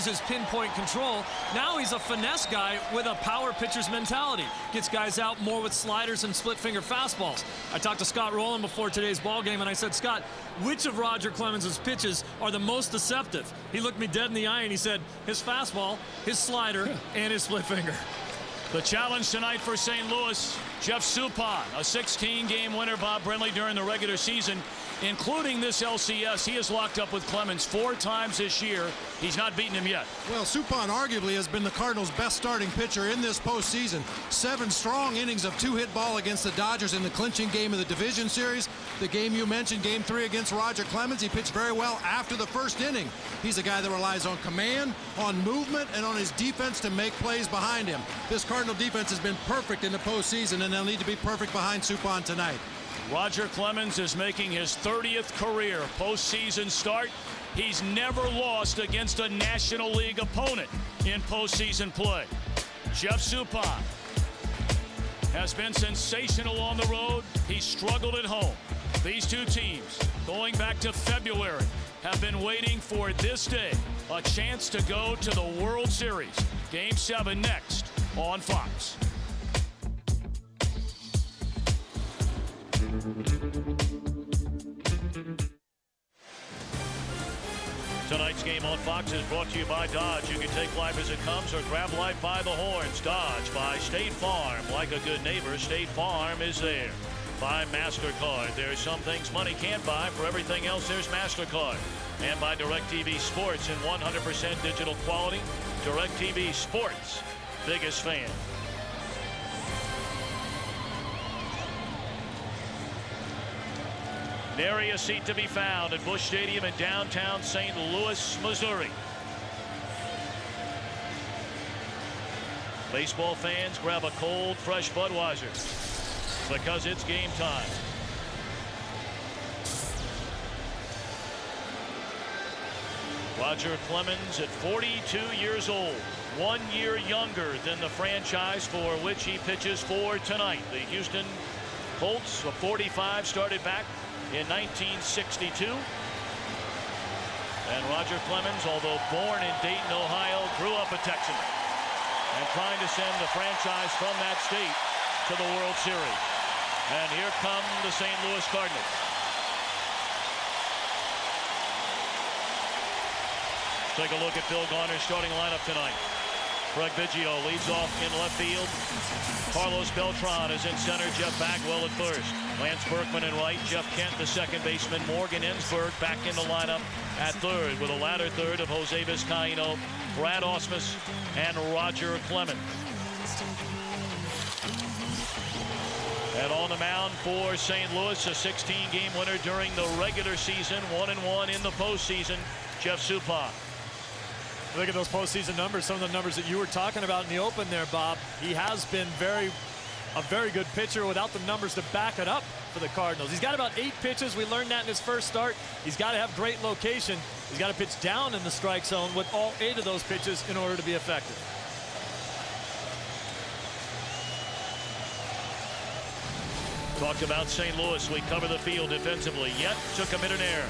his pinpoint control. Now he's a finesse guy with a power pitcher's mentality. Gets guys out more with sliders and split-finger fastballs. I talked to Scott Rowland before today's ball game, and I said, Scott, which of Roger Clemens' pitches are the most deceptive? He looked me dead in the eye and he said, his fastball, his slider, and his split finger. The challenge tonight for St. Louis, Jeff Suppan, a 16-game winner, Bob Brenly, during the regular season, including this LCS. He has locked up with Clemens 4 times this year. He's not beaten him yet. Well, Suppan arguably has been the Cardinals' best starting pitcher in this postseason. 7 strong innings of 2-hit ball against the Dodgers in the clinching game of the division series. The game you mentioned, Game 3 against Roger Clemens, he pitched very well after the first inning. He's a guy that relies on command, on movement, and on his defense to make plays behind him. This Cardinal defense has been perfect in the postseason, and they'll need to be perfect behind Suppan tonight. Roger Clemens is making his 30th career postseason start. He's never lost against a National League opponent in postseason play. Jeff Suppan has been sensational on the road. He struggled at home. These two teams, going back to February, have been waiting for this day, a chance to go to the World Series. Game 7 next on Fox. Tonight's game on Fox is brought to you by Dodge. You can take life as it comes or grab life by the horns. Dodge by State Farm. Like a good neighbor, State Farm is there. By MasterCard. There's some things money can't buy. For everything else, there's MasterCard. And by DirecTV Sports in 100% digital quality. DirecTV Sports, biggest fan. Nary a seat to be found at Busch Stadium in downtown St. Louis, Missouri. Baseball fans, grab a cold, fresh Budweiser because it's game time. Roger Clemens at 42 years old, 1 year younger than the franchise for which he pitches for tonight. The Houston Colts, a 45, started back in 1962. And Roger Clemens, although born in Dayton, Ohio, grew up a Texan and trying to send the franchise from that state to the World Series. And here come the St. Louis Cardinals. Take a look at Phil Garner's starting lineup tonight. Craig Biggio leads off in left field. Carlos Beltran is in center. Jeff Bagwell at first. Lance Berkman in right. Jeff Kent, the second baseman. Morgan Ensberg back in the lineup at third with a ladder third of Jose Vizcaino, Brad Ausmus, and Roger Clemens. And on the mound for St. Louis, a 16-game winner during the regular season, 1-1 in the postseason, Jeff Suppan. Look at those postseason numbers, some of the numbers that you were talking about in the open there, Bob. He has been a very good pitcher without the numbers to back it up for the Cardinals. He's got about 8 pitches. We learned that in his first start. He's got to have great location. He's got to pitch down in the strike zone with all 8 of those pitches in order to be effective. Talked about St. Louis. We cover the field defensively. Yet took a minute error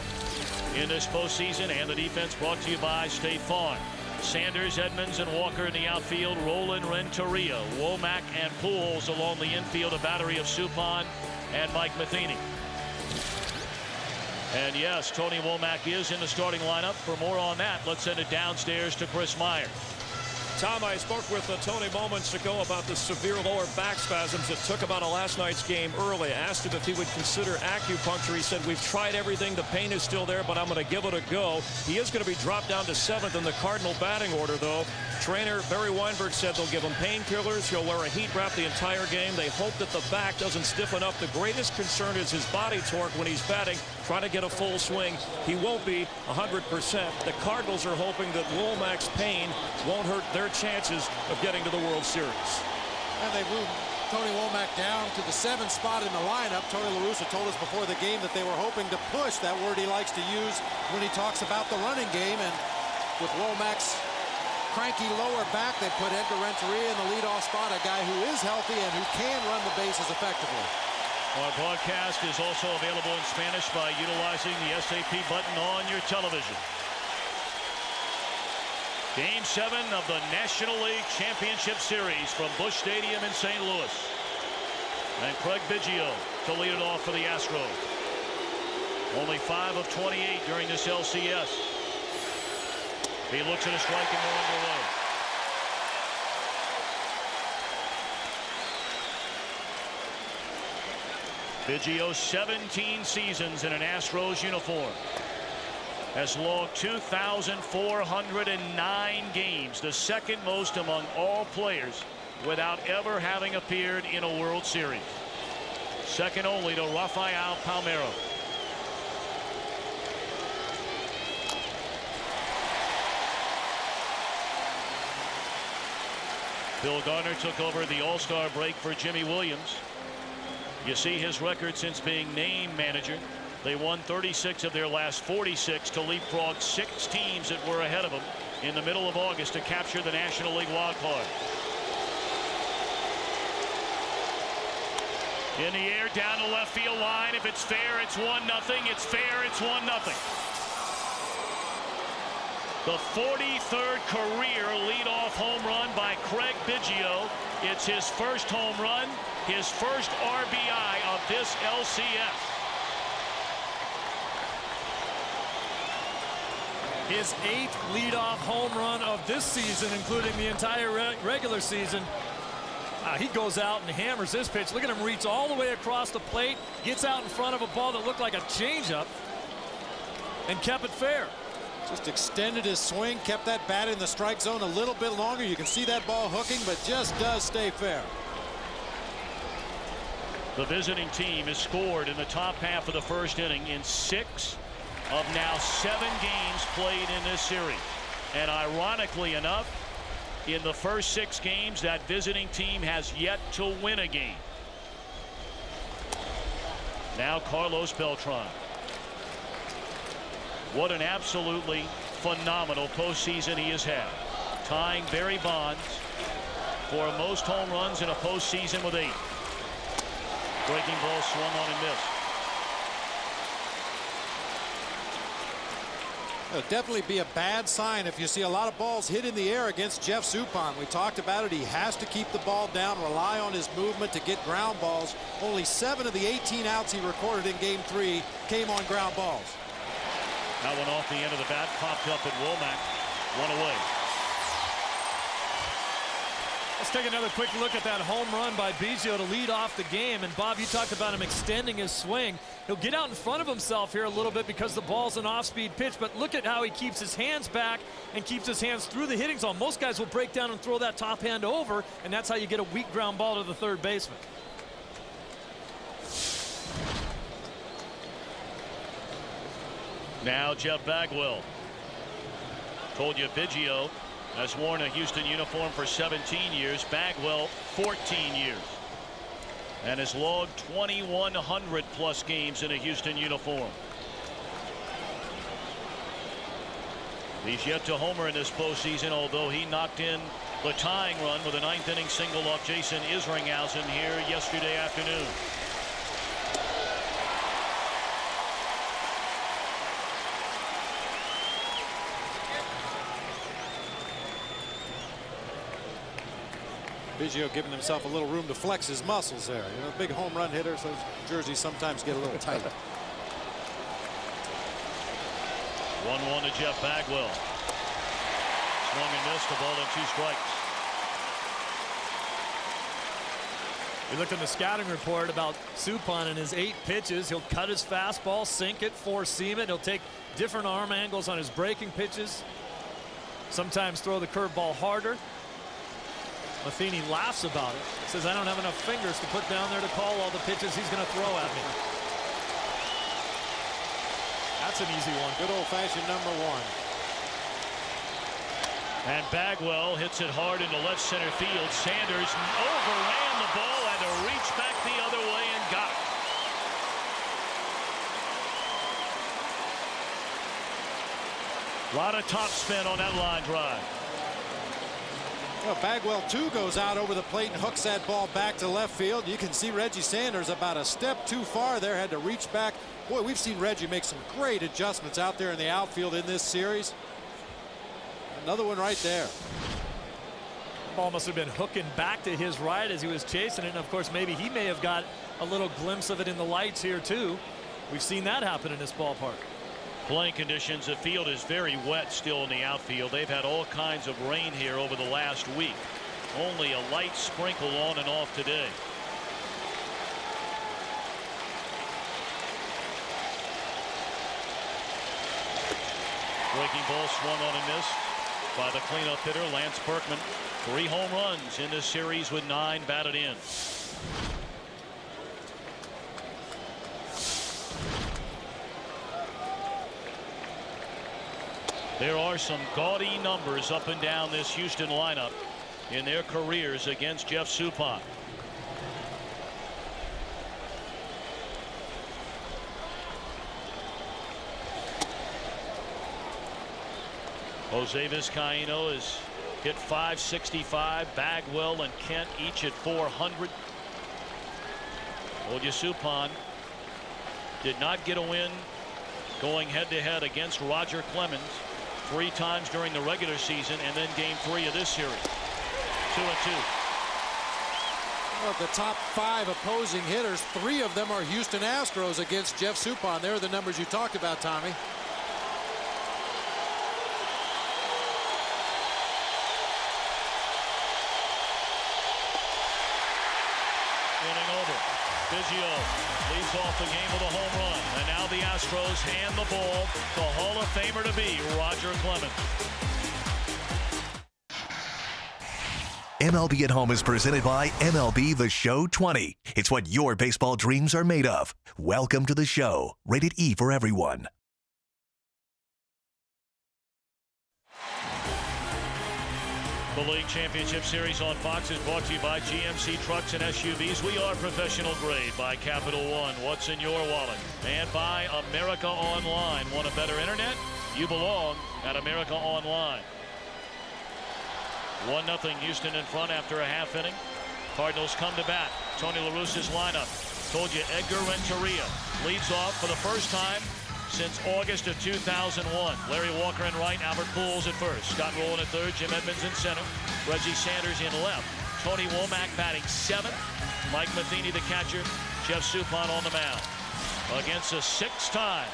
in this postseason, and the defense brought to you by State Farm. Sanders, Edmonds, and Walker in the outfield. Roland, Renteria, Womack, and Pujols along the infield. A battery of Suppan and Mike Matheny. And yes, Tony Womack is in the starting lineup. For more on that, let's send it downstairs to Chris Meyer. Tom, I spoke with Tony moments ago about the severe lower back spasms that took him out of last night's game early. I asked him if he would consider acupuncture. He said, we've tried everything. The pain is still there, but I'm going to give it a go. He is going to be dropped down to 7th in the Cardinal batting order, though. Trainer Barry Weinberg said they'll give him painkillers. He'll wear a heat wrap the entire game. They hope that the back doesn't stiffen up. The greatest concern is his body torque when he's batting, trying to get a full swing. He won't be 100%. The Cardinals are hoping that Womack's pain won't hurt their chances of getting to the World Series. And they moved Tony Womack down to the 7th spot in the lineup. Tony La Russa told us before the game that they were hoping to push, that word he likes to use when he talks about the running game. And with Womack's cranky lower back, they put Edgar Renteria in the leadoff spot, a guy who is healthy and who can run the bases effectively. Our broadcast is also available in Spanish by utilizing the SAP button on your television. Game 7 of the National League Championship Series from Busch Stadium in St. Louis. And Craig Biggio to lead it off for the Astros. Only 5 of 28 during this LCS. He looks at a strike and they're underway. Biggio, 17 seasons in an Astros uniform. Has logged 2,409 games, the second most among all players without ever having appeared in a World Series. Second only to Rafael Palmeiro. Bill Garner took over the All-Star break for Jimmy Williams. You see his record since being named manager. They won 36 of their last 46 to leapfrog 6 teams that were ahead of them in the middle of August to capture the National League wild card. In the air, down the left field line. If it's fair, it's 1-0. It's fair, it's 1-0. The 43rd career leadoff home run by Craig Biggio. It's his first home run, his first RBI of this LCS. His 8th leadoff home run of this season, including the entire regular season. He goes out and hammers this pitch. Look at him reach all the way across the plate, gets out in front of a ball that looked like a changeup, and kept it fair. Just extended his swing, kept that bat in the strike zone a little bit longer. You can see that ball hooking, but just does stay fair. The visiting team has scored in the top half of the first inning in 6 of now 7 games played in this series. And ironically enough, in the first 6 games, that visiting team has yet to win a game. Now Carlos Beltran. What an absolutely phenomenal postseason he has had, tying Barry Bonds for most home runs in a postseason with 8. Breaking ball swung on and missed. It'll definitely be a bad sign if you see a lot of balls hit in the air against Jeff Suppan. We talked about it. He has to keep the ball down, rely on his movement to get ground balls. Only 7 of the 18 outs he recorded in Game 3 came on ground balls. That one off the end of the bat, popped up at Womack, 1 away. Let's take another quick look at that home run by Biggio to lead off the game. And Bob, you talked about him extending his swing. He'll get out in front of himself here a little bit because the ball's an off-speed pitch, but look at how he keeps his hands back and keeps his hands through the hitting zone. Most guys will break down and throw that top hand over, and that's how you get a weak ground ball to the third baseman. Now Jeff Bagwell. Told you Biggio has worn a Houston uniform for 17 years. Bagwell 14 years. And has logged 2,100 plus games in a Houston uniform. He's yet to homer in this postseason, although he knocked in the tying run with a 9th inning single off Jason Isringhausen here yesterday afternoon. Biggio giving himself a little room to flex his muscles there. You know, big home run hitter, so jerseys sometimes get a little tight. 1-1 to Jeff Bagwell. Swung and missed, a ball and 2 strikes. We looked in the scouting report about Suppan and his 8 pitches. He'll cut his fastball, sink it, four-seam it. He'll take different arm angles on his breaking pitches. Sometimes throw the curveball harder. Matheny laughs about it. Says, I don't have enough fingers to put down there to call all the pitches he's going to throw at me. That's an easy one. Good old-fashioned number 1. And Bagwell hits it hard into left center field. Sanders overran the ball, had to reach back the other way and got it. A lot of top spin on that line drive. Well, Bagwell too goes out over the plate and hooks that ball back to left field. You can see Reggie Sanders about a step too far there, had to reach back. Boy, we've seen Reggie make some great adjustments out there in the outfield in this series. Another one right there. Ball must have been hooking back to his right as he was chasing it, and of course maybe he may have got a little glimpse of it in the lights here too. We've seen that happen in this ballpark. Playing conditions, the field is very wet still in the outfield. They've had all kinds of rain here over the last week. Only a light sprinkle on and off today. Breaking ball swung on and missed by the cleanup hitter Lance Berkman. 3 home runs in this series with 9 batted in. There are some gaudy numbers up and down this Houston lineup in their careers against Jeff Suppan. Jose Vizcaíno has hit .565. Bagwell and Kent each at .400. Reggie Suppan did not get a win going head-to-head against Roger Clemens 3 times during the regular season, and then game 3 of this series. 2-2. Well, the top 5 opposing hitters, 3 of them are Houston Astros against Jeff Suppan. There are the numbers you talked about, Tommy. Inning over. Biggio leads off the game with a home run, and now the Astros hand the ball to Hall of Famer to be Roger Clemens. MLB at Home is presented by MLB The Show 20. It's what your baseball dreams are made of. Welcome to the show. Rated E for everyone. The League Championship Series on Fox is brought to you by GMC Trucks and SUVs. We are professional grade. By Capital One, what's in your wallet? And by America Online. Want a better internet? You belong at America Online. 1-0 Houston in front after a half inning. Cardinals come to bat. Tony La Russa's lineup. Told you Edgar Renteria leads off for the first time since August of 2001. Larry Walker in right, Albert Pujols at first. Scott Rowland at third, Jim Edmonds in center. Reggie Sanders in left. Tony Womack batting 7th. Mike Matheny the catcher. Jeff Suppan on the mound. Against a 6-time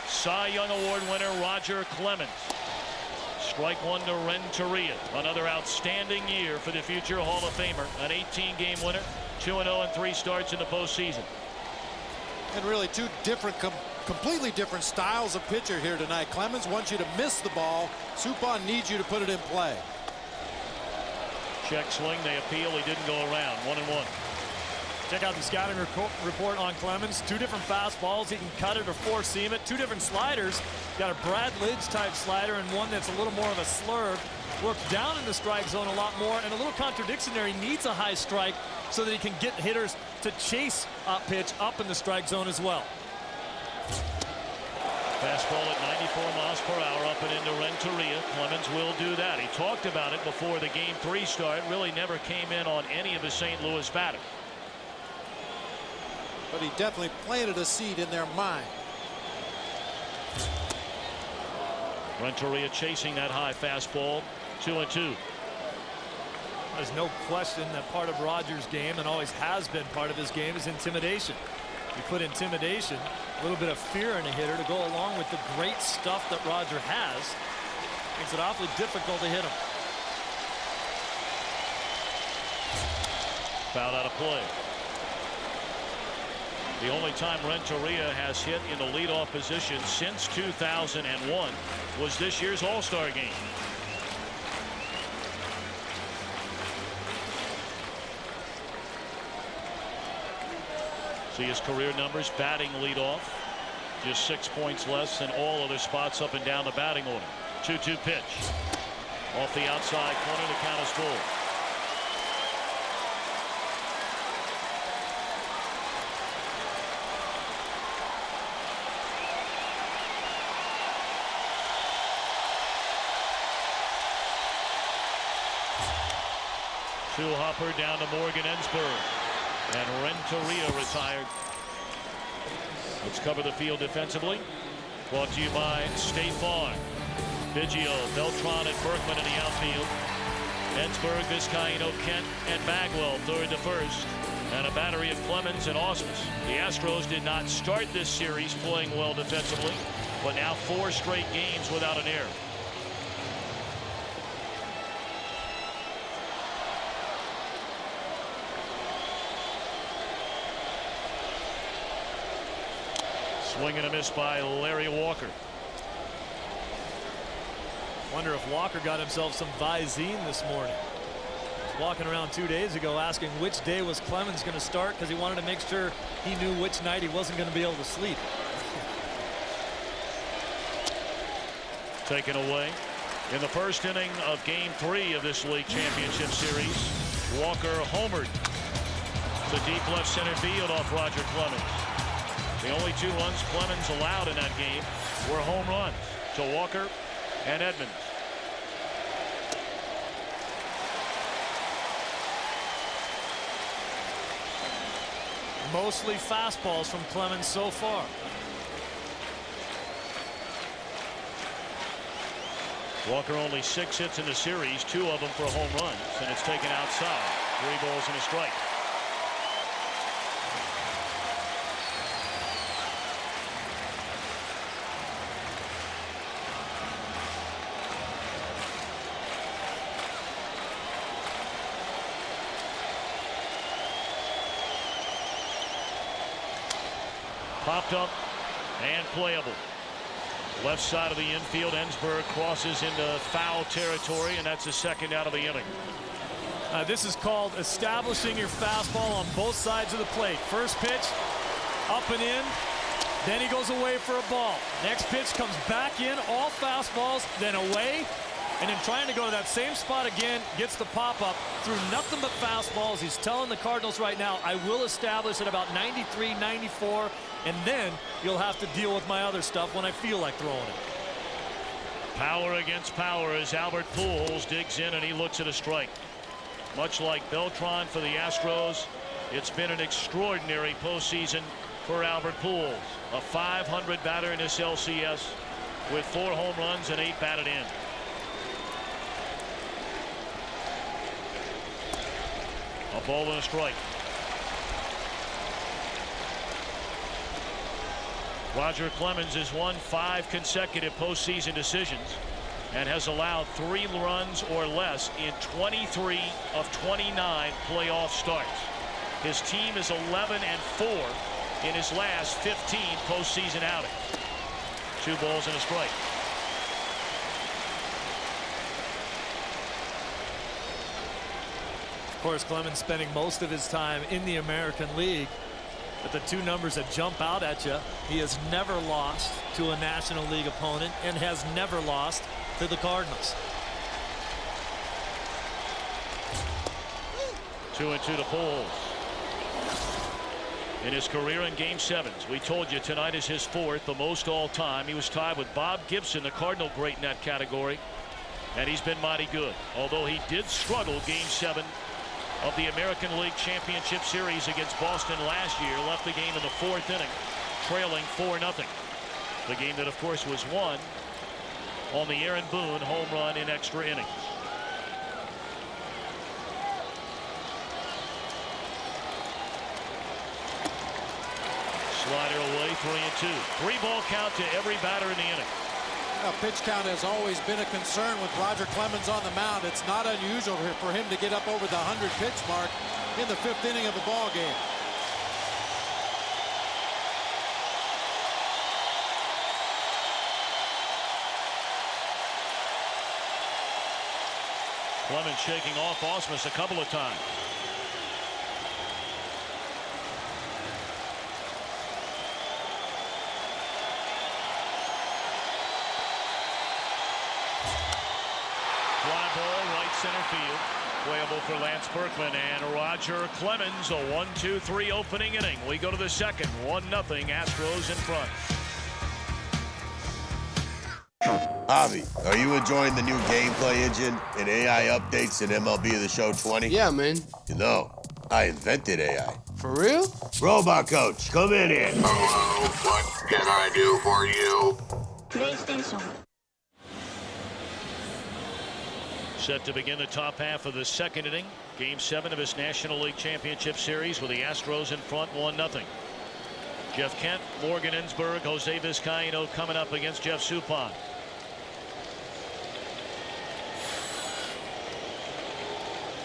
Cy Young Award winner Roger Clemens. Strike 1 to Renteria. Another outstanding year for the future Hall of Famer. An 18-game winner. 2-0 in 3 starts in the postseason. And really 2 different, completely different styles of pitcher here tonight. Clemens wants you to miss the ball. Suppan needs you to put it in play. Check swing. They appeal. He didn't go around. 1-1. Check out the scouting report on Clemens. 2 different fastballs. He can cut it or four seam it. 2 different sliders. Got a Brad Lidge type slider and one that's a little more of a slurve. Works down in the strike zone a lot more, and a little contradiction there. He needs a high strike so that he can get hitters to chase up pitch up in the strike zone as well. Fastball at 94 miles per hour up and into Renteria. Clemens will do that. He talked about it before the game 3 start. Really never came in on any of his St. Louis batters. But he definitely planted a seed in their mind. Renteria chasing that high fastball. 2-2. There's no question that part of Roger's game, and always has been part of his game, is intimidation. You put intimidation, a little bit of fear in a hitter to go along with the great stuff that Roger has. Makes it awfully difficult to hit him. Foul out of play. The only time Renteria has hit in the leadoff position since 2001 was this year's All-Star game. See his career numbers. Batting leadoff, just 6 points less than all other spots up and down the batting order. 2-2 pitch. Off the outside corner, the count is full. Hopper down to Morgan Ensberg, and Renteria retired. Let's cover the field defensively. Brought to you by State Farm. Biggio, Beltran, and Berkman in the outfield. Ensberg, Vizcaino, Kent, and Bagwell third to first. And a battery of Clemens and Ausmus. The Astros did not start this series playing well defensively, but now 4 straight games without an error. Swing and a miss by Larry Walker. Wonder if Walker got himself some Visine this morning. He was walking around 2 days ago asking which day was Clemens going to start because he wanted to make sure he knew which night he wasn't going to be able to sleep. Taken away in the first inning of Game 3 of this league championship series. Walker homered to deep left center field off Roger Clemens. The only 2 runs Clemens allowed in that game were home runs to Walker and Edmonds. Mostly fastballs from Clemens so far. Walker only 6 hits in the series, 2 of them for home runs, and it's taken outside. 3 balls and a strike. Popped up and playable. Left side of the infield, Ensberg crosses into foul territory, and that's the second out of the inning. This is called establishing your fastball on both sides of the plate. First pitch, up and in. Then he goes away for a ball. Next pitch comes back in, all fastballs, then away. And then trying to go to that same spot again, gets the pop-up through nothing but fastballs. He's telling the Cardinals right now, I will establish at about 93, 94, and then you'll have to deal with my other stuff when I feel like throwing it. Power against power as Albert Pujols digs in and he looks at a strike. Much like Beltran for the Astros, it's been an extraordinary postseason for Albert Pujols. A .500 batter in this LCS with 4 home runs and 8 batted in. A ball and a strike. Roger Clemens has won 5 consecutive postseason decisions and has allowed 3 runs or less in 23 of 29 playoff starts. His team is 11-4 in his last 15 postseason outings. 2 balls and a strike. Of course, Clemens spending most of his time in the American League. But the 2 numbers that jump out at you, he has never lost to a National League opponent and has never lost to the Cardinals. 2-2 to Pujols. In his career in Game 7s, we told you tonight is his 4th, the most all time. He was tied with Bob Gibson, the Cardinal great in that category, and he's been mighty good. Although he did struggle Game 7 of the American League Championship Series against Boston last year, left the game in the 4th inning, trailing 4-0. The game that, of course, was won on the Aaron Boone home run in extra innings. Slider away, 3-2. 3-ball count to every batter in the inning. Well, pitch count has always been a concern with Roger Clemens on the mound. It's not unusual for him to get up over the 100-pitch mark in the 5th inning of the ball game. Clemens shaking off Ausmus a couple of times. Fly ball right center field. Playable for Lance Berkman and Roger Clemens. A 1-2-3 opening inning. We go to the second. 1-0 Astros in front. Javi, are you enjoying the new gameplay engine and AI updates in MLB The Show 20? Yeah, man. You know, I invented AI. For real? Robot Coach, come in here. Hello, what can I do for you? PlayStation. Set to begin the top half of the second inning. Game 7 of his National League Championship Series with the Astros in front 1-0. Jeff Kent, Morgan Ensberg, Jose Vizcaino coming up against Jeff Suppan.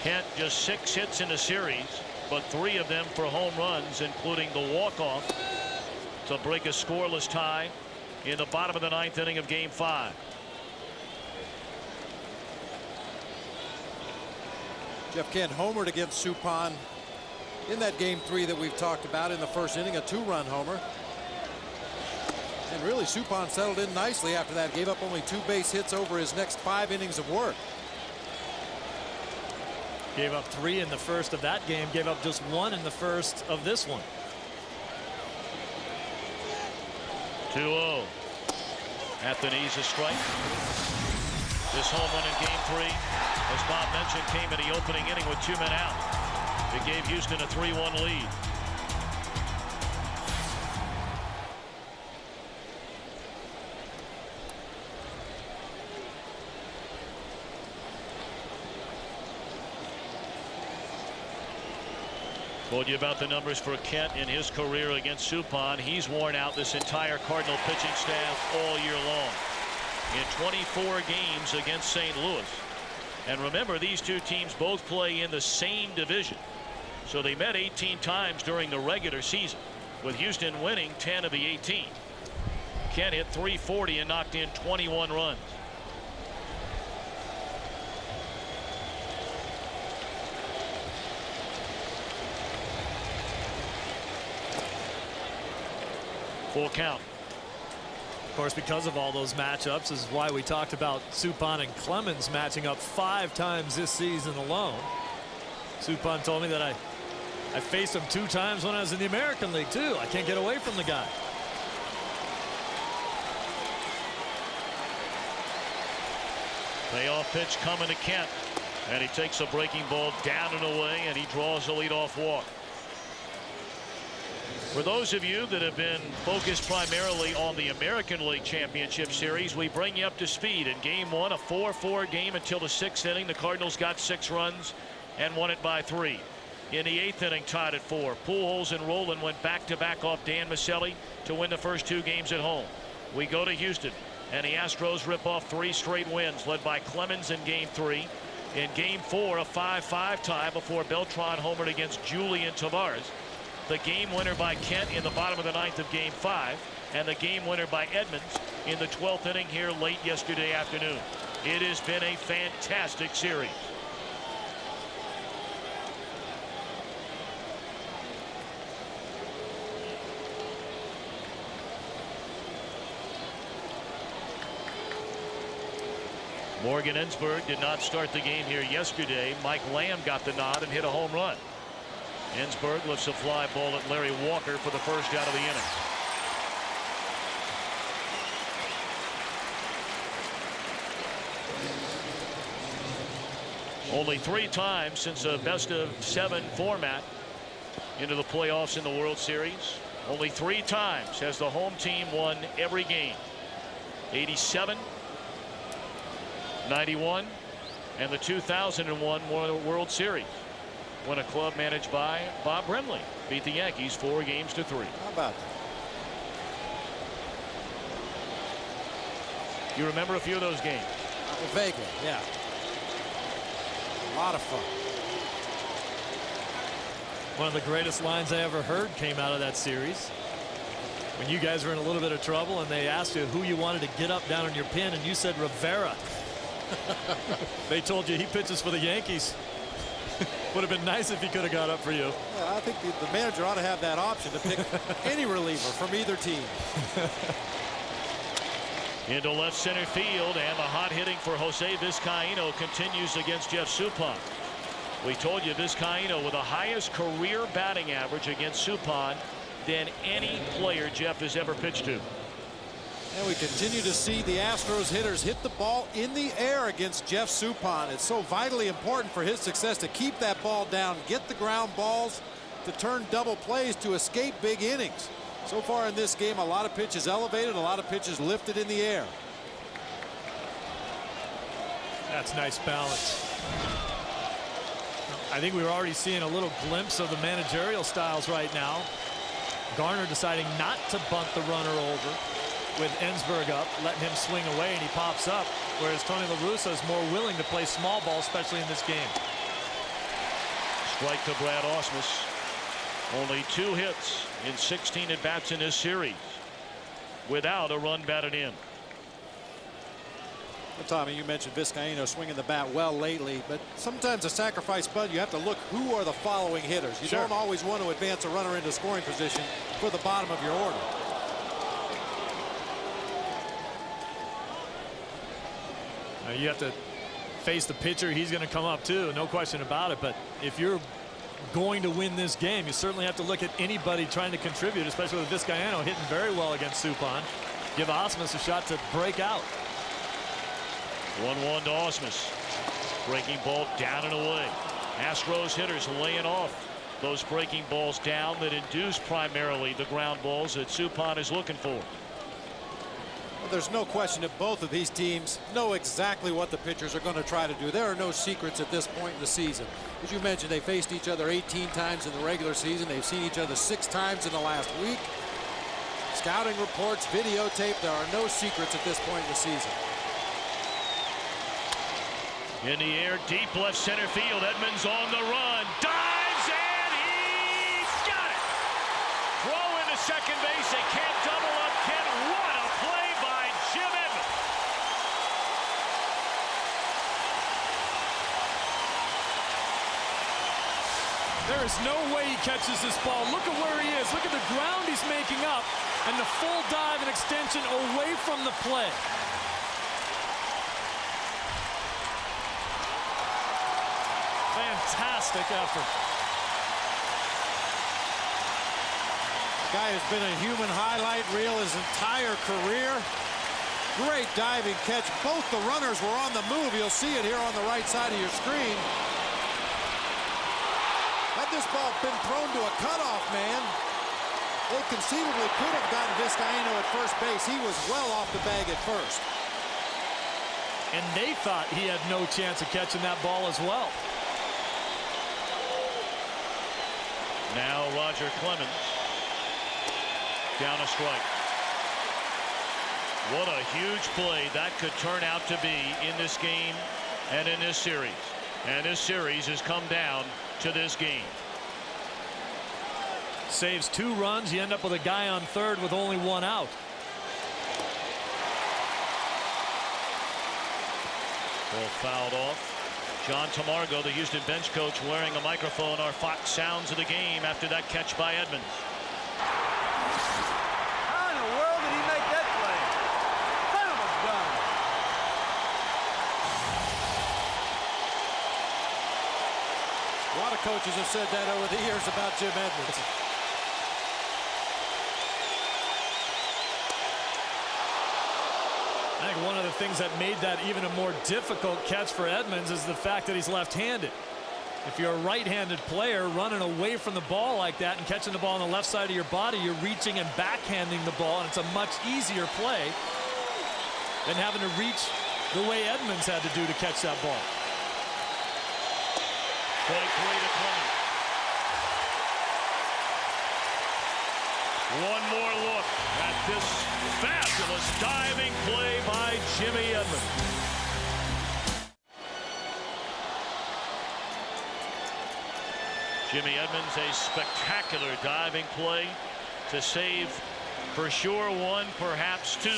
Kent just 6 hits in the series, but 3 of them for home runs, including the walk-off to break a scoreless tie in the bottom of the 9th inning of Game 5. Jeff Kent homered against Suppan in that Game 3 that we've talked about in the first inning, a 2-run homer. And really, Suppan settled in nicely after that. Gave up only 2 base hits over his next 5 innings of work. Gave up 3 in the first of that game. Gave up just 1 in the first of this one. 2-0. At the knees, a strike. This home run in Game 3, as Bob mentioned, came in the opening inning with 2 men out. It gave Houston a 3-1 lead. Told you about the numbers for Kent in his career against Suppan. He's worn out this entire Cardinal pitching staff all year long in 24 games against St. Louis. And remember, these two teams both play in the same division, so they met 18 times during the regular season, with Houston winning 10 of the 18. Kent hit .340 and knocked in 21 runs. Full count. Of course, because of all those matchups is why we talked about Suppan and Clemens matching up 5 times this season alone. Suppan told me that I faced him 2 times when I was in the American League too. I can't get away from the guy. Payoff pitch coming to Kent, and he takes a breaking ball down and away, and he draws a leadoff walk. For those of you that have been focused primarily on the American League Championship Series, we bring you up to speed. In Game 1, a 4-4 game until the 6th inning. The Cardinals got 6 runs and won it by 3. In the 8th inning, tied at 4. Pujols and Rolen went back-to-back off Dan Miceli to win the first 2 games at home. We go to Houston, and the Astros rip off 3 straight wins, led by Clemens in Game 3. In Game 4, a 5-5 tie before Beltran homered against Julian Tavares. The game winner by Kent in the bottom of the 9th of Game 5, and the game winner by Edmonds in the 12th inning here late yesterday afternoon. It has been a fantastic series. Morgan Ensberg did not start the game here yesterday. Mike Lamb got the nod and hit a home run. Ensberg lifts a fly ball at Larry Walker for the first out of the inning. Only 3 times since a best-of-7 format into the playoffs in the World Series. Only 3 times has the home team won every game. 87, 91, and the 2001 World Series, when a club managed by Bob Brenly beat the Yankees 4 games to 3. How about that? You remember a few of those games? Vaguely, yeah. A lot of fun. One of the greatest lines I ever heard came out of that series. When you guys were in a little bit of trouble and they asked you who you wanted to get up down on your pin, and you said Rivera. They told you he pitches for the Yankees. Would have been nice if he could have got up for you. Yeah, I think the manager ought to have that option to pick any reliever from either team. Into left center field, and the hot hitting for Jose Vizcaino continues against Jeff Suppan. We told you Vizcaino with the highest career batting average against Suppan than any player Jeff has ever pitched to. And we continue to see the Astros hitters hit the ball in the air against Jeff Suppan. It's so vitally important for his success to keep that ball down, get the ground balls, to turn double plays, to escape big innings. So far in this game, a lot of pitches elevated, a lot of pitches lifted in the air. That's nice balance. I think we're already seeing a little glimpse of the managerial styles right now. Garner deciding not to bunt the runner over with Ensberg up, letting him swing away, and he pops up, whereas Tony La Russa is more willing to play small ball, especially in this game. Strike to Brad Ausmus. Only 2 hits in 16 at-bats in this series without a run batted in. Well, Tommy, you mentioned Vizcaino swinging the bat well lately, but sometimes a sacrifice bunt, you have to look who are the following hitters. You don't always want to advance a runner into scoring position for the bottom of your order. Now you have to face the pitcher. He's going to come up too, no question about it. But if you're going to win this game, you certainly have to look at anybody trying to contribute, especially with Vizcaino hitting very well against Suppan. Give Ausmus a shot to break out. 1-1 to Ausmus. Breaking ball down and away. Astros hitters laying off those breaking balls down that induce primarily the ground balls that Suppan is looking for. Well, there's no question that both of these teams know exactly what the pitchers are going to try to do. There are no secrets at this point in the season. As you mentioned, they faced each other 18 times in the regular season. They've seen each other 6 times in the last week. Scouting reports, videotape, there are no secrets at this point in the season. In the air, deep left center field. Edmonds on the run. Dives, and he's got it! Throw into second base. They can't double up. Ken, what a play by Jim Edmonds! There is no way he catches this ball. Look at where he is. Look at the ground he's making up, and the full dive and extension away from the play. Fantastic effort. The guy has been a human highlight reel his entire career. Great diving catch. Both the runners were on the move. You'll see it here on the right side of your screen. Had this ball been thrown to a cutoff man, they conceivably could have gotten Vizcaino at first base. He was well off the bag at first. And they thought he had no chance of catching that ball as well. Now Roger Clemens down a strike. What a huge play that could turn out to be in this game and in this series. And this series has come down to this game. Saves 2 runs. You end up with a guy on third with only 1 out. Ball fouled off. John Tamargo, the Houston bench coach, wearing a microphone. Our Fox sounds of the game after that catch by Edmonds. How in the world did he make that play? Son of a gun. A lot of coaches have said that over the years about Jim Edmonds. I think one of the things that made that even a more difficult catch for Edmonds is the fact that he's left-handed. If you're a right-handed player running away from the ball like that and catching the ball on the left side of your body, you're reaching and backhanding the ball, and it's a much easier play than having to reach the way Edmonds had to do to catch that ball. Strike 3 to Clemens. One more look at this fabulous diving play by Jimmy Edmonds. Jimmy Edmonds, a spectacular diving play to save for sure 1, perhaps 2.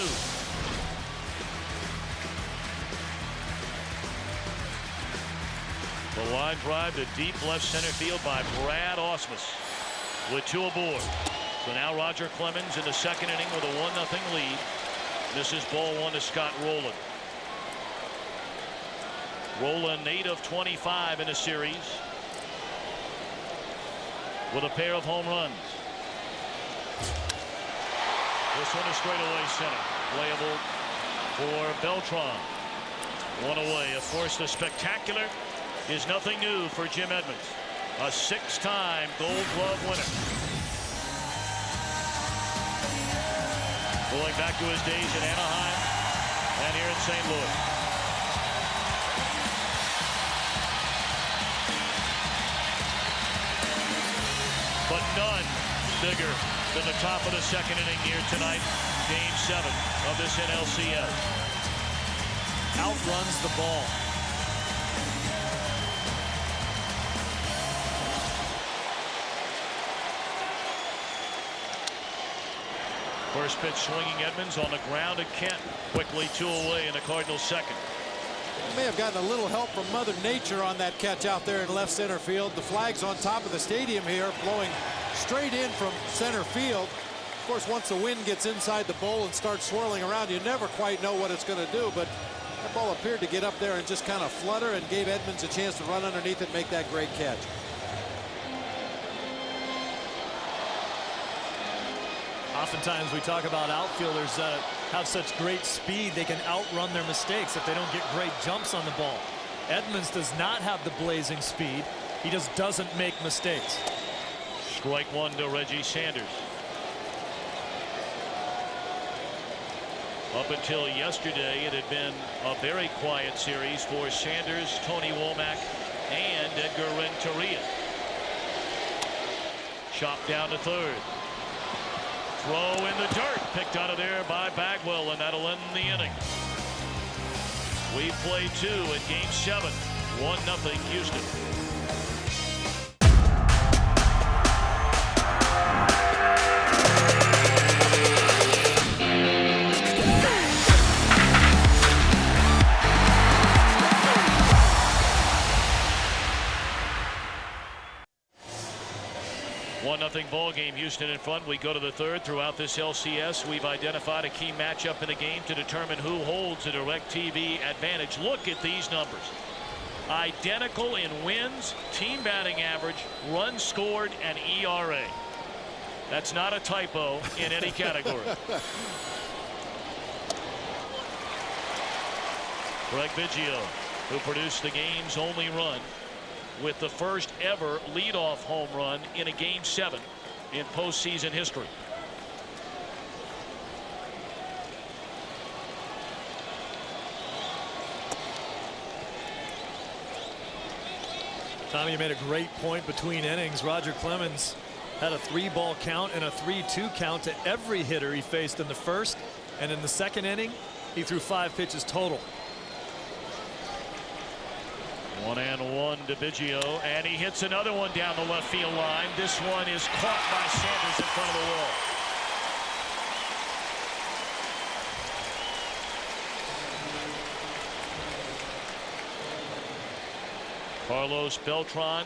The line drive to deep left center field by Brad Ausmus with 2 aboard. So now Roger Clemens in the second inning with a 1-0 lead. This is ball 1 to Scott Rowland. Rowland 8 of 25 in the series with a pair of home runs. This one is straight away center. Playable for Beltran. 1 away. Of course, the spectacular is nothing new for Jim Edmonds. A 6-time Gold Glove winner. Going back to his days in Anaheim and here in St. Louis. none bigger than the top of the second inning here tonight, Game 7 of this NLCS. Outruns the ball. First pitch swinging Edmonds on the ground, and Kent quickly 2 away in the Cardinals' second. May have gotten a little help from Mother Nature on that catch out there in left center field. The flag's on top of the stadium here, blowing straight in from center field. Of course, once the wind gets inside the bowl and starts swirling around, you never quite know what it's going to do, but that ball appeared to get up there and just kind of flutter and gave Edmonds a chance to run underneath it and make that great catch. Oftentimes we talk about outfielders that have such great speed they can outrun their mistakes if they don't get great jumps on the ball. Edmonds does not have the blazing speed. He just doesn't make mistakes. Strike one to Reggie Sanders. Up until yesterday, it had been a very quiet series for Sanders, Tony Womack, and Edgar Renteria. Chopped down to third. Throw in the dirt, picked out of there by Bagwell, and that'll end the inning. We play 2 in Game 7, 1-0 Houston. Nothing ball game. Houston in front. We go to the third. Throughout this LCS, we've identified a key matchup in the game to determine who holds a DirecTV advantage. Look at these numbers. Identical in wins, team batting average, runs scored, and ERA. That's not a typo in any category. Greg Biggio, who produced the game's only run, with the first ever leadoff home run in a Game 7 in postseason history. Tommy, you made a great point between innings. Roger Clemens had a 3-ball count and a 3-2 count to every hitter he faced in the first, and in the second inning he threw 5 pitches total. 1-1 to Biggio, and he hits another one down the left field line. This one is caught by Sanders in front of the wall. Carlos Beltran,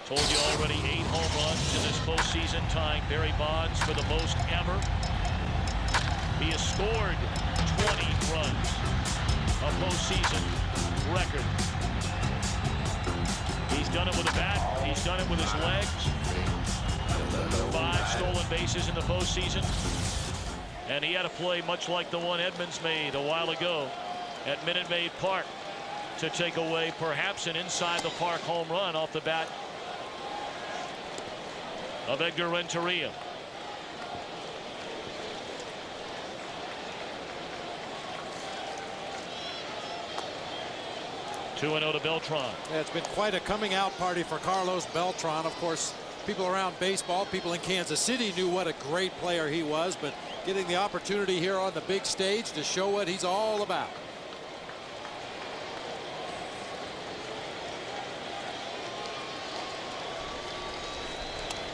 told you already, 8 home runs in this postseason, tying Barry Bonds for the most ever. He has scored 20 runs, a postseason record. He's done it with a bat. He's done it with his legs. 5 stolen bases in the postseason. And he had a play much like the one Edmonds made a while ago at Minute Maid Park to take away perhaps an inside the park home run off the bat of Edgar Renteria. Two and 0 to Beltran. Yeah, it's been quite a coming out party for Carlos Beltran. Of course, people around baseball, people in Kansas City knew what a great player he was, but getting the opportunity here on the big stage to show what he's all about.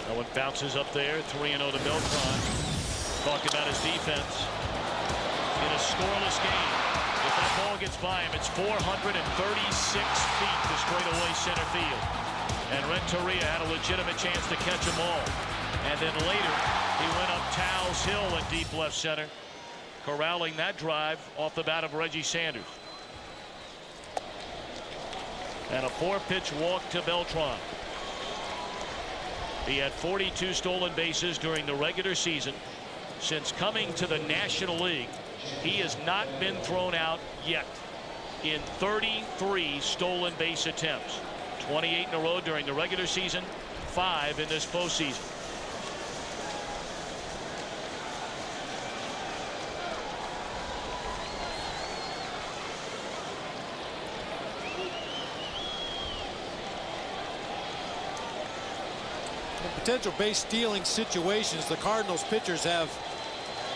That one bounces up there. 3-0 to Beltran. Talk about his defense in a scoreless game. If that ball gets by him, it's 436 feet to straightaway center field. And Renteria had a legitimate chance to catch them all. And then later, he went up Towles Hill in deep left center, corralling that drive off the bat of Reggie Sanders. And a 4-pitch walk to Beltran. He had 42 stolen bases during the regular season. Since coming to the National League, he has not been thrown out yet in 33 stolen base attempts. 28 in a row during the regular season, 5 in this postseason. In potential base stealing situations, the Cardinals pitchers have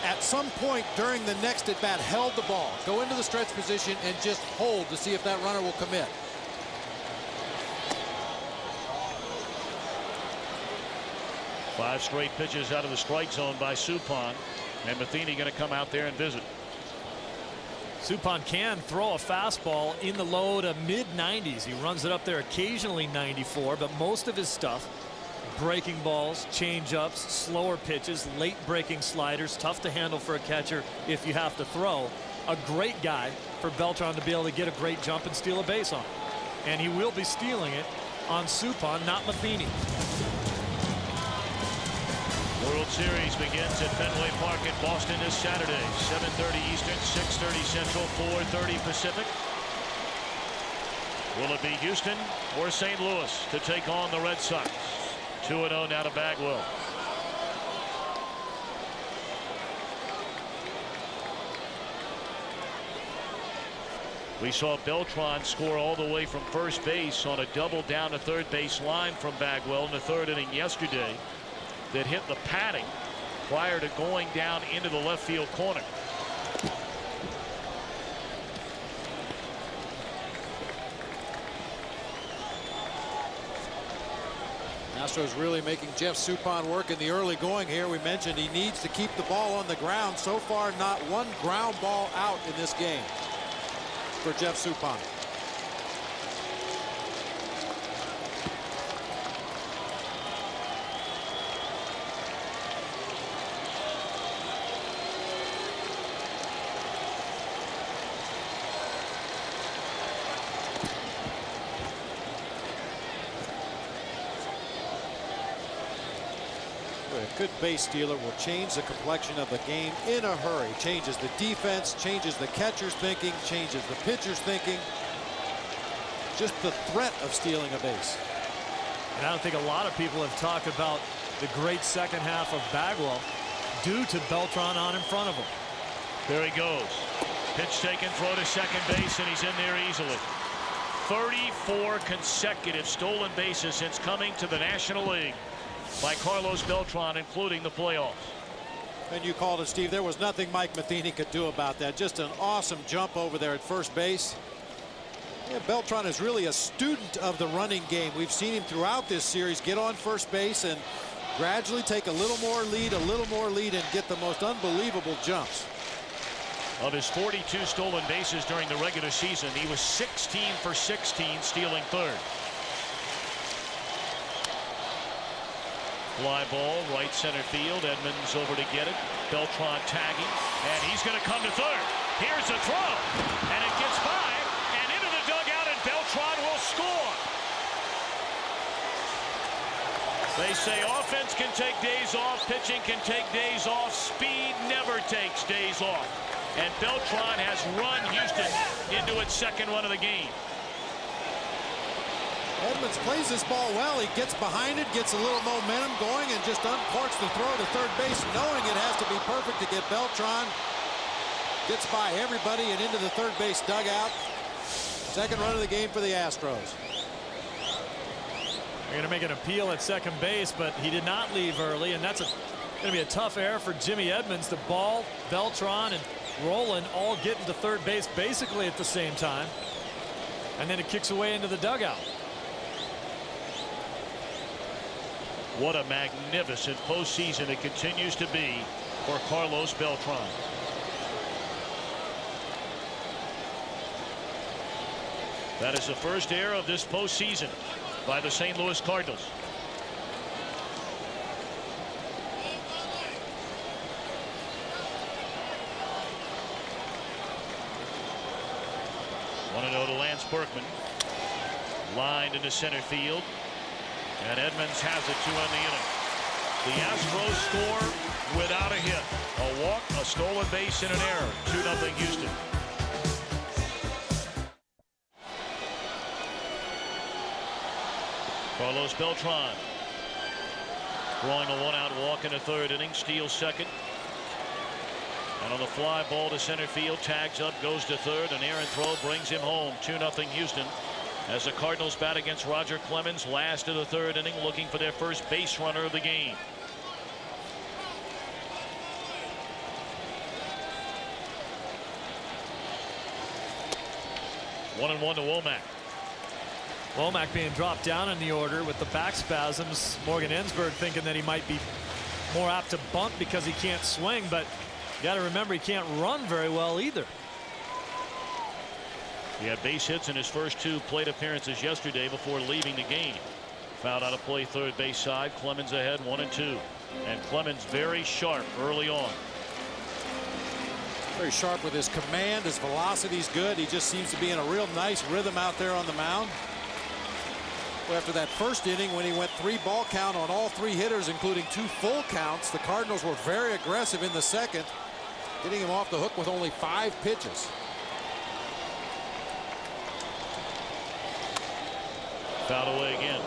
at some point during the next at bat held the ball, go into the stretch position and just hold to see if that runner will commit. Five straight pitches out of the strike zone by Suppan, and Matheny going to come out there and visit. Suppan can throw a fastball in the low to mid-90s. He runs it up there occasionally 94, but most of his stuff, breaking balls, change-ups, slower pitches, late breaking sliders, tough to handle for a catcher if you have to throw. A great guy for Beltran to be able to get a great jump and steal a base on. And he will be stealing it on Suppan, not Matheny. World Series begins at Fenway Park in Boston this Saturday. 7:30 Eastern, 6:30 Central, 4:30 Pacific. Will it be Houston or St. Louis to take on the Red Sox? 2-0 now to Bagwell. We saw Beltran score all the way from first base on a double down to third base line from Bagwell in the third inning yesterday that hit the padding prior to going down into the left field corner. Astros really making Jeff Suppan work in the early going here. We mentioned he needs to keep the ball on the ground. So far, not one ground ball out in this game for Jeff Suppan. A good base stealer will change the complexion of the game in a hurry. Changes the defense, changes the catcher's thinking, changes the pitcher's thinking. Just the threat of stealing a base. And I don't think a lot of people have talked about the great second half of Bagwell due to Beltran on in front of him. There he goes. Pitch taken, throw to second base, and he's in there easily. 34 consecutive stolen bases since coming to the National League by Carlos Beltran, including the playoffs. And you called it, Steve. There was nothing Mike Matheny could do about that. Just an awesome jump over there at first base. Yeah, Beltran is really a student of the running game. We've seen him throughout this series get on first base and gradually take a little more lead, and get the most unbelievable jumps. Of his 42 stolen bases during the regular season, he was 16 for 16 stealing third. Fly ball, right center field. Edmonds over to get it. Beltran tagging, and he's going to come to third. Here's a throw, and it gets by and into the dugout, and Beltran will score. They say offense can take days off, pitching can take days off, speed never takes days off. And Beltran has run Houston into its second run of the game. Edmonds plays this ball well. He gets behind it, gets a little momentum going, and just uncorks the throw to third base, knowing it has to be perfect to get Beltran. Gets by everybody and into the third base dugout. Second run of the game for the Astros. They're going to make an appeal at second base, but he did not leave early, and that's going to be a tough error for Jimmy Edmonds. The ball, Beltran, and Roland all get into third base basically at the same time, and then it kicks away into the dugout. What a magnificent postseason it continues to be for Carlos Beltran. That is the first error of this postseason by the St. Louis Cardinals. One and 0 to Lance Berkman. Lined into center field. And Edmonds has it to end the inning. The Astros score without a hit. A walk, a stolen base, and an error. 2-0 Houston. Carlos Beltran drawing a one-out walk in the third inning. Steals second. And on the fly ball to center field, tags up, goes to third. An errant throw brings him home. 2-0 Houston. as the Cardinals bat against Roger Clemens, last of the third inning, looking for their first base runner of the game. One and one to Womack. Womack being dropped down in the order with the back spasms. Morgan Ensberg thinking that he might be more apt to bunt because he can't swing, but you got to remember he can't run very well either. He had base hits in his first 2 plate appearances yesterday before leaving the game. Fouled out of play third base side. Clemens ahead 1-2. And Clemens very sharp early on. Very sharp with his command. His velocity's good. He just seems to be in a real nice rhythm out there on the mound. Well, after that first inning, when he went 3 ball count on all 3 hitters, including 2 full counts, the Cardinals were very aggressive in the second, getting him off the hook with only 5 pitches. Fouled away again.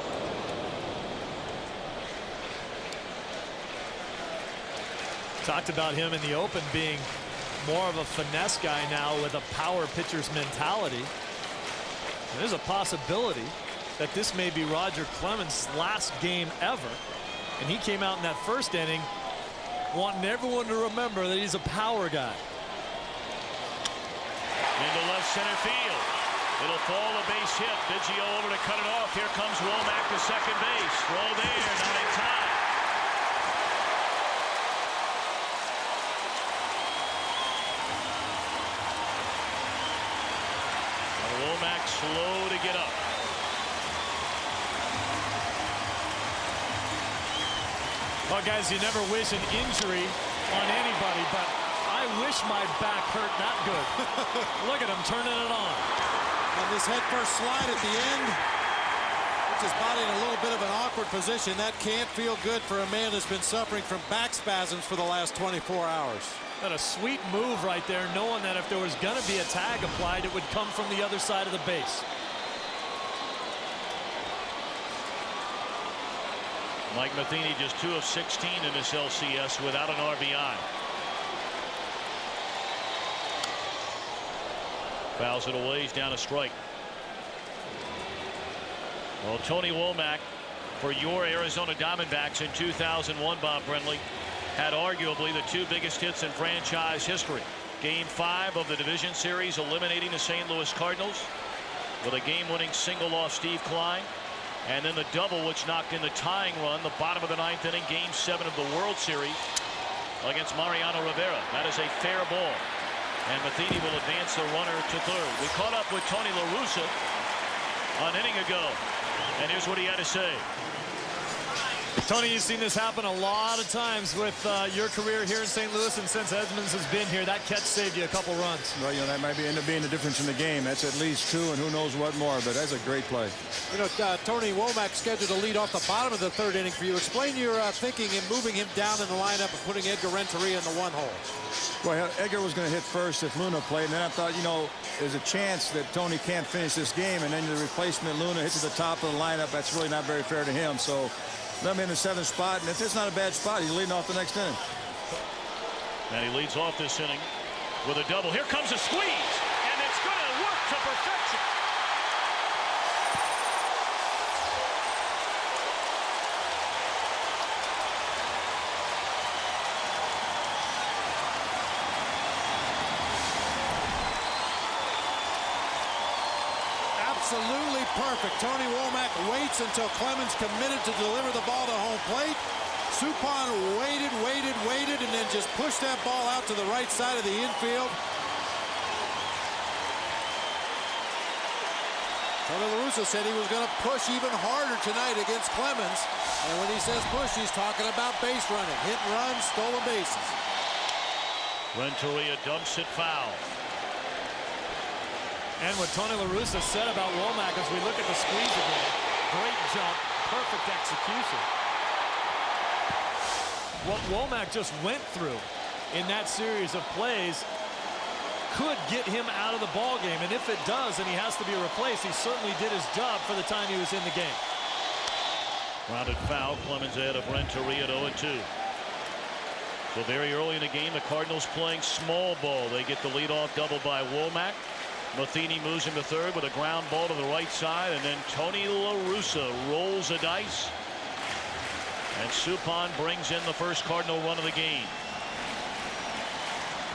Talked about him in the open being more of a finesse guy now with a power pitcher's mentality. And there's a possibility that this may be Roger Clemens' last game ever. And he came out in that first inning wanting everyone to remember that he's a power guy. Into left center field. It'll fall, a base hit. Biggio over to cut it off. Here comes Womack to second base. Throw there, not in time. Womack slow to get up. Well, guys, you never wish an injury on anybody, but I wish my back hurt that good. Look at him turning it on. And this head first slide at the end, puts his body in a little bit of an awkward position. That can't feel good for a man that's been suffering from back spasms for the last 24 hours. And a sweet move right there, knowing that if there was going to be a tag applied, it would come from the other side of the base. Mike Matheny just 2 of 16 in this LCS without an RBI. Fouls it away. He's down a strike. Well, Tony Womack, for your Arizona Diamondbacks in 2001, Bob Brenly, had arguably the 2 biggest hits in franchise history. Game 5 of the division series, eliminating the St. Louis Cardinals with a game-winning single off Steve Klein, and then the double which knocked in the tying run, the bottom of the 9th inning, Game 7 of the World Series against Mariano Rivera. That is a fair ball. And Matheny will advance the runner to third. We caught up with Tony La Russa an inning ago, and here's what he had to say. Tony, you've seen this happen a lot of times with your career here in St. Louis, and since Edmonds has been here, that catch saved you a couple runs. Well, you know, that might end up being the difference in the game. That's at least 2, and who knows what more, but that's a great play. You know, Tony Womack scheduled to lead off the bottom of the 3rd inning for you. Explain your thinking in moving him down in the lineup and putting Edgar Renteria in the 1 hole. Well, Edgar was going to hit first if Luna played, and then I thought, you know, there's a chance that Tony can't finish this game, and then the replacement Luna hits to the top of the lineup. That's really not very fair to him. So let him in the 7th spot, and if it's not a bad spot, he's leading off the next inning. And he leads off this inning with a double. Here comes a squeeze, and it's going to work to perfection. Absolutely perfect. Tony Womack waits until Clemens committed to deliver the ball to home plate. Suppan waited, and then just pushed that ball out to the right side of the infield. Tony La Russa said he was going to push even harder tonight against Clemens. And when he says push, he's talking about base running. Hit and run, stolen bases. Renteria dumps it foul. And what Tony La Russa said about Womack as we look at the squeeze again, great jump, perfect execution. What Womack just went through in that series of plays could get him out of the ball game, and if it does and he has to be replaced, he certainly did his job for the time he was in the game. Grounded foul. Clemens ahead of Renteria at 0-2. So very early in the game, the Cardinals playing small ball. They get the leadoff double by Womack. Matheny moves him to third with a ground ball to the right side, and then Tony La Russa rolls the dice. And Suppan brings in the first Cardinal run of the game.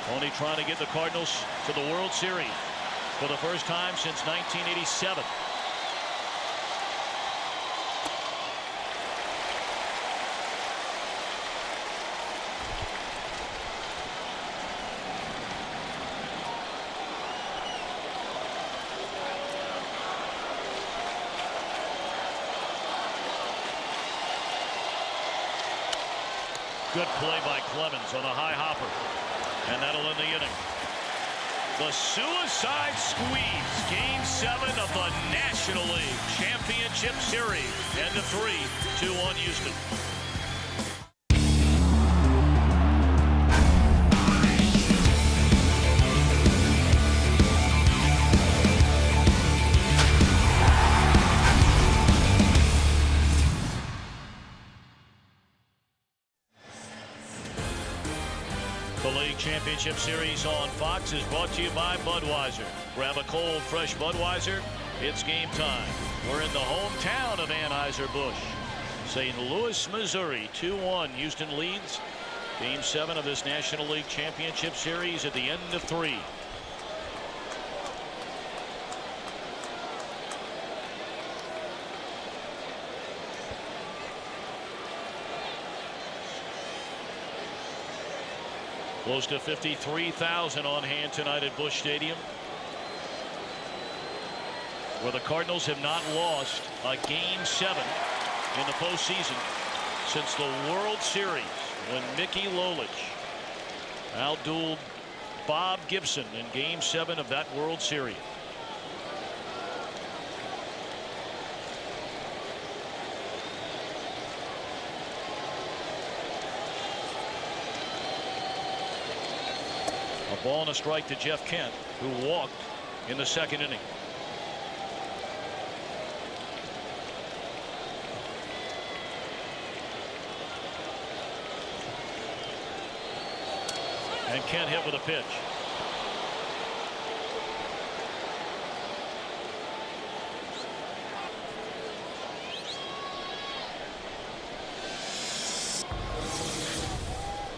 Tony trying to get the Cardinals to the World Series for the first time since 1987. Good play by Clemens on a high hopper. And that'll end the inning. The suicide squeeze. Game 7 of the National League Championship Series. End of 3, 2-1 Houston. Championship Series on Fox is brought to you by Budweiser. Grab a cold, fresh Budweiser. It's game time. We're in the hometown of Anheuser-Busch. St. Louis, Missouri. 2-1. Houston leads. Game 7 of this National League Championship Series at the end of 3. Close to 53,000 on hand tonight at Busch Stadium, where the Cardinals have not lost a Game 7 in the postseason since the World Series, when Mickey Lolich outdueled Bob Gibson in Game 7 of that World Series. A ball and a strike to Jeff Kent, who walked in the second inning. And Kent hit with a pitch.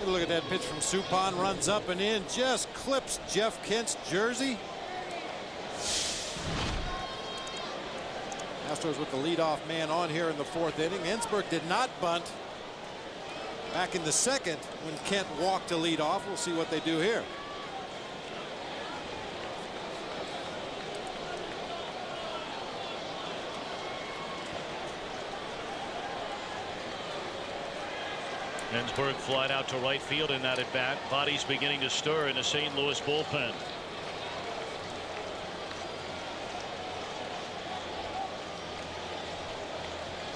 Look at that pitch from Suppan. Runs up and in, just clips Jeff Kent's jersey. Astros with the leadoff man on here in the 4th inning. Ensberg did not bunt back in the 2nd when Kent walked to lead off. We'll see what they do here. Ensberg flied out to right field in that at bat. Bodies beginning to stir in the St. Louis bullpen.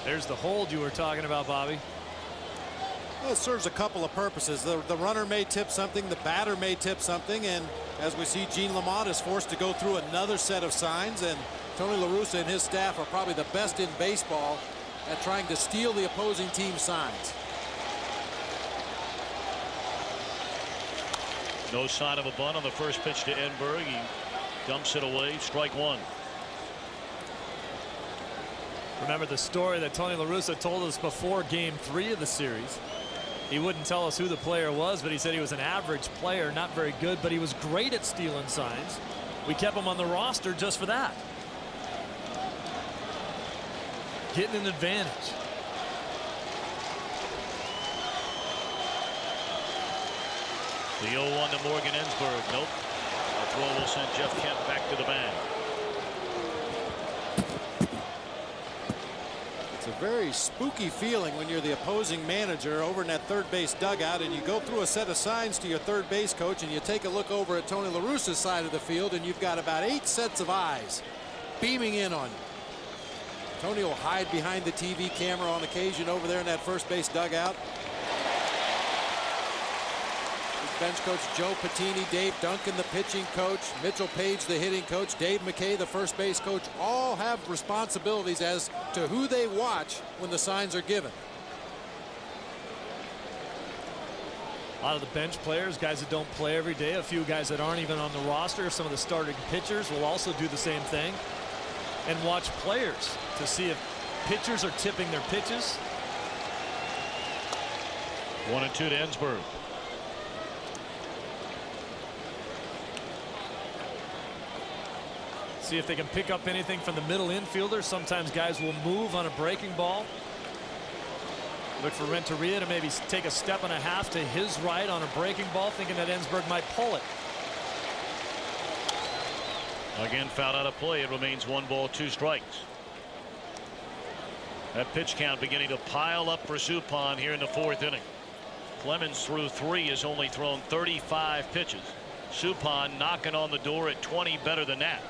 There's the hold you were talking about, Bobby. Well, it serves a couple of purposes. The runner may tip something, the batter may tip something, and as we see, Gene Lamont is forced to go through another set of signs, and Tony La Russa and his staff are probably the best in baseball at trying to steal the opposing team's signs. No sign of a bunt on the first pitch to Ensberg. He dumps it away. Strike 1. Remember the story that Tony La Russa told us before Game 3 of the series. He wouldn't tell us who the player was, but he said he was an average player, not very good, but he was great at stealing signs. We kept him on the roster just for that. Getting an advantage. The 0-1 to Morgan Ensberg. Nope. A throw will send Jeff Kent back to the bag. It's a very spooky feeling when you're the opposing manager over in that third base dugout and you go through a set of signs to your third base coach and you take a look over at Tony La Russa's side of the field and you've got about 8 sets of eyes beaming in on you. Tony will hide behind the TV camera on occasion over there in that first base dugout. Bench coach Joe Patini, Dave Duncan, the pitching coach, Mitchell Page, the hitting coach, Dave McKay, the first base coach, all have responsibilities as to who they watch when the signs are given. A lot of the bench players, guys that don't play every day, a few guys that aren't even on the roster, some of the starting pitchers will also do the same thing. And watch players to see if pitchers are tipping their pitches. 1-2 to Ensberg. See if they can pick up anything from the middle infielder. Sometimes guys will move on a breaking ball. Look for Renteria to maybe take a step and a half to his right on a breaking ball, thinking that Ensberg might pull it. Again, fouled out of play. It remains 1 ball, 2 strikes. That pitch count beginning to pile up for Suppan here in the 4th inning. Clemens through 3 has only thrown 35 pitches. Suppan knocking on the door at 20, better than that.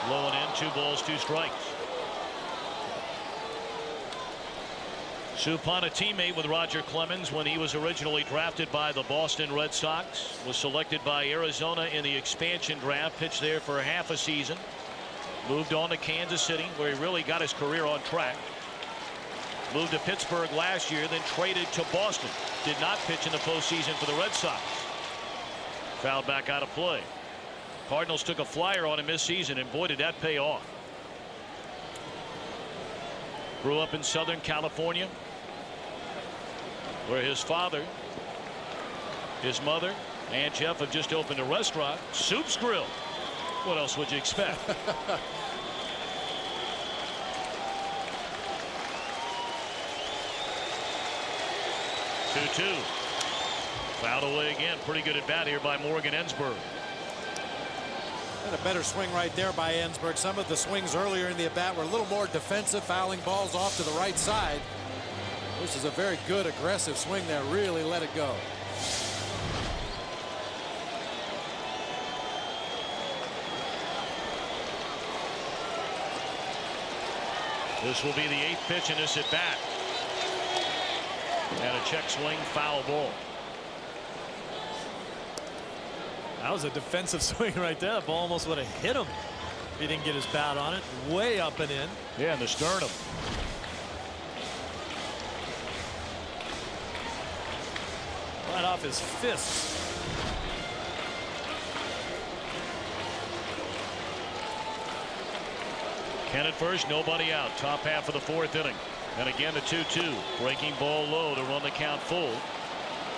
Low and in, 2 balls, 2 strikes. Suppan, a teammate with Roger Clemens when he was originally drafted by the Boston Red Sox, was selected by Arizona in the expansion draft, pitched there for half a season, moved on to Kansas City where he really got his career on track, moved to Pittsburgh last year, then traded to Boston, did not pitch in the postseason for the Red Sox. Fouled back out of play. Cardinals took a flyer on him this season, and boy did that pay off. Grew up in Southern California, where his father, his mother, and Jeff have just opened a restaurant, Soup's Grill. What else would you expect? 2-2. Fouled away again. Pretty good at bat here by Morgan Ensberg. And a better swing right there by Ensberg. Some of the swings earlier in the at bat were a little more defensive, fouling balls off to the right side. This is a very good aggressive swing there. Really let it go. This will be the 8th pitch in this at bat. And a check swing, foul ball. That was a defensive swing right there. The ball almost would have hit him if he didn't get his bat on it. Way up and in. Yeah, in the sternum. Right off his fist. Ken at first, nobody out. Top half of the 4th inning. And again, the 2-2. Breaking ball low to run the count full.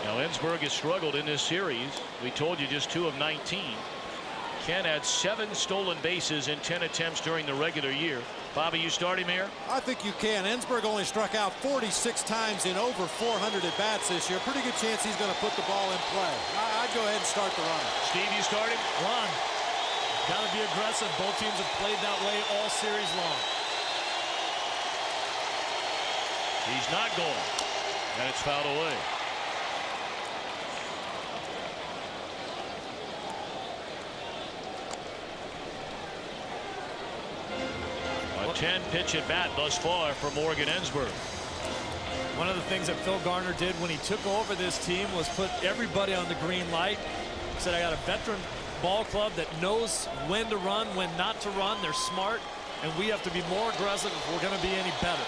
Now Ensberg has struggled in this series. We told you just 2 of 19. Ken had 7 stolen bases in 10 attempts during the regular year. Bobby, you start him here? I think you can. Ensberg only struck out 46 times in over 400 at bats this year. Pretty good chance he's going to put the ball in play. I'd go ahead and start the runner. Steve, you start him? Run. Got to be aggressive. Both teams have played that way all series long. He's not going. And it's fouled away. A 10-pitch at bat thus far for Morgan Ensberg. One of the things that Phil Garner did when he took over this team was put everybody on the green light. He said, I got a veteran ball club that knows when to run, when not to run. They're smart, and we have to be more aggressive if we're going to be any better.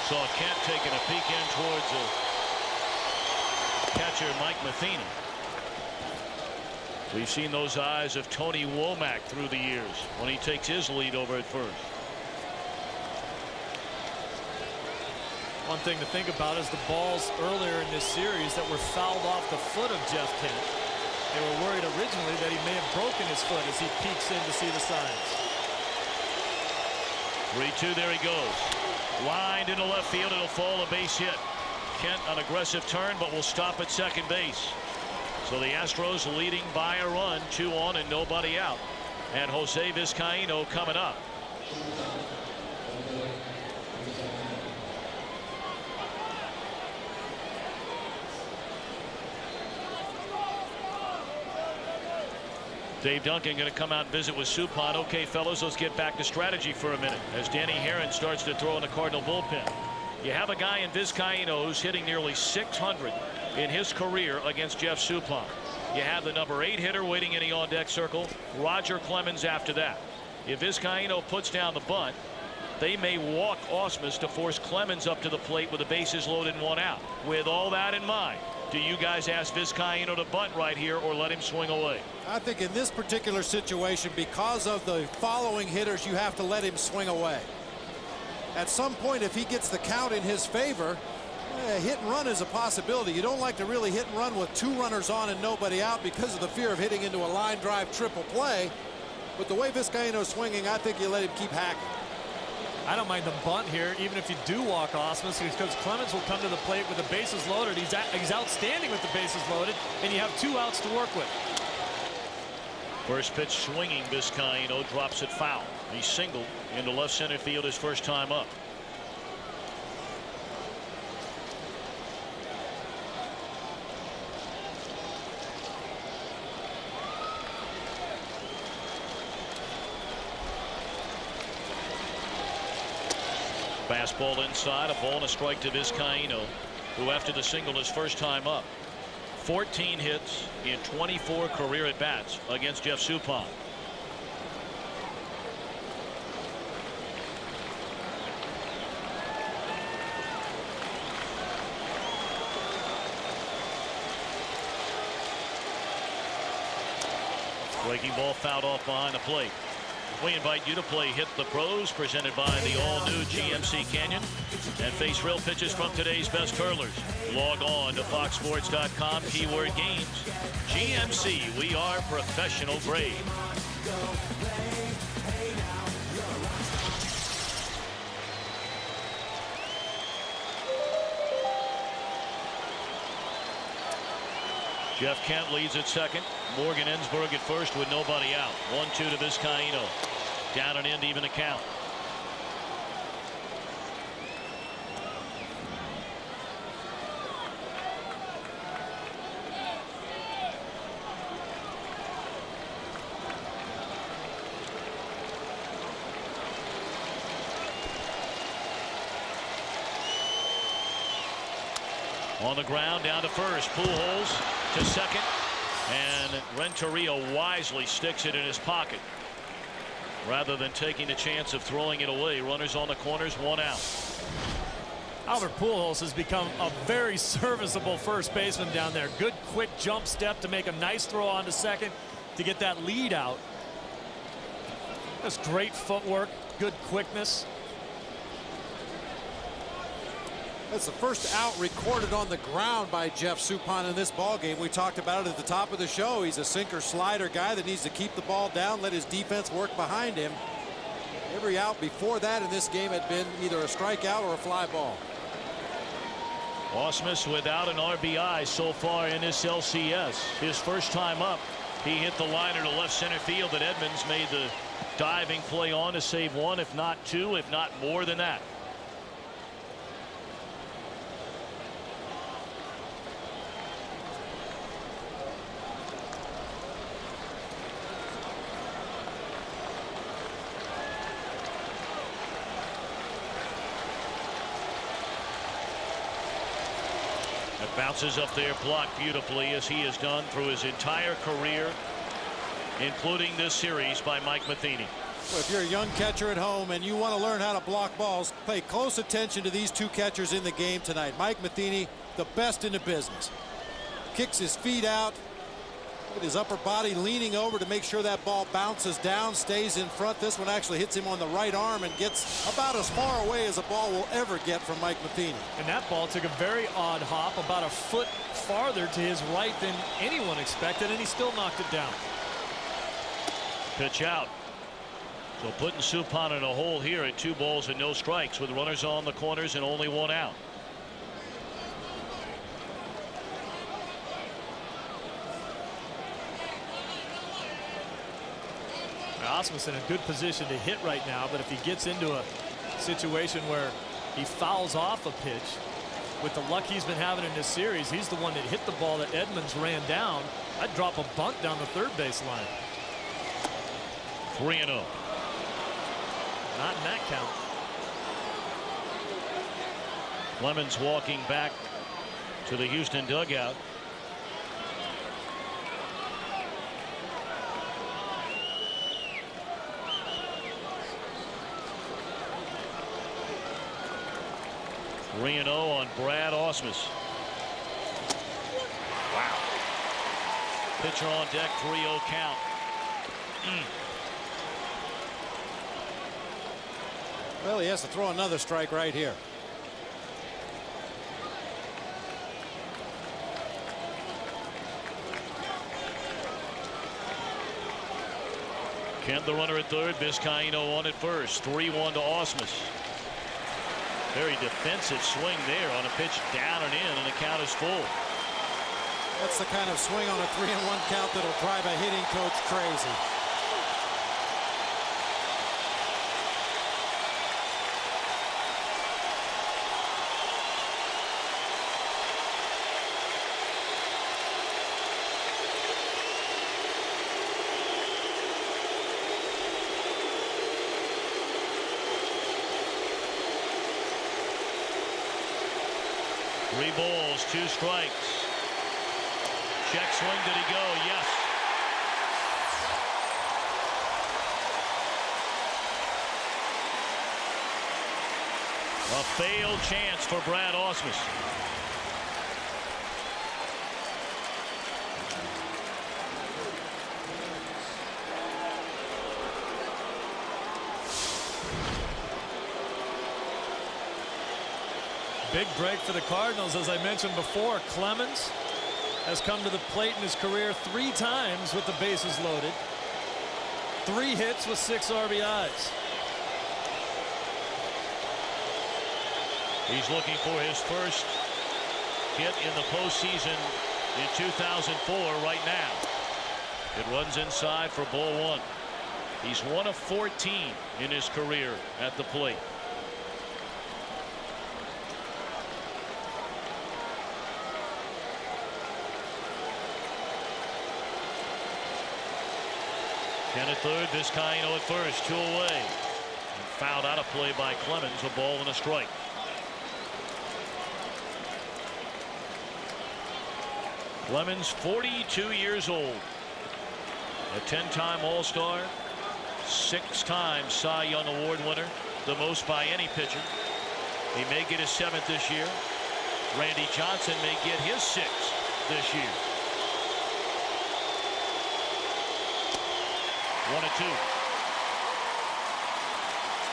Saw Kent taking a peek in towards catcher Mike Matheny. We've seen those eyes of Tony Womack through the years when he takes his lead over at first. One thing to think about is the balls earlier in this series that were fouled off the foot of Jeff Kent. They were worried originally that he may have broken his foot as he peeks in to see the signs. 3-2, there he goes. Lined into left field, it'll fall, a base hit. Kent an aggressive turn, but will stop at second base. So the Astros leading by a run, 2 on and nobody out. And Jose Vizcaino coming up. Dave Duncan going to come out and visit with Suppan. Okay, fellas, let's get back to strategy for a minute as Danny Herron starts to throw in the Cardinal bullpen. You have a guy in Vizcaíno who's hitting nearly 600 in his career against Jeff Suppan. You have the number 8 hitter waiting in the on-deck circle, Roger Clemens after that. If Vizcaíno puts down the bunt, they may walk Ausmus to force Clemens up to the plate with the bases loaded and 1 out. With all that in mind, do you guys ask Vizcaíno to bunt right here or let him swing away? I think in this particular situation, because of the following hitters, you have to let him swing away. At some point, if he gets the count in his favor, hit and run is a possibility. You don't like to really hit and run with 2 runners on and nobody out because of the fear of hitting into a line drive triple play. But the way Vizcaíno's swinging, I think you let him keep hacking. I don't mind the bunt here, even if you do walk Ausmus, because Clemens will come to the plate with the bases loaded. He's outstanding with the bases loaded, and you have 2 outs to work with. First pitch swinging, Vizcaíno drops it foul. He singled into left center field his first time up. Fastball inside, a ball and a strike to Vizcaíno, who after the single his first time up. 14 hits in 24 career at bats against Jeff Suppan. Breaking ball fouled off behind the plate. We invite you to play Hit the Pros, presented by the all-new GMC Canyon, and face real pitches from today's best hurlers. Log on to foxsports.com, keyword games. GMC, we are professional grade. Jeff Kent leads at second. Morgan Ensberg at first with nobody out. 1-2 to Vizcaíno. Down and in to even the count. On the ground, down to first. Pujols to second. And Renteria wisely sticks it in his pocket rather than taking the chance of throwing it away. Runners on the corners, 1 out. Albert Pujols has become a very serviceable first baseman down there. Good quick jump step to make a nice throw onto second to get that lead out. That's great footwork, good quickness. That's the first out recorded on the ground by Jeff Suppan in this ballgame. We talked about it at the top of the show. He's a sinker slider guy that needs to keep the ball down, let his defense work behind him. Every out before that in this game had been either a strikeout or a fly ball. Ausmus without an RBI so far in this LCS. His first time up, he hit the liner to left center field, but Edmonds made the diving play on to save 1, if not 2, if not more than that. Bounces up there, blocked beautifully, as he has done through his entire career, including this series by Mike Matheny. Well, if you're a young catcher at home and you want to learn how to block balls, pay close attention to these 2 catchers in the game tonight. Mike Matheny, the best in the business. Kicks his feet out. Look at his upper body leaning over to make sure that ball bounces down, stays in front. This one actually hits him on the right arm and gets about as far away as a ball will ever get from Mike Matheny. And that ball took a very odd hop, about a foot farther to his right than anyone expected, and he still knocked it down. Pitch out. So putting Suppan in a hole here at 2 balls and no strikes with runners on the corners and only 1 out. Ausmus in a good position to hit right now, but if he gets into a situation where he fouls off a pitch, with the luck he's been having in this series, he's the one that hit the ball that Edmonds ran down. I'd drop a bunt down the third base line. 3-0. Not in that count. Clemens walking back to the Houston dugout. Three-0 on Brad Ausmus. Wow. Pitcher on deck, 3-0 count. Well, he has to throw another strike right here. Kent the runner at third. Vizcaíno on at first. 3-1 to Ausmus. Very defensive swing there on a pitch down and in, and the count is full. That's the kind of swing on a 3-1 count that'll drive a hitting coach crazy. Three balls, two strikes. Check swing. Did he go? Yes. A failed chance for Brad Ausmus. Big break for the Cardinals. As I mentioned before, Clemens has come to the plate in his career 3 times with the bases loaded. 3 hits with 6 RBIs. He's looking for his first hit in the postseason in 2004 right now. It runs inside for ball 1. He's 1 of 14 in his career at the plate. Kent at third, Vizcaíno at first, 2 away. And fouled out of play by Clemens, a ball and a strike. Clemens, 42 years old. A 10-time All-Star, 6-time Cy Young Award winner, the most by any pitcher. He may get his 7th this year. Randy Johnson may get his 6th this year. 1-2.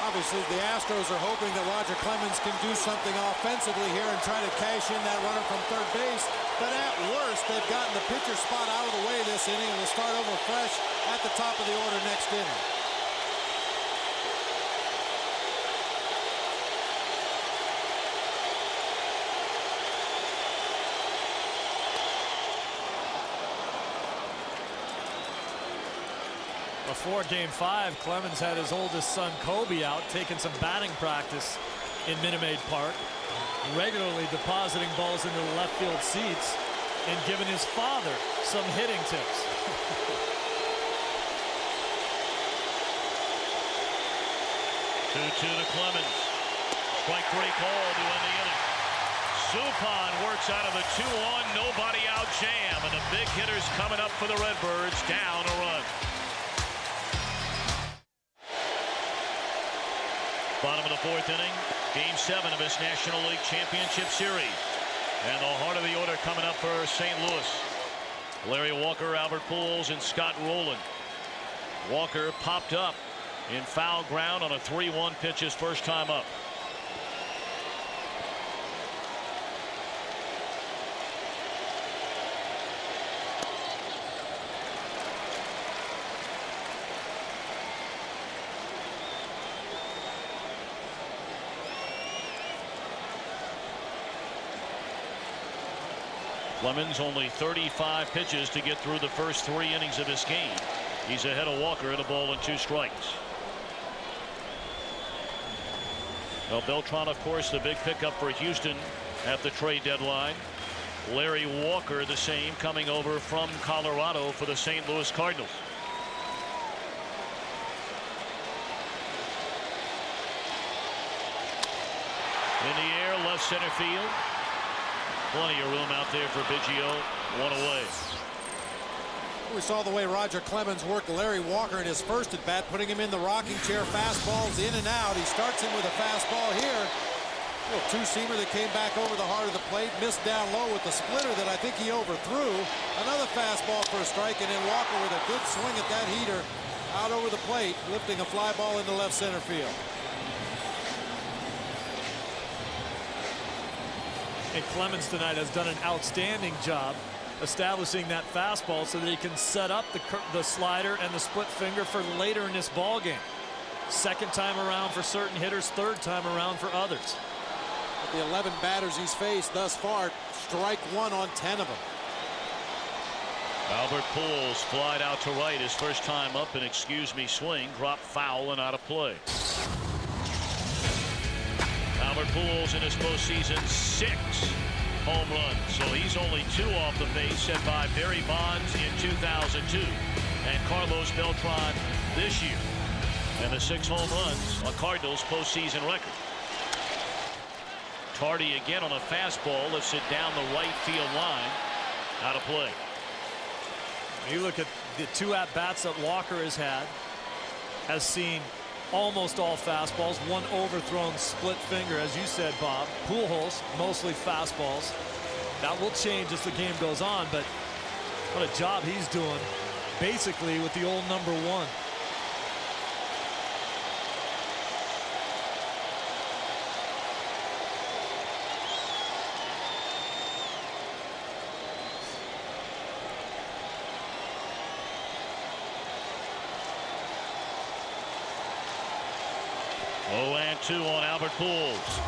Obviously, the Astros are hoping that Roger Clemens can do something offensively here and try to cash in that runner from third base. But at worst, they've gotten the pitcher spot out of the way this inning and will start over fresh at the top of the order next inning. Before Game 5, Clemens had his oldest son Kobe out taking some batting practice in Minute Maid Park, regularly depositing balls into the left field seats and giving his father some hitting tips. 2-2 to Clemens. Strike 3 call to end the inning. Suppan works out of the 2-1 nobody out jam, and the big hitters coming up for the Redbirds, down a run. Bottom of the 4th inning, Game 7 of this National League Championship Series. And the heart of the order coming up for St. Louis. Larry Walker, Albert Pujols, and Scott Rowland. Walker popped up in foul ground on a 3-1 pitch his first time up. Clemens only 35 pitches to get through the first 3 innings of this game. He's ahead of Walker at a ball and 2 strikes. Well, Beltran, of course, the big pickup for Houston at the trade deadline. Larry Walker, the same, coming over from Colorado for the St. Louis Cardinals. In the air, left left center field. Plenty of room out there for Biggio. One away. We saw the way Roger Clemens worked Larry Walker in his first at bat, putting him in the rocking chair. Fastballs in and out. He starts him with a fastball here. A little two-seamer that came back over the heart of the plate, missed down low with the splitter that I think he overthrew. Another fastball for a strike, and then Walker with a good swing at that heater out over the plate, lifting a fly ball into left center field. And Clemens tonight has done an outstanding job establishing that fastball so that he can set up the slider and the split finger for later in this ball game. Second time around for certain hitters, third time around for others. With the 11 batters he's faced thus far, strike one on 10 of them. Albert Pujols flied out to right his first time up, and swing, dropped foul and out of play. Albert Pujols in his postseason 6 home runs, so he's only 2 off the base, set by Barry Bonds in 2002 and Carlos Beltran this year. And the 6 home runs, a Cardinals postseason record. Tardy again on a fastball, lifts it down the right field line, out of play. You look at the 2 at-bats that Walker has seen almost all fastballs, 1 overthrown split finger, as you said, Bob. Pujols, mostly fastballs. That will change as the game goes on, but what a job he's doing, basically with the old number 1. And 2 on Albert Pujols.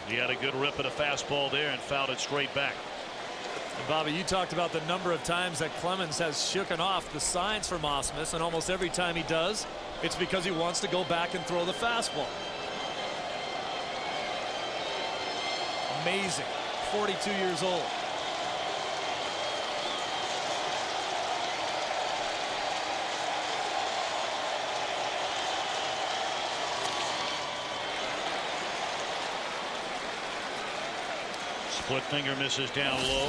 He had a good rip at a fastball there and fouled it straight back. And Bobby, you talked about the number of times that Clemens has shooken off the signs from Ausmus, and almost every time he does, it's because he wants to go back and throw the fastball. Amazing. 42 years old. Split finger misses down low.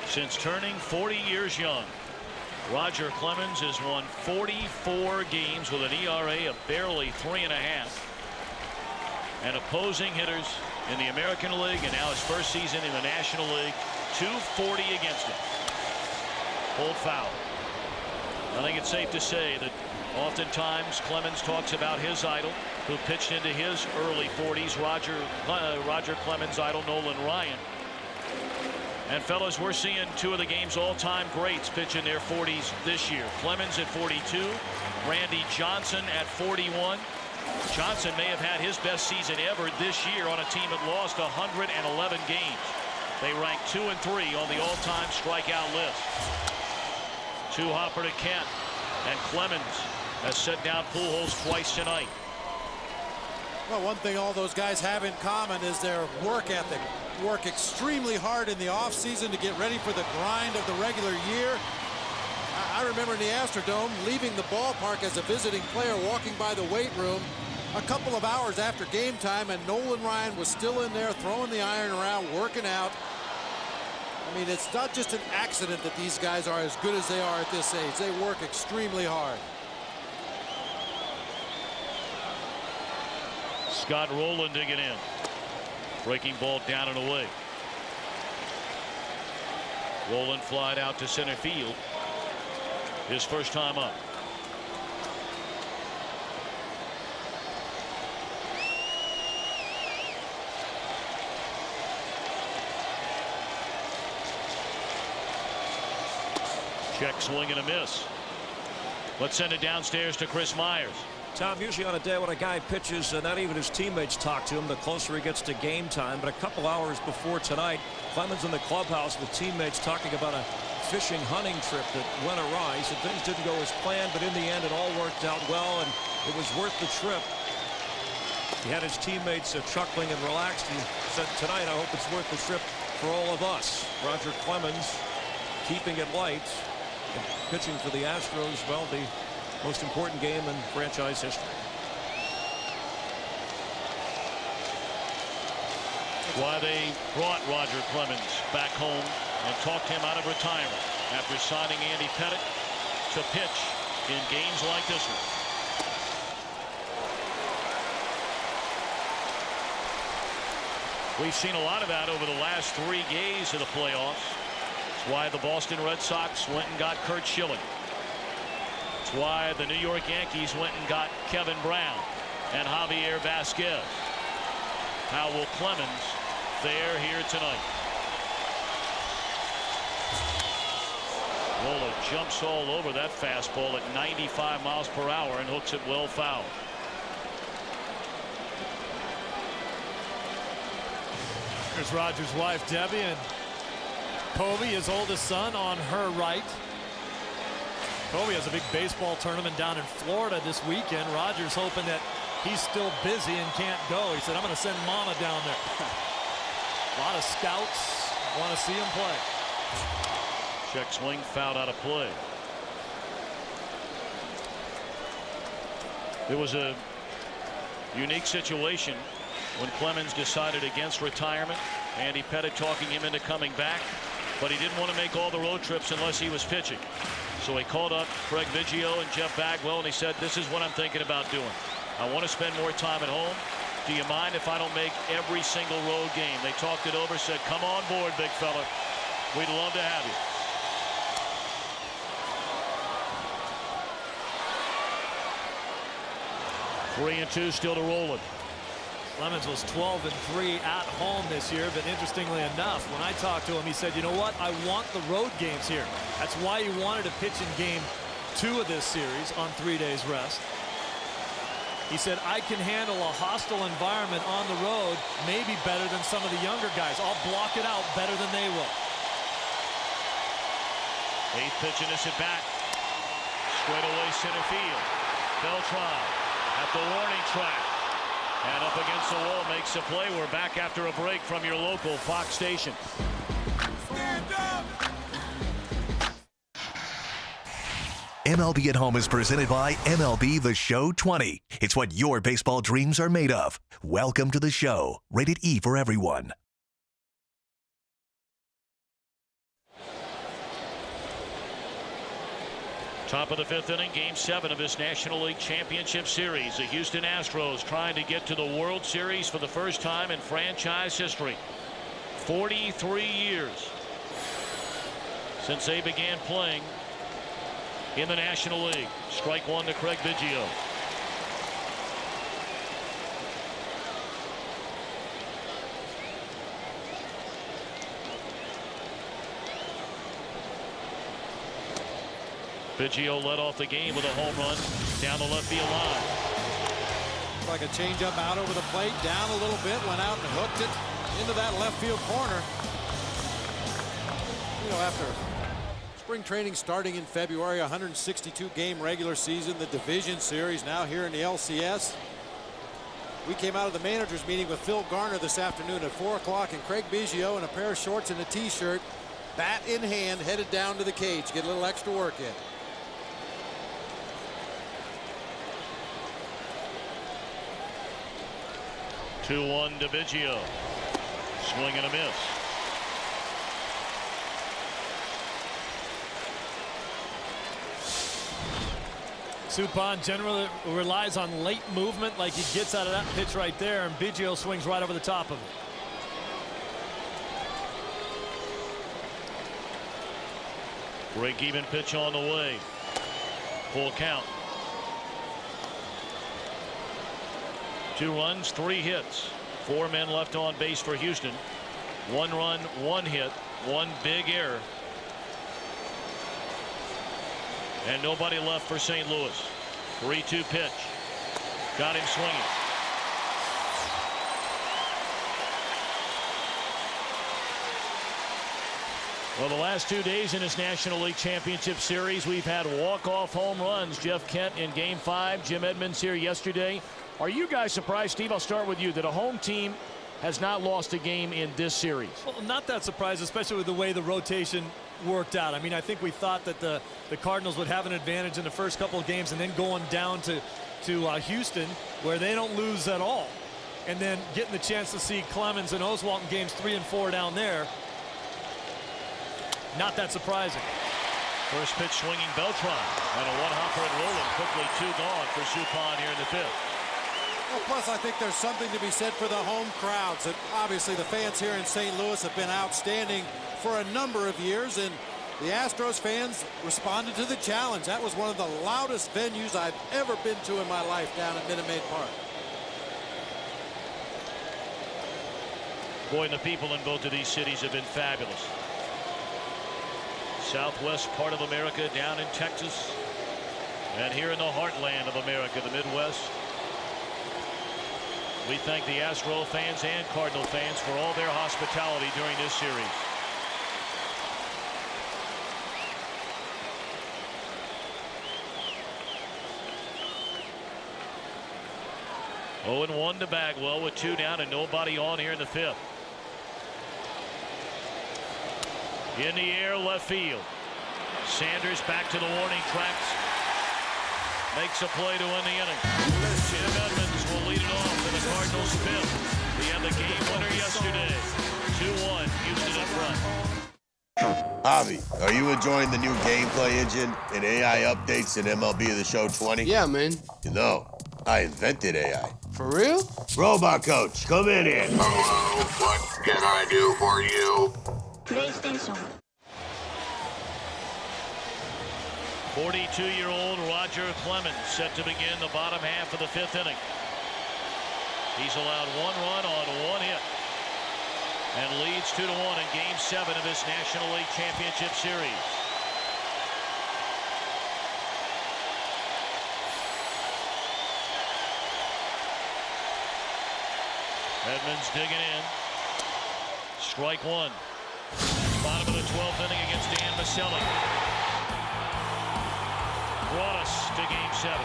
Since turning 40 years young, Roger Clemens has won 44 games with an ERA of barely 3.5. And opposing hitters in the American League and now his first season in the National League, 240 against him. Pulled foul. I think it's safe to say that oftentimes Clemens talks about his idol, who pitched into his early 40s, Roger Clemens' idol, Nolan Ryan. And fellas, we're seeing 2 of the game's all-time greats pitch in their 40s this year. Clemens at 42, Randy Johnson at 41. Johnson may have had his best season ever this year on a team that lost 111 games. They rank 2 and 3 on the all-time strikeout list. 2 hopper to Kent, and Clemens has set down Pujols twice tonight. Well, one thing all those guys have in common is their work ethic. Work extremely hard in the offseason to get ready for the grind of the regular year. I remember in the Astrodome, leaving the ballpark as a visiting player, walking by the weight room a couple of hours after game time, and Nolan Ryan was still in there throwing the iron around, working out. I mean, it's not just an accident that these guys are as good as they are at this age. They work extremely hard. Scott Rowland digging in. Breaking ball down and away. Rowland flied out to center field. His first time up. Check swing and a miss. Let's send it downstairs to Chris Myers. Tom, usually on a day when a guy pitches, not even his teammates talk to him, the closer he gets to game time. But a couple hours before tonight, Clemens in the clubhouse with teammates talking about a fishing hunting trip that went awry. He said things didn't go as planned, but in the end it all worked out well, and it was worth the trip. He had his teammates chuckling and relaxed. He said, tonight I hope it's worth the trip for all of us. Roger Clemens keeping it light and pitching for the Astros, well, the most important game in franchise history. Why they brought Roger Clemens back home and talked him out of retirement after signing Andy Pettitte to pitch in games like this one. We've seen a lot of that over the last 3 days of the playoffs. That's why the Boston Red Sox went and got Curt Schilling. That's why the New York Yankees went and got Kevin Brown and Javier Vasquez. How will Clemens fare here tonight? Nola jumps all over that fastball at 95 miles per hour and hooks it well foul. Here's Roger's wife, Debbie, and Kobe, his oldest son, on her right. Kobe has a big baseball tournament down in Florida this weekend. Roger's hoping that he's still busy and can't go. He said, I'm going to send Mama down there. A lot of scouts want to see him play. Check swing, fouled out of play. It was a unique situation when Clemens decided against retirement. Andy Pettitte talking him into coming back, but he didn't want to make all the road trips unless he was pitching. So he called up Craig Biggio and Jeff Bagwell, and he said, this is what I'm thinking about doing. I want to spend more time at home. Do you mind if I don't make every single road game? They talked it over, said, come on board, big fella. We'd love to have you. Three and two still to roll it. Clemens was 12-3 at home this year, but interestingly enough, when I talked to him, he said, you know what, I want the road games here. That's why he wanted to pitch in game 2 of this series on 3 days rest. He said, I can handle a hostile environment on the road maybe better than some of the younger guys. I'll block it out better than they will. 8th pitch in this at bat. Straight away center field. Beltran at the warning track. And up against the wall makes a play. We're back after a break from your local Fox station. Stand up! MLB at Home is presented by MLB The Show 20. It's what your baseball dreams are made of. Welcome to the show. Rated E for everyone. Top of the 5th inning, game 7 of this National League Championship Series. The Houston Astros trying to get to the World Series for the first time in franchise history. 43 years since they began playing in the National League. Strike one to Craig Biggio. Biggio led off the game with a home run down the left field line. Like a changeup out over the plate, down a little bit, went out and hooked it into that left field corner. You know, after spring training starting in February, 162 game regular season, the division series now here in the LCS. We came out of the managers meeting with Phil Garner this afternoon at 4 o'clock, and Craig Biggio in a pair of shorts and a t-shirt, bat in hand, headed down to the cage, get a little extra work in. Two-one to Biggio. Swing and a miss. Suppan generally relies on late movement, like he gets out of that pitch right there, and Biggio swings right over the top of it. Break-even pitch on the way. Full count. 2 runs, 3 hits. 4 men left on base for Houston. 1 run, 1 hit, 1 big error. And nobody left for St. Louis. 3-2 pitch. Got him swinging. Well, the last 2 days in this National League Championship Series, we've had walk-off home runs. Jeff Kent in Game 5. Jim Edmonds here yesterday. Are you guys surprised, Steve? I'll start with you, that a home team has not lost a game in this series? Well, not that surprised, especially with the way the rotation worked out. I mean, I think we thought that the Cardinals would have an advantage in the first couple of games, and then going down to Houston, where they don't lose at all. and then getting the chance to see Clemens and Oswalt in games 3 and 4 down there, not that surprising. First pitch swinging Beltran, and a one-hopper and rolling. Quickly 2 gone for Suppan here in the 5th. Well, plus I think there's something to be said for the home crowds. And obviously the fans here in St. Louis have been outstanding for a number of years, and the Astros fans responded to the challenge. That was one of the loudest venues I've ever been to in my life down at Minute Maid Park. Boy, and the people in both of these cities have been fabulous. Southwest part of America, down in Texas, and here in the heartland of America, the Midwest. We thank the Astro fans and Cardinal fans for all their hospitality during this series. Oh, and 1 to Bagwell with 2 down and nobody on here in the 5th. In the air, left field. Sanders back to the warning tracks. Makes a play to end the inning. Jim Edmonds will lead it off for the Cardinals' 5th. We had the game winner yesterday. 2-1, Houston in front. Javi, are you enjoying the new gameplay engine and AI updates in MLB The Show 20? Yeah, man. You know, I invented AI. For real? Robot Coach, come in here. Hello, what can I do for you? PlayStation. 42-year-old Roger Clemens set to begin the bottom half of the 5th inning. He's allowed 1 run on 1 hit and leads 2-1 in Game 7 of this National League Championship Series. Edmonds digging in. Strike 1. Bottom of the 12th inning against Dan Maselli. Brought us to Game 7.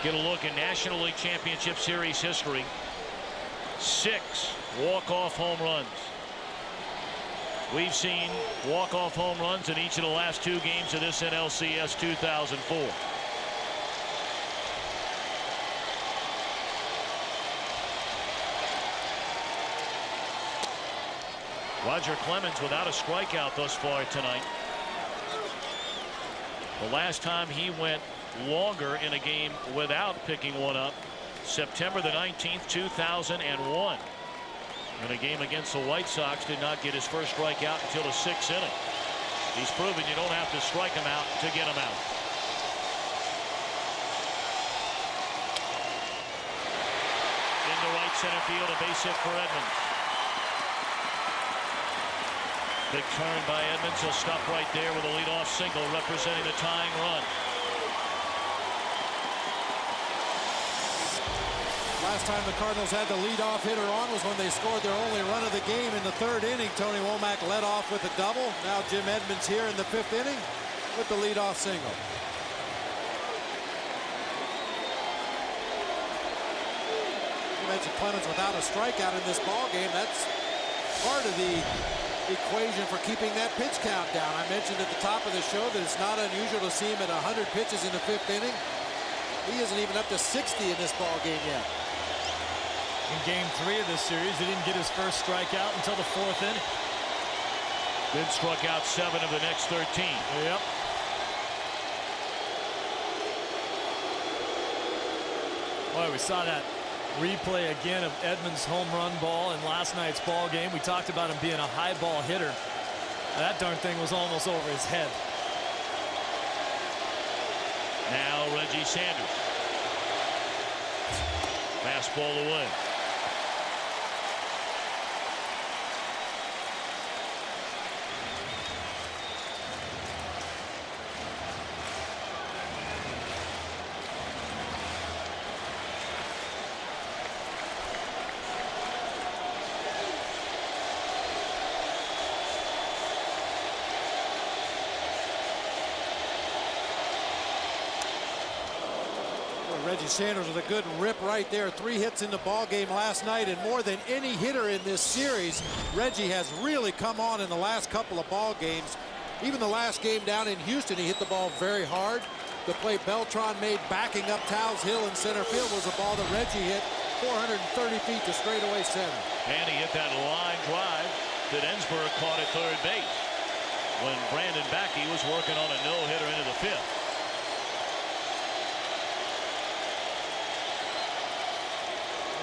Get a look at National League Championship Series history. 6 walk-off home runs. We've seen walk-off home runs in each of the last 2 games of this NLCS 2004. Roger Clemens without a strikeout thus far tonight. The last time he went longer in a game without picking one up, September the 19th, 2001. In a game against the White Sox, did not get his first strikeout until the 6th inning. He's proven you don't have to strike him out to get him out. Into right center field, a base hit for Edmonds. Big turn by Edmonds. He'll stop right there with a leadoff single representing the tying run. Last time the Cardinals had the leadoff hitter on was when they scored their only run of the game in the 3rd inning. Tony Womack led off with a double. Now Jim Edmonds here in the 5th inning with the leadoff single. You mentioned Clemens without a strikeout in this ball game. That's part of the equation for keeping that pitch count down. I mentioned at the top of the show that it's not unusual to see him at 100 pitches in the 5th inning. He isn't even up to 60 in this ball game yet. In Game 3 of this series, he didn't get his first strikeout until the 4th inning. Then struck out 7 of the next 13. Yep. Boy, we saw that replay again of Edmonds' home run ball in last night's ball game. We talked about him being a high ball hitter. That darn thing was almost over his head. Now Reggie Sanders. Fastball away. Reggie Sanders with a good rip right there. 3 hits in the ball game last night, and more than any hitter in this series, Reggie has really come on in the last couple of ball games. Even the last game down in Houston, he hit the ball very hard. The play Beltran made backing up Towles Hill in center field was a ball that Reggie hit 430 feet to straightaway center. And he hit that line drive that Ensberg caught at third base when Brandon Backey was working on a no-hitter into the 5th.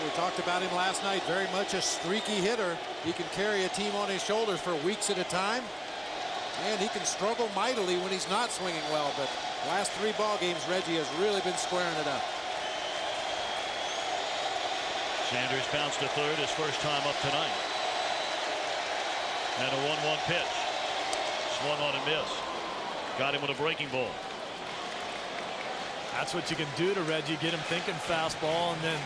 We talked about him last night, very much a streaky hitter. He can carry a team on his shoulders for weeks at a time. And he can struggle mightily when he's not swinging well. But last 3 ball games, Reggie has really been squaring it up. Sanders bounced to third, his first time up tonight. And a 1-1 pitch. Swung on and missed. Got him with a breaking ball. That's what you can do to Reggie. Get him thinking fastball and then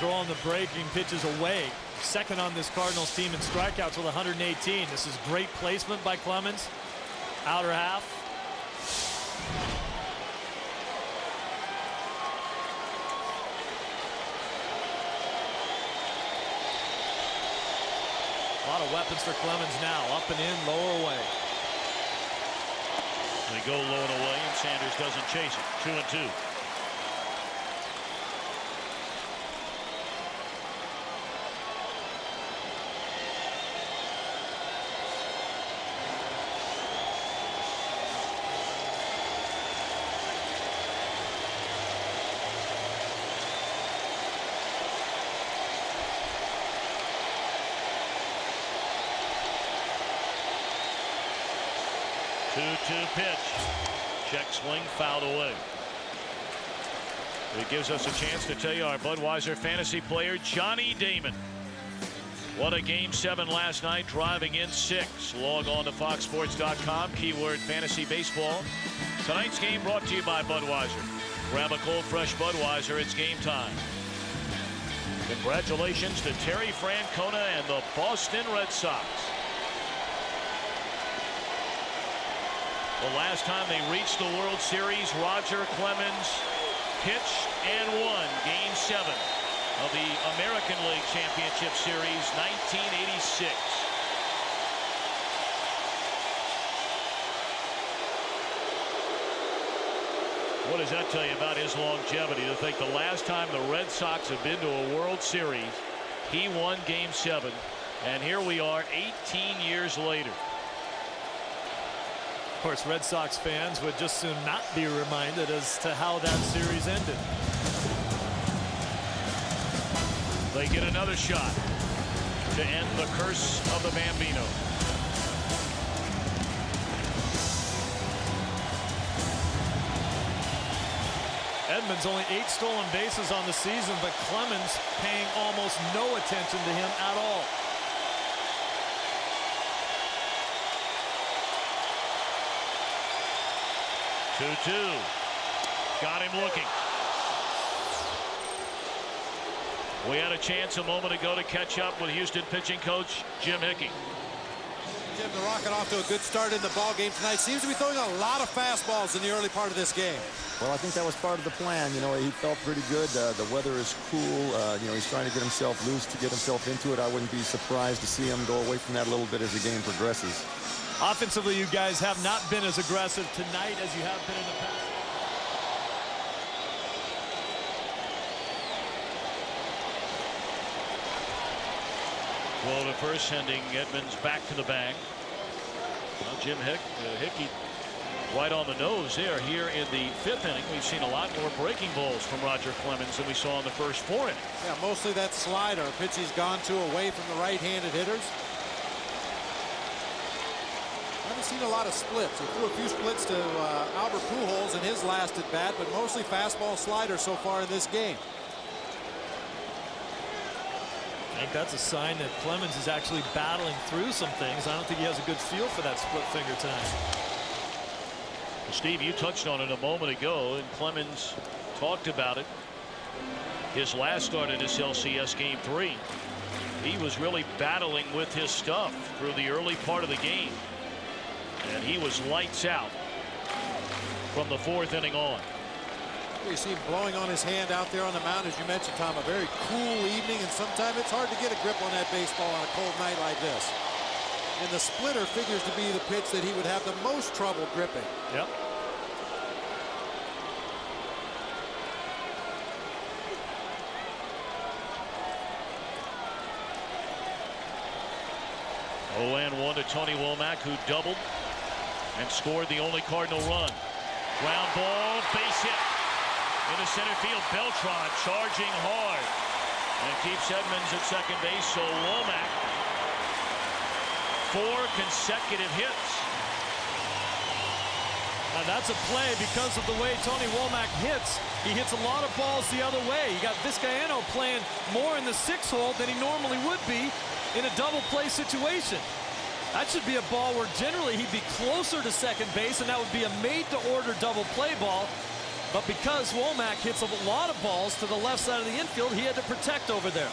throwing the breaking pitches away. Second on this Cardinals team in strikeouts with 118. This is great placement by Clemens. Outer half. A lot of weapons for Clemens now. Up and in, lower away. They go low and away, and Sanders doesn't chase it. 2-2. Pitch. Check swing, fouled away. It gives us a chance to tell you our Budweiser fantasy player Johnny Damon. What a game 7 last night, driving in 6. Log on to foxsports.com, keyword fantasy baseball. Tonight's game brought to you by Budweiser. Grab a cold fresh Budweiser, it's game time. Congratulations to Terry Francona and the Boston Red Sox. The last time they reached the World Series, Roger Clemens pitched and won Game 7 of the American League Championship Series, 1986. What does that tell you about his longevity? To think the last time the Red Sox have been to a World Series, he won Game 7, and here we are 18 years later. Of course, Red Sox fans would just soon not be reminded as to how that series ended. They get another shot to end the curse of the Bambino. Edmonds only 8 stolen bases on the season, but Clemens paying almost no attention to him at all. Two. Got him looking. We had a chance a moment ago to catch up with Houston pitching coach Jim Hickey. Jim, the Rocket off to a good start in the ball game tonight. Seems to be throwing a lot of fastballs in the early part of this game. Well, I think that was part of the plan. You know, he felt pretty good. The weather is cool. You know, he's trying to get himself loose to get himself into it. I wouldn't be surprised to see him go away from that a little bit as the game progresses. Offensively, you guys have not been as aggressive tonight as you have been in the past. Throw to first, sending Edmonds back to the bag. Well, Jim Hickey right on the nose there. Here in the 5th inning, we've seen a lot more breaking balls from Roger Clemens than we saw in the first 4 innings. Yeah, mostly that slider. Pitch he's gone to away from the right-handed hitters. I haven't seen a lot of splits. He threw a few splits to Albert Pujols in his last at bat, but mostly fastball slider so far in this game. I think that's a sign that Clemens is actually battling through some things. I don't think he has a good feel for that split finger tonight. Steve, you touched on it a moment ago, and Clemens talked about it. His last start in this LCS Game 3, he was really battling with his stuff through the early part of the game. And he was lights out from the 4th inning on. You see him blowing on his hand out there on the mound, as you mentioned, Tom. A very cool evening, and sometimes it's hard to get a grip on that baseball on a cold night like this. And the splitter figures to be the pitch that he would have the most trouble gripping. Yep. Oh, and 1 to Tony Womack, who doubled and scored the only Cardinal run. Ground ball, base hit into center field. Beltran charging hard and keeps Edmonds at second base. So Womack, 4 consecutive hits. Now that's a play because of the way Tony Womack hits. He hits a lot of balls the other way. You got Vizcaino playing more in the 6-hole than he normally would be in a double play situation. That should be a ball where generally he'd be closer to second base, and that would be a made-to-order double play ball. But because Womack hits a lot of balls to the left side of the infield, he had to protect over there.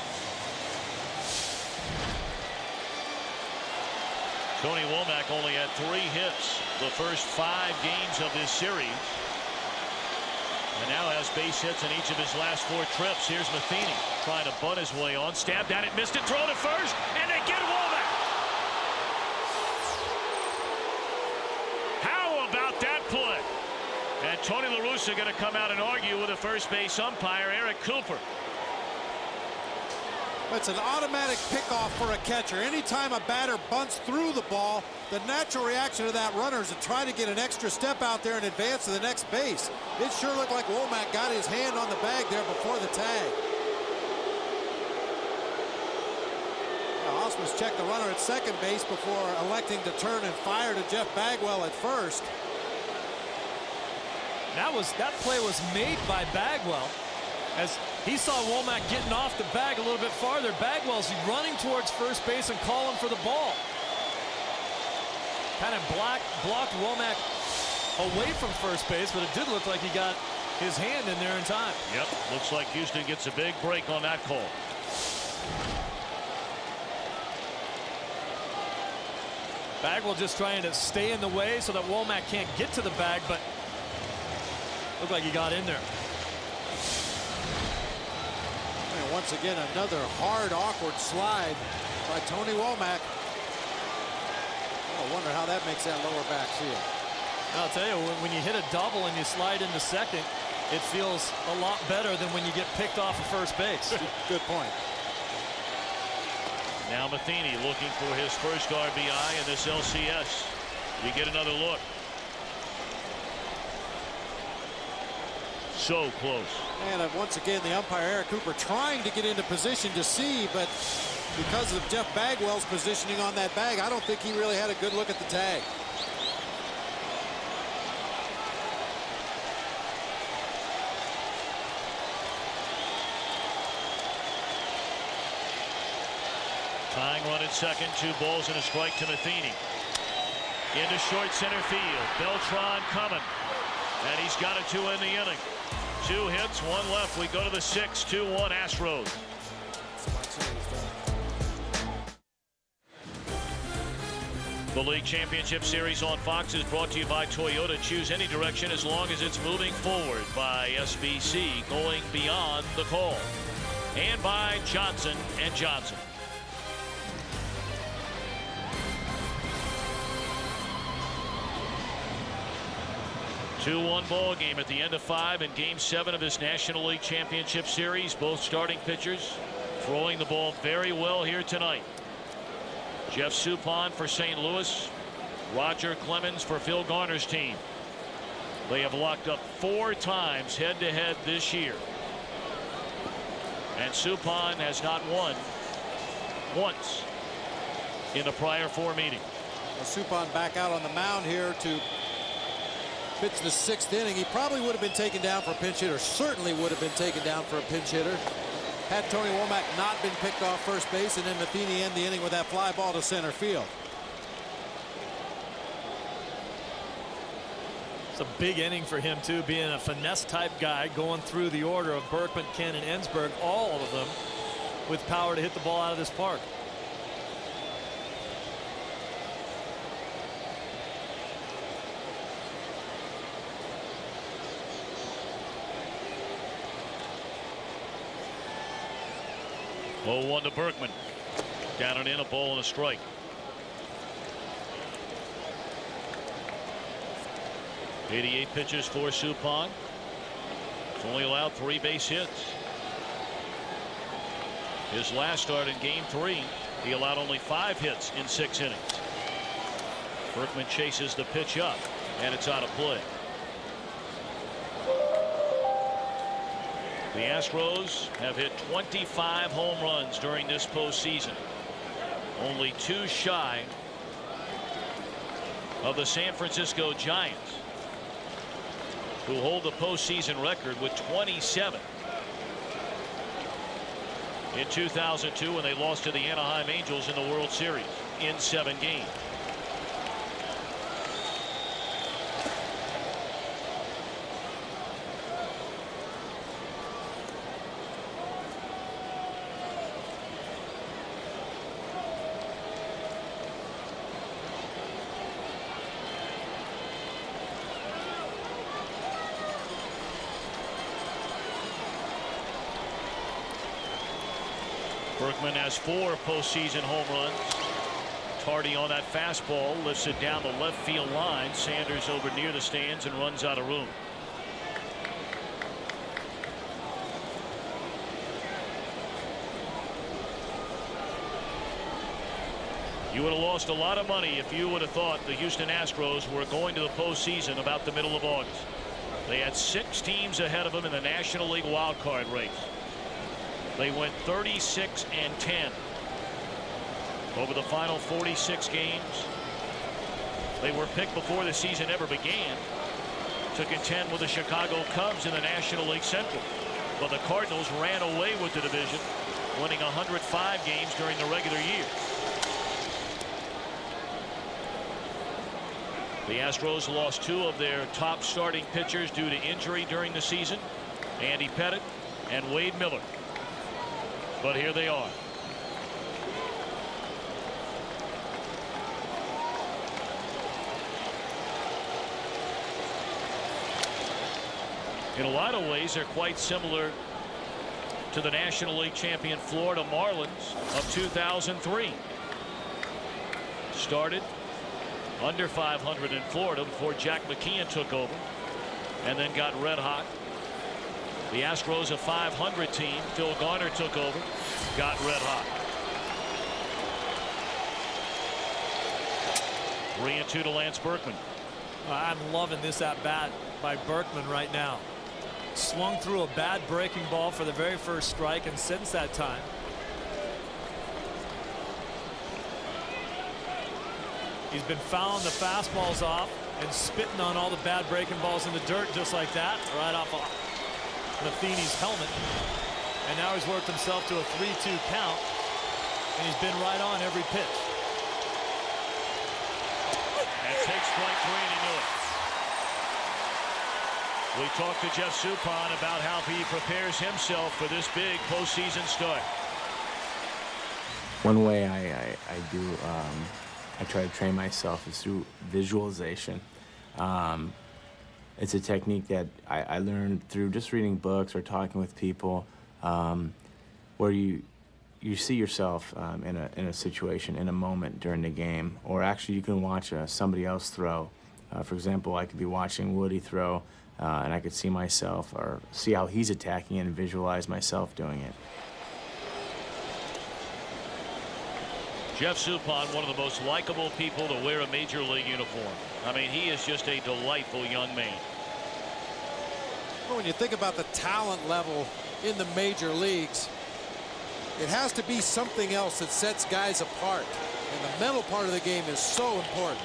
Tony Womack only had 3 hits the first 5 games of this series, and now has base hits in each of his last 4 trips. Here's Matheny trying to butt his way on. Stabbed at it, missed it, throw to first, and they get Womack. How about that play? And Tony La Russa going to come out and argue with the first base umpire, Eric Cooper. It's an automatic pickoff for a catcher. Anytime a batter bunts through the ball, the natural reaction of that runner is to try to get an extra step out there and advance to the next base. It sure looked like Womack got his hand on the bag there before the tag. Now, Osmus checked the runner at second base before electing to turn and fire to Jeff Bagwell at first. That play was made by Bagwell, as he saw Womack getting off the bag a little bit farther. Bagwell's running towards first base and calling for the ball. Kind of blocked Womack away from first base, but it did look like he got his hand in there in time. Yep, looks like Houston gets a big break on that call. Bagwell just trying to stay in the way so that Womack can't get to the bag, but looked like he got in there. And once again, another hard, awkward slide by Tony Womack. I wonder how that makes that lower back feel. I'll tell you, when you hit a double and you slide into second, it feels a lot better than when you get picked off of first base. Good point. Now Matheny looking for his first RBI in this LCS. You get another look. So close. And once again, the umpire, Eric Cooper, trying to get into position to see, but because of Jeff Bagwell's positioning on that bag, I don't think he really had a good look at the tag. Tying run at second, 2 balls and a strike to Matheny. Into short center field. Beltran coming. And he's got it to end the inning. 2 hits, 1 left. We go to the 6th, 2-1 Astros. The League Championship Series on Fox is brought to you by Toyota. Choose any direction as long as it's moving forward. By SBC, going beyond the call. And by Johnson & Johnson. Two-one ball game at the end of 5 in Game 7 of this National League Championship Series. Both starting pitchers throwing the ball very well here tonight. Jeff Suppan for St. Louis. Roger Clemens for Phil Garner's team. They have locked up 4 times head-to-head this year. And Suppan has not won once in the prior 4 meetings. Well, Suppan back out on the mound here to pitch the 6th inning. He probably would have been taken down for a pinch hitter. Certainly would have been taken down for a pinch hitter had Tony Womack not been picked off first base, and then Matheny end the inning with that fly ball to center field. It's a big inning for him too, being a finesse type guy, going through the order of Berkman, Ken, and Ensberg, all of them with power to hit the ball out of this park. 0-1 to Berkman. Down and in, a ball and a strike. '88 pitches for Suppan. He's only allowed 3 base hits. His last start in Game 3, he allowed only 5 hits in 6 innings. Berkman chases the pitch up, and it's out of play. The Astros have hit 25 home runs during this postseason. Only 2 shy of the San Francisco Giants, who hold the postseason record with 27 in 2002 when they lost to the Anaheim Angels in the World Series in 7 games. Berkman has 4 postseason home runs. Tardy on that fastball, lifts it down the left field line. Sanders over near the stands and runs out of room. You would have lost a lot of money if you would have thought the Houston Astros were going to the postseason about the middle of August. They had 6 teams ahead of them in the National League wild card race. They went 36-10 over the final 46 games. They were picked before the season ever began to contend with the Chicago Cubs in the National League Central. But the Cardinals ran away with the division, winning 105 games during the regular year. The Astros lost 2 of their top starting pitchers due to injury during the season, Andy Pettitte and Wade Miller. But here they are. In a lot of ways, they're quite similar to the National League champion Florida Marlins of 2003. Started under 500 in Florida before Jack McKeon took over and then got red hot. The Astros, a 500 team. Phil Garner took over, got red hot. 3-2 to Lance Berkman. I'm loving this at bat by Berkman right now. Swung through a bad breaking ball for the very first strike, and since that time, he's been fouling the fastballs off and spitting on all the bad breaking balls in the dirt just like that, right off of Matheny's helmet. And now he's worked himself to a 3-2 count, and he's been right on every pitch. And takes strike 3, and he knew it. We talked to Jeff Suppan about how he prepares himself for this big postseason start. One way I try to train myself is through visualization. It's a technique that I learned through just reading books or talking with people, where you see yourself in a situation, in a moment during the game, or actually you can watch somebody else throw. For example, I could be watching Woody throw, and I could see myself or see how he's attacking and visualize myself doing it. Jeff Suppan, one of the most likable people to wear a major league uniform. I mean, he is just a delightful young man. Well, when you think about the talent level in the major leagues, it has to be something else that sets guys apart. And the mental part of the game is so important.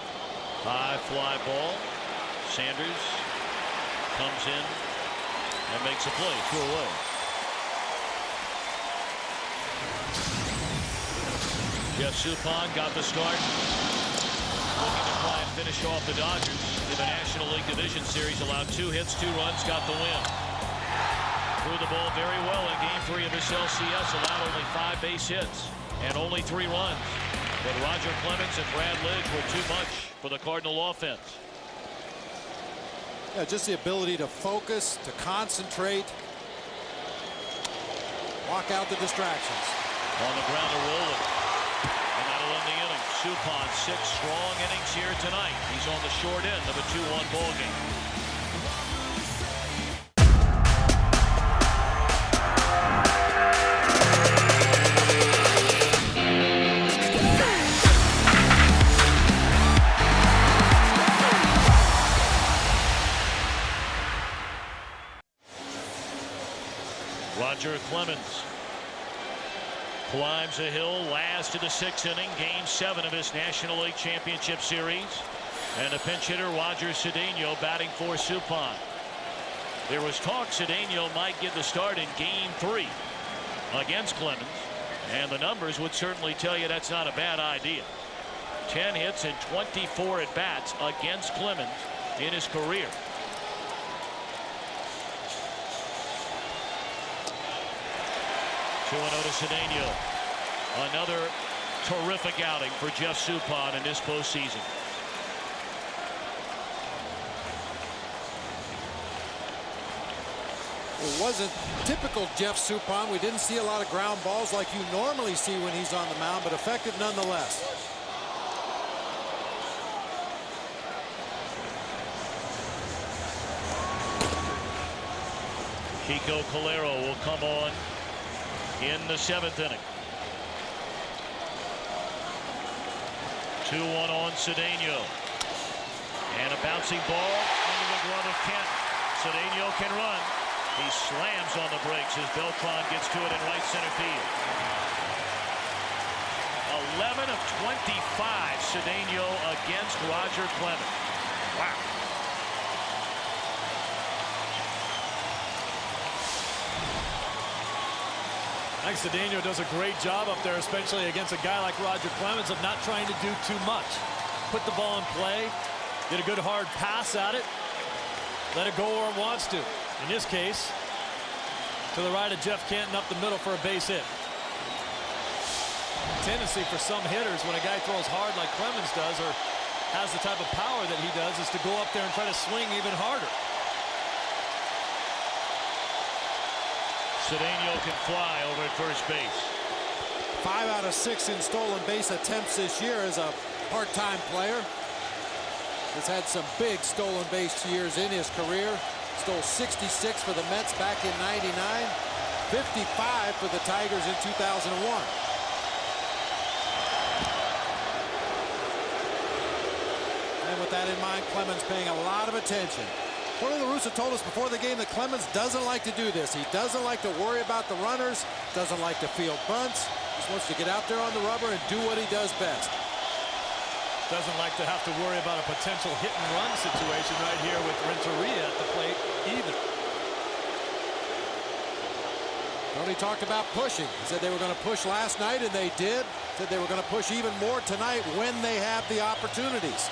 High fly ball. Sanders comes in and makes a play. 2 away. Jeff Suppan got the start, looking to try and finish off the Dodgers in the National League Division Series. Allowed 2 hits, 2 runs, got the win. Threw the ball very well in Game 3 of this LCS. Allowed only 5 base hits and only 3 runs. But Roger Clemens and Brad Lidge were too much for the Cardinal offense. Yeah, just the ability to focus, to concentrate, walk out the distractions. On the ground to roll it. And that'll end the inning. Suppan, 6 strong innings here tonight. He's on the short end of a 2-1 ball game. Roger Clemens climbs a hill, last of the 6th inning, game 7 of his National League Championship Series. And the pinch hitter, Roger Cedeno, batting for Suppan. There was talk Cedeno might get the start in game 3 against Clemens, and the numbers would certainly tell you that's not a bad idea. 10 hits and 24 at-bats against Clemens in his career. To Cedeno. Another terrific outing for Jeff Suppan in this postseason. It wasn't typical Jeff Suppan. We didn't see a lot of ground balls like you normally see when he's on the mound, but effective nonetheless. Kiko Calero will come on in the 7th inning. 2-1 on Cedeno. And a bouncing ball under the glove of Kent. Cedeno can run. He slams on the brakes as Beltran gets to it in right center field. 11 of 25 Cedeno against Roger Clemens. Wow. I think Cedeno does a great job up there, especially against a guy like Roger Clemens, of not trying to do too much. Put the ball in play, get a good hard pass at it, let it go where it wants to. In this case, to the right of Jeff Canton up the middle for a base hit. Tendency for some hitters when a guy throws hard like Clemens does, or has the type of power that he does, is to go up there and try to swing even harder. Cedeno can fly over at first base. 5 out of 6 in stolen base attempts this year as a part-time player. Has had some big stolen base years in his career. Stole 66 for the Mets back in '99, 55 for the Tigers in 2001. And with that in mind, Clemens paying a lot of attention. Tony La Russa told us before the game that Clemens doesn't like to do this. He doesn't like to worry about the runners, doesn't like to field bunts. Just wants to get out there on the rubber and do what he does best. Doesn't like to have to worry about a potential hit-and-run situation right here with Renteria at the plate either. Tony talked about pushing. He said they were going to push last night, and they did. Said they were going to push even more tonight when they have the opportunities.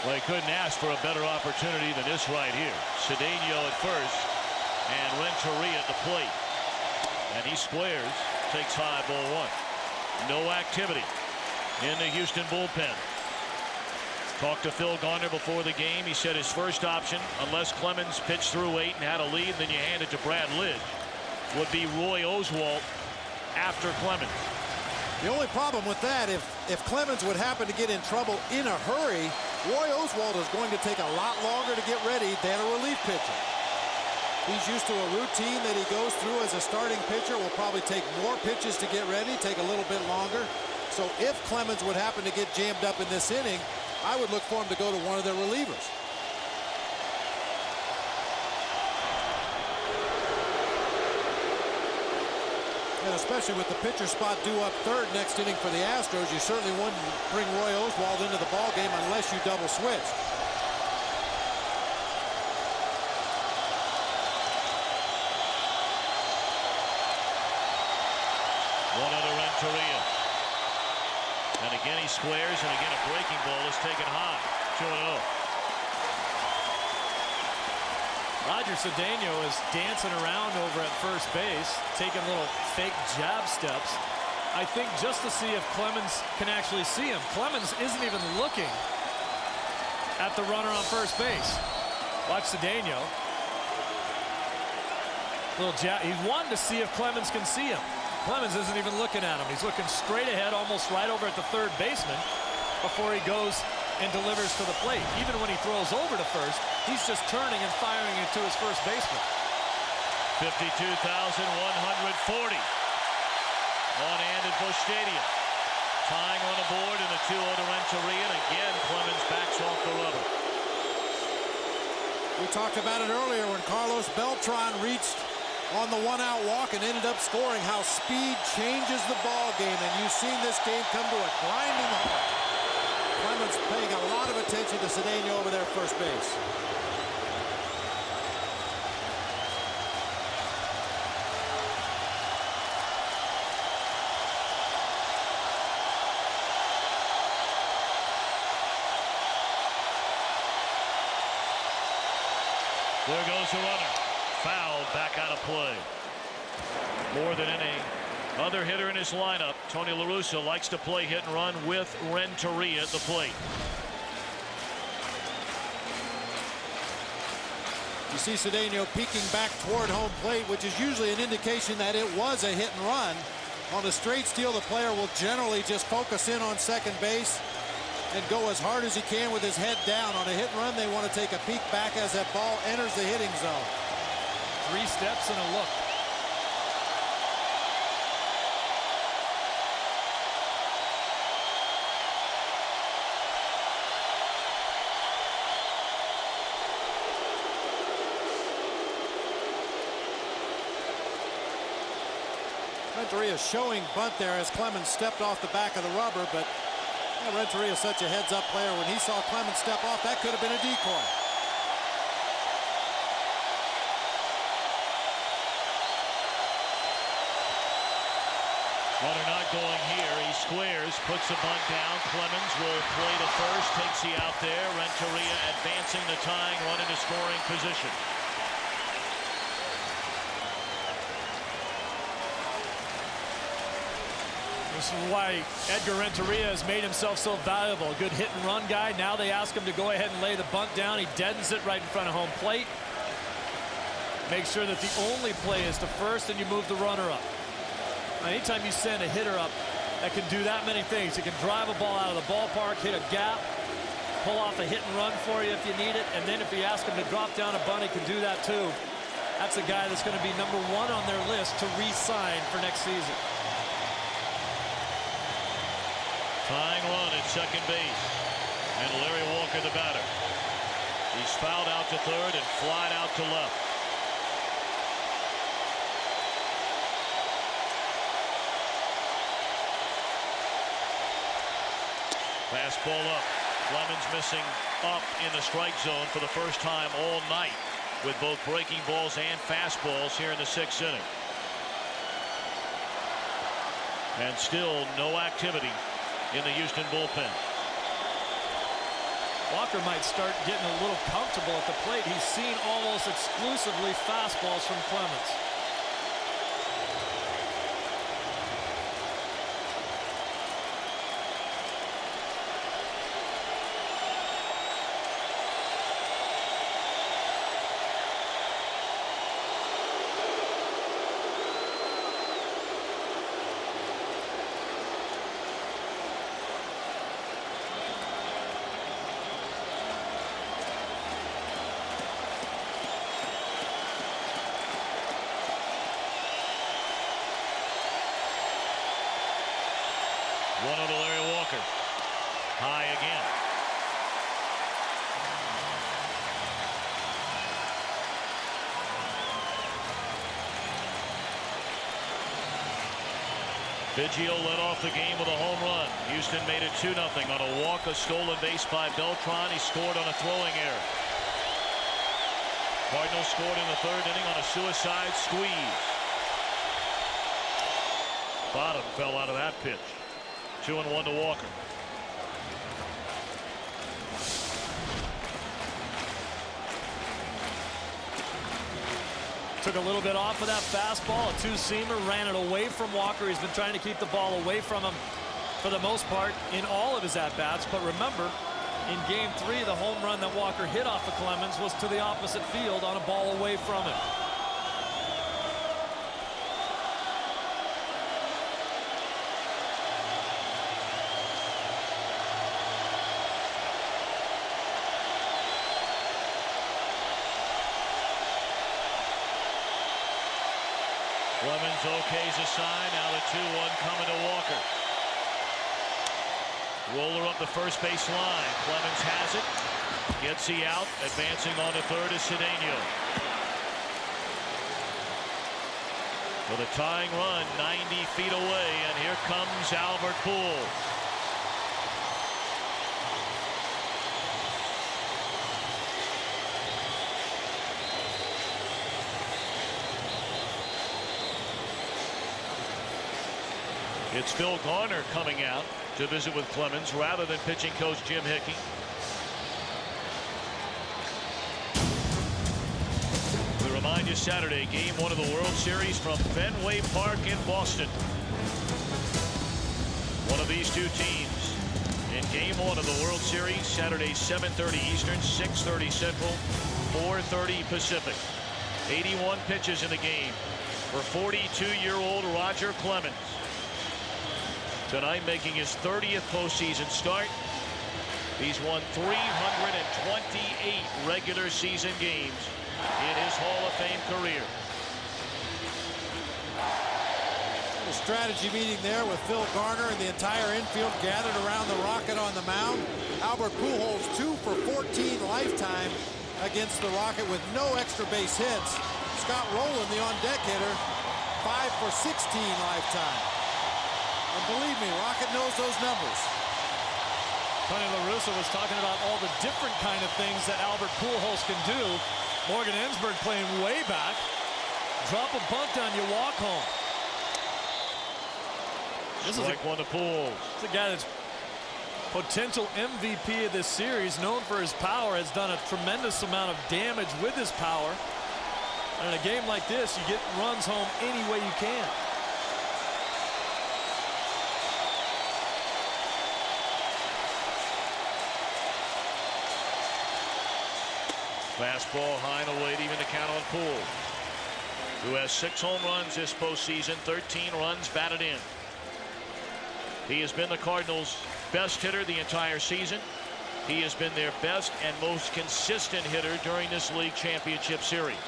Well, he couldn't ask for a better opportunity than this right here. Cedeno at first, and Renteria at the plate. And he squares, takes high, ball 1. No activity in the Houston bullpen. Talked to Phil Garner before the game. He said his first option, unless Clemens pitched through 8 and had a lead, then you hand it to Brad Lidge, would be Roy Oswalt after Clemens. The only problem with that, if Clemens would happen to get in trouble in a hurry, Roy Oswalt is going to take a lot longer to get ready than a relief pitcher. He's used to a routine that he goes through as a starting pitcher. Will probably take more pitches to get ready, take a little bit longer. So if Clemens would happen to get jammed up in this inning, I would look for him to go to one of their relievers. And especially with the pitcher spot due up third next inning for the Astros, you certainly wouldn't bring Roy Oswalt into the ballgame unless you double switch. One other Renteria. And again he squares, and again a breaking ball is taken high. 2-0. Roger Cedeno is dancing around over at first base, taking little fake jab steps. I think just to see if Clemens can actually see him. Clemens isn't even looking at the runner on first base. Watch Cedeno. Little jab. He wanted to see if Clemens can see him. Clemens isn't even looking at him. He's looking straight ahead, almost right over at the third baseman before he goes and delivers to the plate. Even when he throws over to first, he's just turning and firing it to his first baseman. 52,140 on hand at Busch Stadium. Tying on the board in the 2-0 to Renteria, and again Clemens backs off the rubber. We talked about it earlier when Carlos Beltran reached on the one-out walk and ended up scoring, how speed changes the ball game, and you've seen this game come to a grinding halt. Clemens paying a lot of attention to Cedeno over there at first base. There goes the runner. Fouled, back out of play. More than any other hitter in his lineup, Tony La Russa likes to play hit and run with Renteria at the plate. You see Cedeno peeking back toward home plate, which is usually an indication that it was a hit and run. On a straight steal, the player will generally just focus in on second base and go as hard as he can with his head down. On a hit and run, they want to take a peek back as that ball enters the hitting zone. 3 steps and a look. Renteria showing bunt there as Clemens stepped off the back of the rubber, but Renteria is such a heads-up player. When he saw Clemens step off, that could have been a decoy. Runner not going here. He squares, puts the bunt down. Clemens will play to first, takes the out there. Renteria advancing the tying run into scoring position. This is why Edgar Renteria has made himself so valuable. A good hit and run guy. Now they ask him to go ahead and lay the bunt down. He deadens it right in front of home plate. Make sure that the only play is to first and you move the runner up. Anytime you send a hitter up that can do that many things, he can drive a ball out of the ballpark, hit a gap, pull off a hit and run for you if you need it, and then if you ask him to drop down a bunt, he can do that too. That's a guy that's going to be #1 on their list to re-sign for next season. Tying run at second base, and Larry Walker the batter. He's fouled out to third and flied out to left. Fastball up. Clemens missing up in the strike zone for the first time all night with both breaking balls and fastballs here in the 6th inning. And still no activity in the Houston bullpen. Walker might start getting a little comfortable at the plate. He's seen almost exclusively fastballs from Clemens. One to Larry Walker. High again. Biggio led off the game with a home run. Houston made it 2-0 on a walk, a stolen base by Beltran. He scored on a throwing error. Cardinals scored in the 3rd inning on a suicide squeeze. Bottom fell out of that pitch. 2-1 to Walker. Took a little bit off of that fastball. A two-seamer, ran it away from Walker. He's been trying to keep the ball away from him for the most part in all of his at-bats. But remember, in Game 3, the home run that Walker hit off of Clemens was to the opposite field on a ball away from him. Clemens okays a sign. Now the 2-1 coming to Walker. Roller up the first base line. Clemens has it. Gets the out. Advancing on to third is Cedeno. For the tying run, 90 feet away, and here comes Albert Pujols. It's Phil Garner coming out to visit with Clemens rather than pitching coach Jim Hickey. We remind you Saturday, game 1 of the World Series from Fenway Park in Boston. One of these two teams in game 1 of the World Series, Saturday 7:30 Eastern, 6:30 Central, 4:30 Pacific. 81 pitches in the game for 42-year-old Roger Clemens. Tonight making his 30th postseason start. He's won 328 regular season games in his Hall of Fame career. A strategy meeting there with Phil Garner and the entire infield gathered around the Rocket on the mound. Albert Pujols 2 for 14 lifetime against the Rocket with no extra base hits. Scott Rowland, the on-deck hitter, 5 for 16 lifetime. And believe me, Rocket knows those numbers. Tony La Russa was talking about all the different kind of things that Albert Pujols can do. Morgan Ensberg playing way back. Drop a bunt down, you walk home. This is like one of Pujols. This is a guy that's potential MVP of this series, known for his power, has done a tremendous amount of damage with his power. And in a game like this, you get runs home any way you can. Fastball high and away to even the count on Pujols, who has 6 home runs this postseason, 13 runs batted in. He has been the Cardinals' best hitter the entire season. He has been their best and most consistent hitter during this league championship series.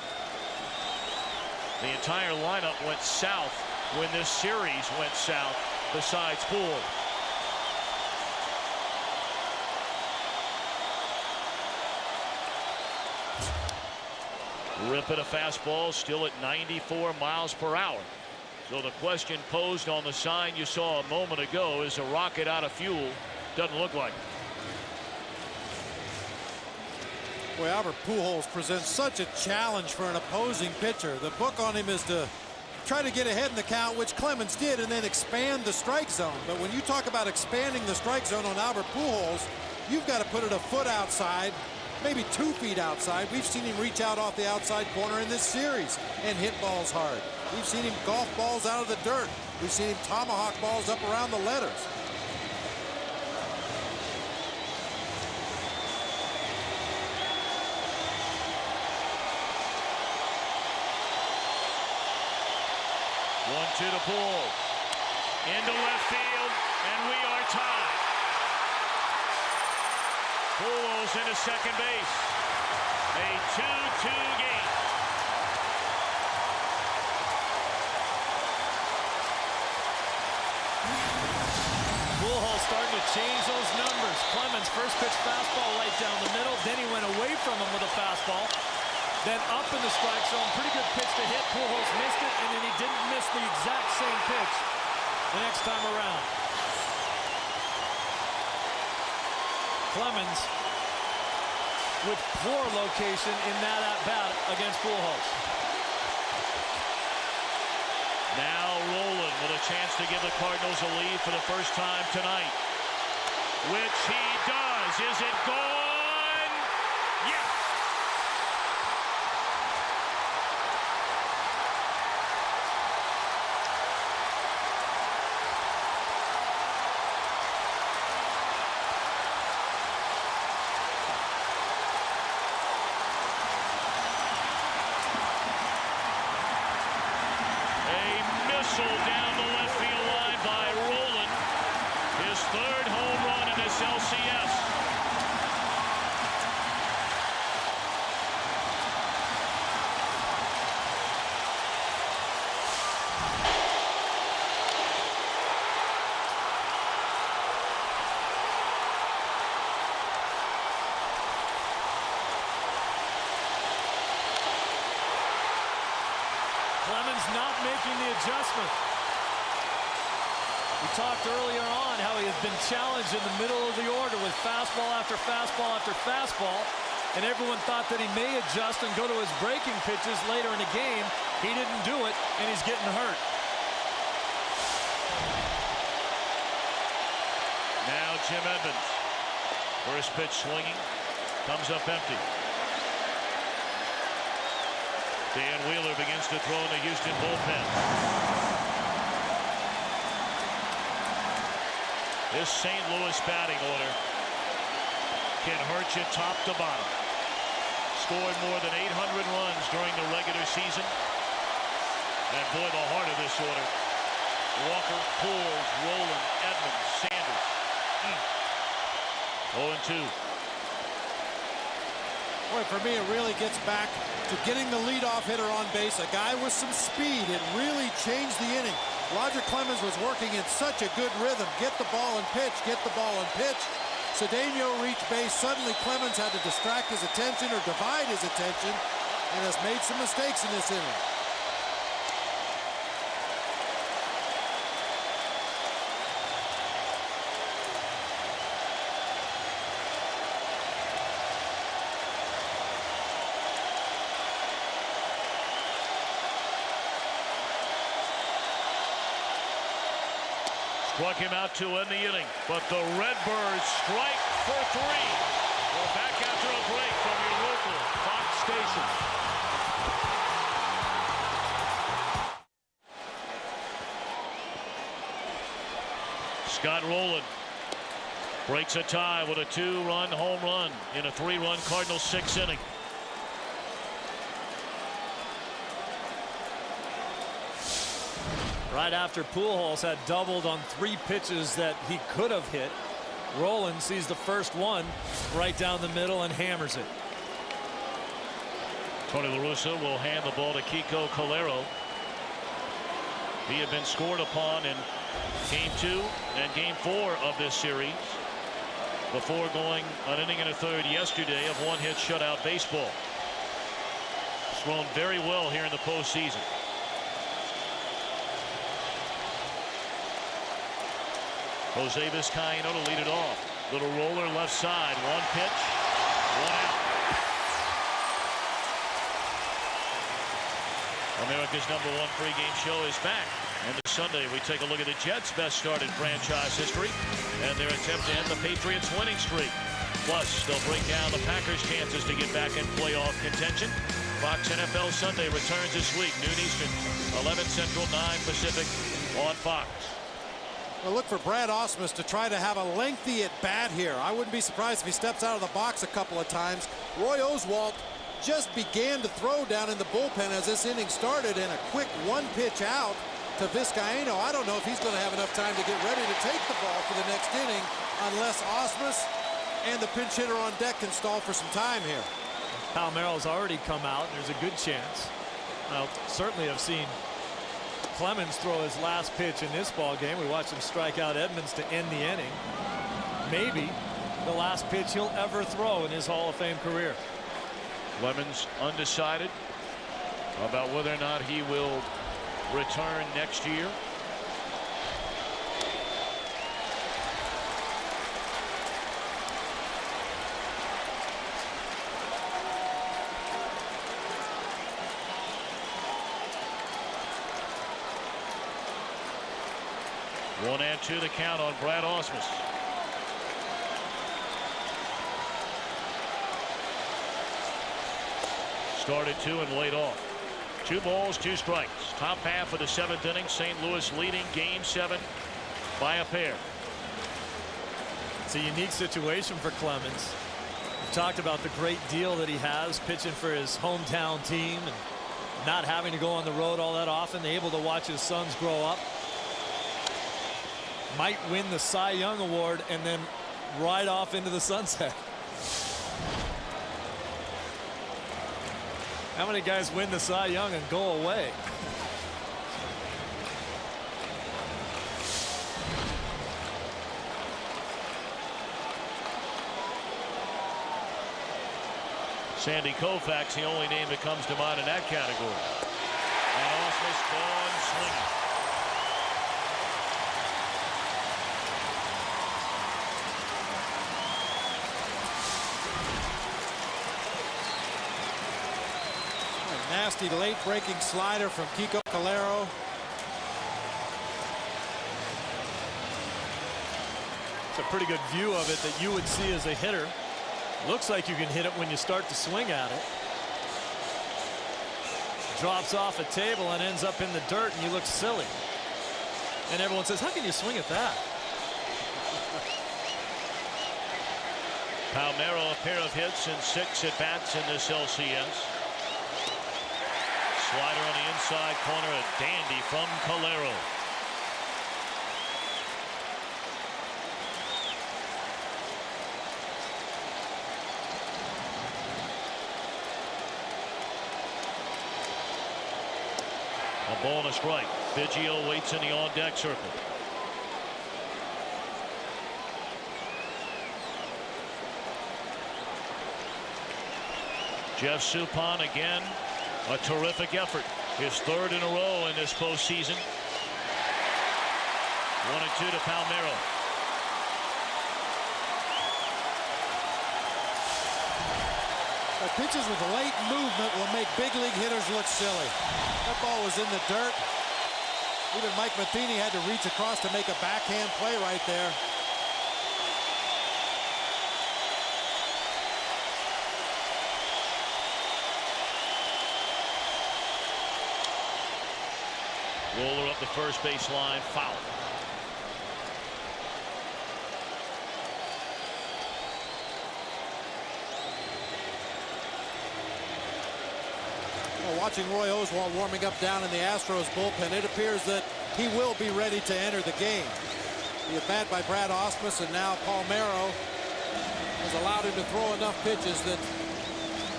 The entire lineup went south when this series went south, besides Pujols. Rip at a fastball, still at 94 miles per hour. So the question posed on the sign you saw a moment ago, is a Rocket out of fuel? Doesn't look like it. Boy, Albert Pujols presents such a challenge for an opposing pitcher. The book on him is to try to get ahead in the count, which Clemens did, and then expand the strike zone. But when you talk about expanding the strike zone on Albert Pujols, you've got to put it a foot outside, maybe 2 feet outside. We've seen him reach out off the outside corner in this series and hit balls hard. We've seen him golf balls out of the dirt. We've seen him tomahawk balls up around the letters. One-two to Pujols. Into left field, and we are tied. Pujols into second base. A 2-2 game. Pujols starting to change those numbers. Clemens first pitch fastball right down the middle. Then he went away from him with a fastball. Then up in the strike zone. Pretty good pitch to hit. Pujols missed it, and then he didn't miss the exact same pitch the next time around. Clemens with poor location in that at-bat against Pujols. Now Rowland with a chance to give the Cardinals a lead for the first time tonight, which he does. Is it gone? Yes. Down the left field line by Rowland. His 3rd home run in this LCS. Clemens not making the adjustment. We talked earlier on how he has been challenged in the middle of the order with fastball after fastball after fastball, and everyone thought that he may adjust and go to his breaking pitches later in the game. He didn't do it, and he's getting hurt. Now Jim Edmonds. First pitch swinging. Comes up empty. Dan Wheeler begins to throw in the Houston bullpen. This St. Louis batting order can hurt you top to bottom. Scored more than 800 runs during the regular season. And boy, the heart of this order. Walker, Pujols, Rowland, Edmonds, Sanders. 0-2. Boy, for me, it really gets back to getting the leadoff hitter on base, a guy with some speed. It really changed the inning. Roger Clemens was working in such a good rhythm. Get the ball and pitch, get the ball and pitch. Cedeno reached base. Suddenly Clemens had to distract his attention or divide his attention and has made some mistakes in this inning. Struck him out to end the inning, but the Redbirds strike for 3. We're back after a break from your local Fox station. Scott Rowland breaks a tie with a 2-run home run in a 3-run Cardinals 6th inning. Right after Pujols had doubled on 3 pitches that he could have hit, Rowland sees the first one right down the middle and hammers it. Tony La Russa will hand the ball to Kiko Calero. He had been scored upon in Game 2 and Game 4 of this series before going an inning and a third yesterday of one-hit shutout baseball. He's thrown very well here in the postseason. Jose Vizcaino to lead it off. Little roller left side. 1 pitch, 1 out. America's #1 pregame show is back. And this Sunday we take a look at the Jets' best start in franchise history and their attempt to end the Patriots' winning streak. Plus, they'll break down the Packers' chances to get back in playoff contention. Fox NFL Sunday returns this week, noon Eastern, 11 Central, 9 Pacific on Fox. Well, look for Brad Ausmus to try to have a lengthy at bat here. I wouldn't be surprised if he steps out of the box a couple of times. Roy Oswalt just began to throw down in the bullpen as this inning started, and a quick 1-pitch out to Vizcaino. I don't know if he's going to have enough time to get ready to take the ball for the next inning unless Ausmus and the pinch hitter on deck can stall for some time here. Palmeiro's already come out. There's a good chance. Well, certainly I've seen Clemens throw his last pitch in this ball game. We watched him strike out Edmonds to end the inning. Maybe the last pitch he'll ever throw in his Hall of Fame career. Clemens undecided about whether or not he will return next year. One and two the count on Brad Ausmus. Started 2 and laid off. 2 balls, 2 strikes. Top half of the 7th inning. St. Louis leading Game 7 by a pair. It's a unique situation for Clemens. We've talked about the great deal that he has pitching for his hometown team and not having to go on the road all that often, able to watch his sons grow up. Might win the Cy Young Award and then ride off into the sunset. How many guys win the Cy Young and go away? Sandy Koufax, the only name that comes to mind in that category. And Ausmus Morris gone swinging. A nasty late breaking slider from Kiko Calero. It's a pretty good view of it that you would see as a hitter. Looks like you can hit it when you start to swing at it. Drops off a table and ends up in the dirt, and you look silly. And everyone says, how can you swing at that? Palmeiro, a pair of hits and 6 at-bats in this LCS. Slider on the inside corner, a dandy from Calero. A ball and a strike. Biggio waits in the on-deck circle. Jeff Suppan again. A terrific effort. His 3rd in a row in this postseason. 1-2 to Palmeiro. Pitches with late movement will make big league hitters look silly. That ball was in the dirt. Even Mike Matheny had to reach across to make a backhand play right there. Roller up the first base line, foul. Watching Roy Oswalt warming up down in the Astros bullpen, it appears that he will be ready to enter the game. The at-bat by Brad Ausmus, and now Palmeiro has allowed him to throw enough pitches that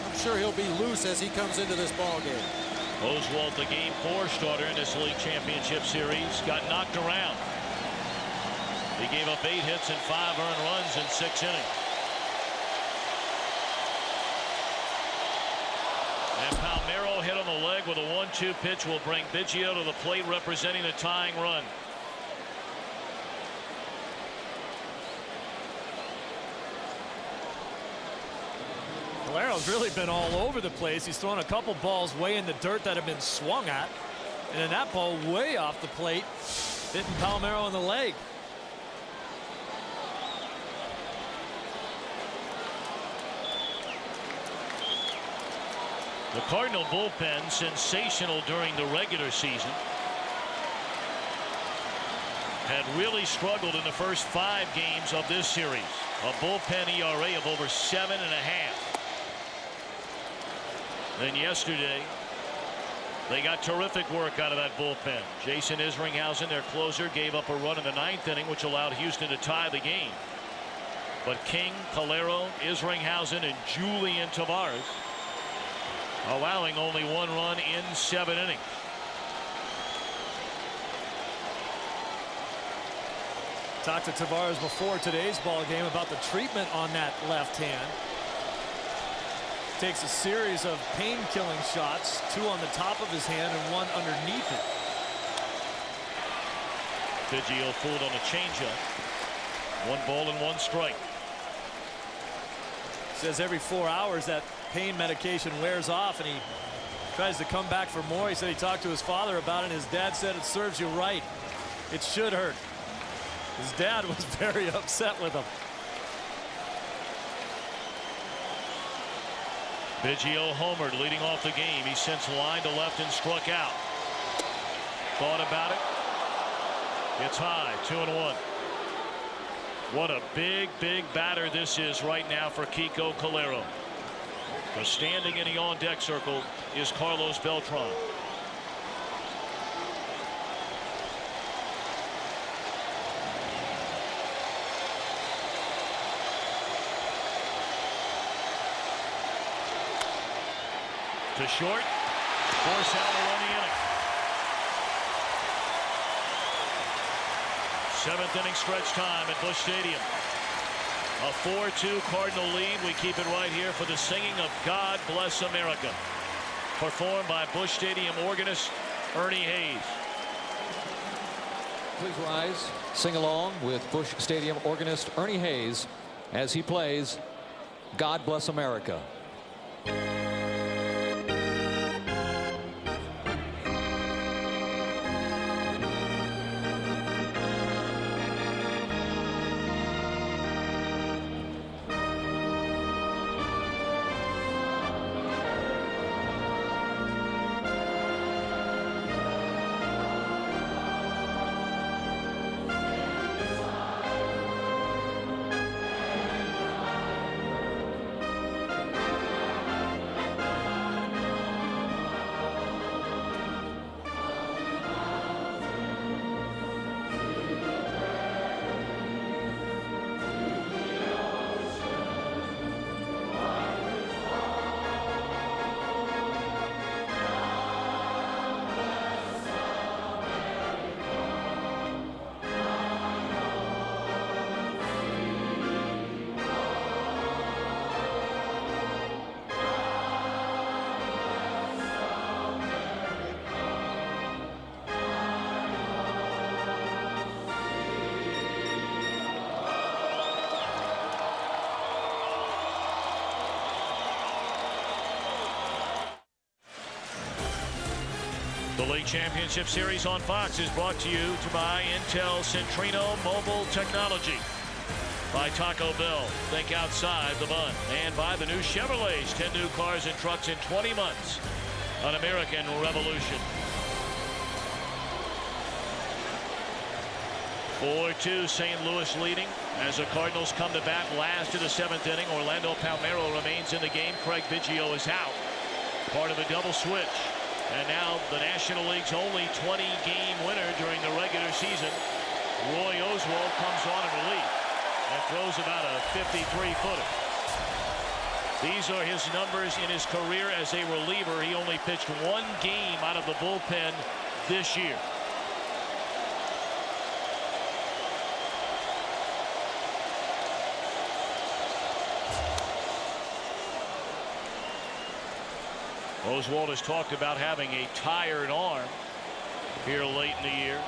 I'm sure he'll be loose as he comes into this ball game. Oswalt, the Game 4 starter in this league championship series, got knocked around. He gave up 8 hits and 5 earned runs in 6 innings. And Palmeiro hit on the leg with a 1-2 pitch will bring Biggio to the plate, representing the tying run. Calero's really been all over the place. He's thrown a couple balls way in the dirt that have been swung at. And then that ball way off the plate, hitting Palmeiro in the leg. The Cardinal bullpen, sensational during the regular season, had really struggled in the first 5 games of this series. A bullpen ERA of over 7.5. Then yesterday, they got terrific work out of that bullpen. Jason Isringhausen, their closer, gave up a run in the 9th inning, which allowed Houston to tie the game. But King, Calero, Isringhausen, and Julian Tavares allowing only 1 run in 7 innings. Talked to Tavares before today's ball game about the treatment on that left hand. Takes a series of pain-killing shots, 2 on the top of his hand and 1 underneath it. Biggio fooled on a changeup. 1 ball and 1 strike. Says every 4 hours that pain medication wears off and he tries to come back for more. He said he talked to his father about it and his dad said it serves you right. It should hurt. His dad was very upset with him. Biggio homered leading off the game. He since lined to left and struck out. Thought about it. It's high, 2-1. What a big batter this is right now for Kiko Calero. But standing in the on-deck circle is Carlos Beltran. To short, force out to run the inning. 7th inning stretch time at Busch Stadium. A 4-2 Cardinal lead. We keep it right here for the singing of God Bless America, performed by Busch Stadium organist Ernie Hayes. Please rise, sing along with Busch Stadium organist Ernie Hayes as he plays God Bless America. The League Championship Series on Fox is brought to you by Intel Centrino Mobile Technology, by Taco Bell, think outside the bun, and by the new Chevrolets, 10 new cars and trucks in 20 months, an American revolution. 4-2 St. Louis leading as the Cardinals come to bat last of the 7th inning. Orlando Palmeiro remains in the game. Craig Biggio is out, part of a double switch. And now the National League's only 20-game winner during the regular season, Roy Oswalt, comes on in relief and throws about a 53-footer. These are his numbers in his career as a reliever. He only pitched 1 game out of the bullpen this year. Oswalt has talked about having a tired arm here late in the year.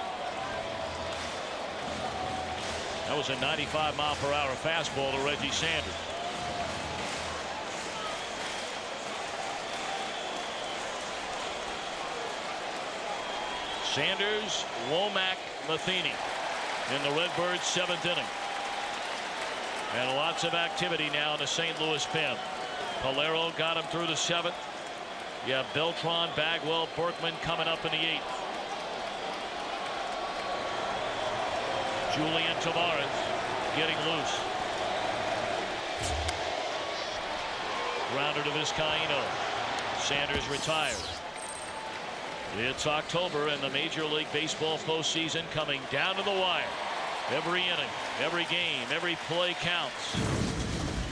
That was a 95-mile-per-hour fastball to Reggie Sanders. Sanders, Womack, Matheny in the Redbirds' 7th inning. And lots of activity now in the St. Louis pen. Palmeiro got him through the 7th. You have Beltran, Bagwell, Berkman coming up in the 8th. Julian Tavares getting loose. Grounder to Vizcaíno. Sanders retires. It's October and the Major League Baseball postseason coming down to the wire. Every inning, every game, every play counts.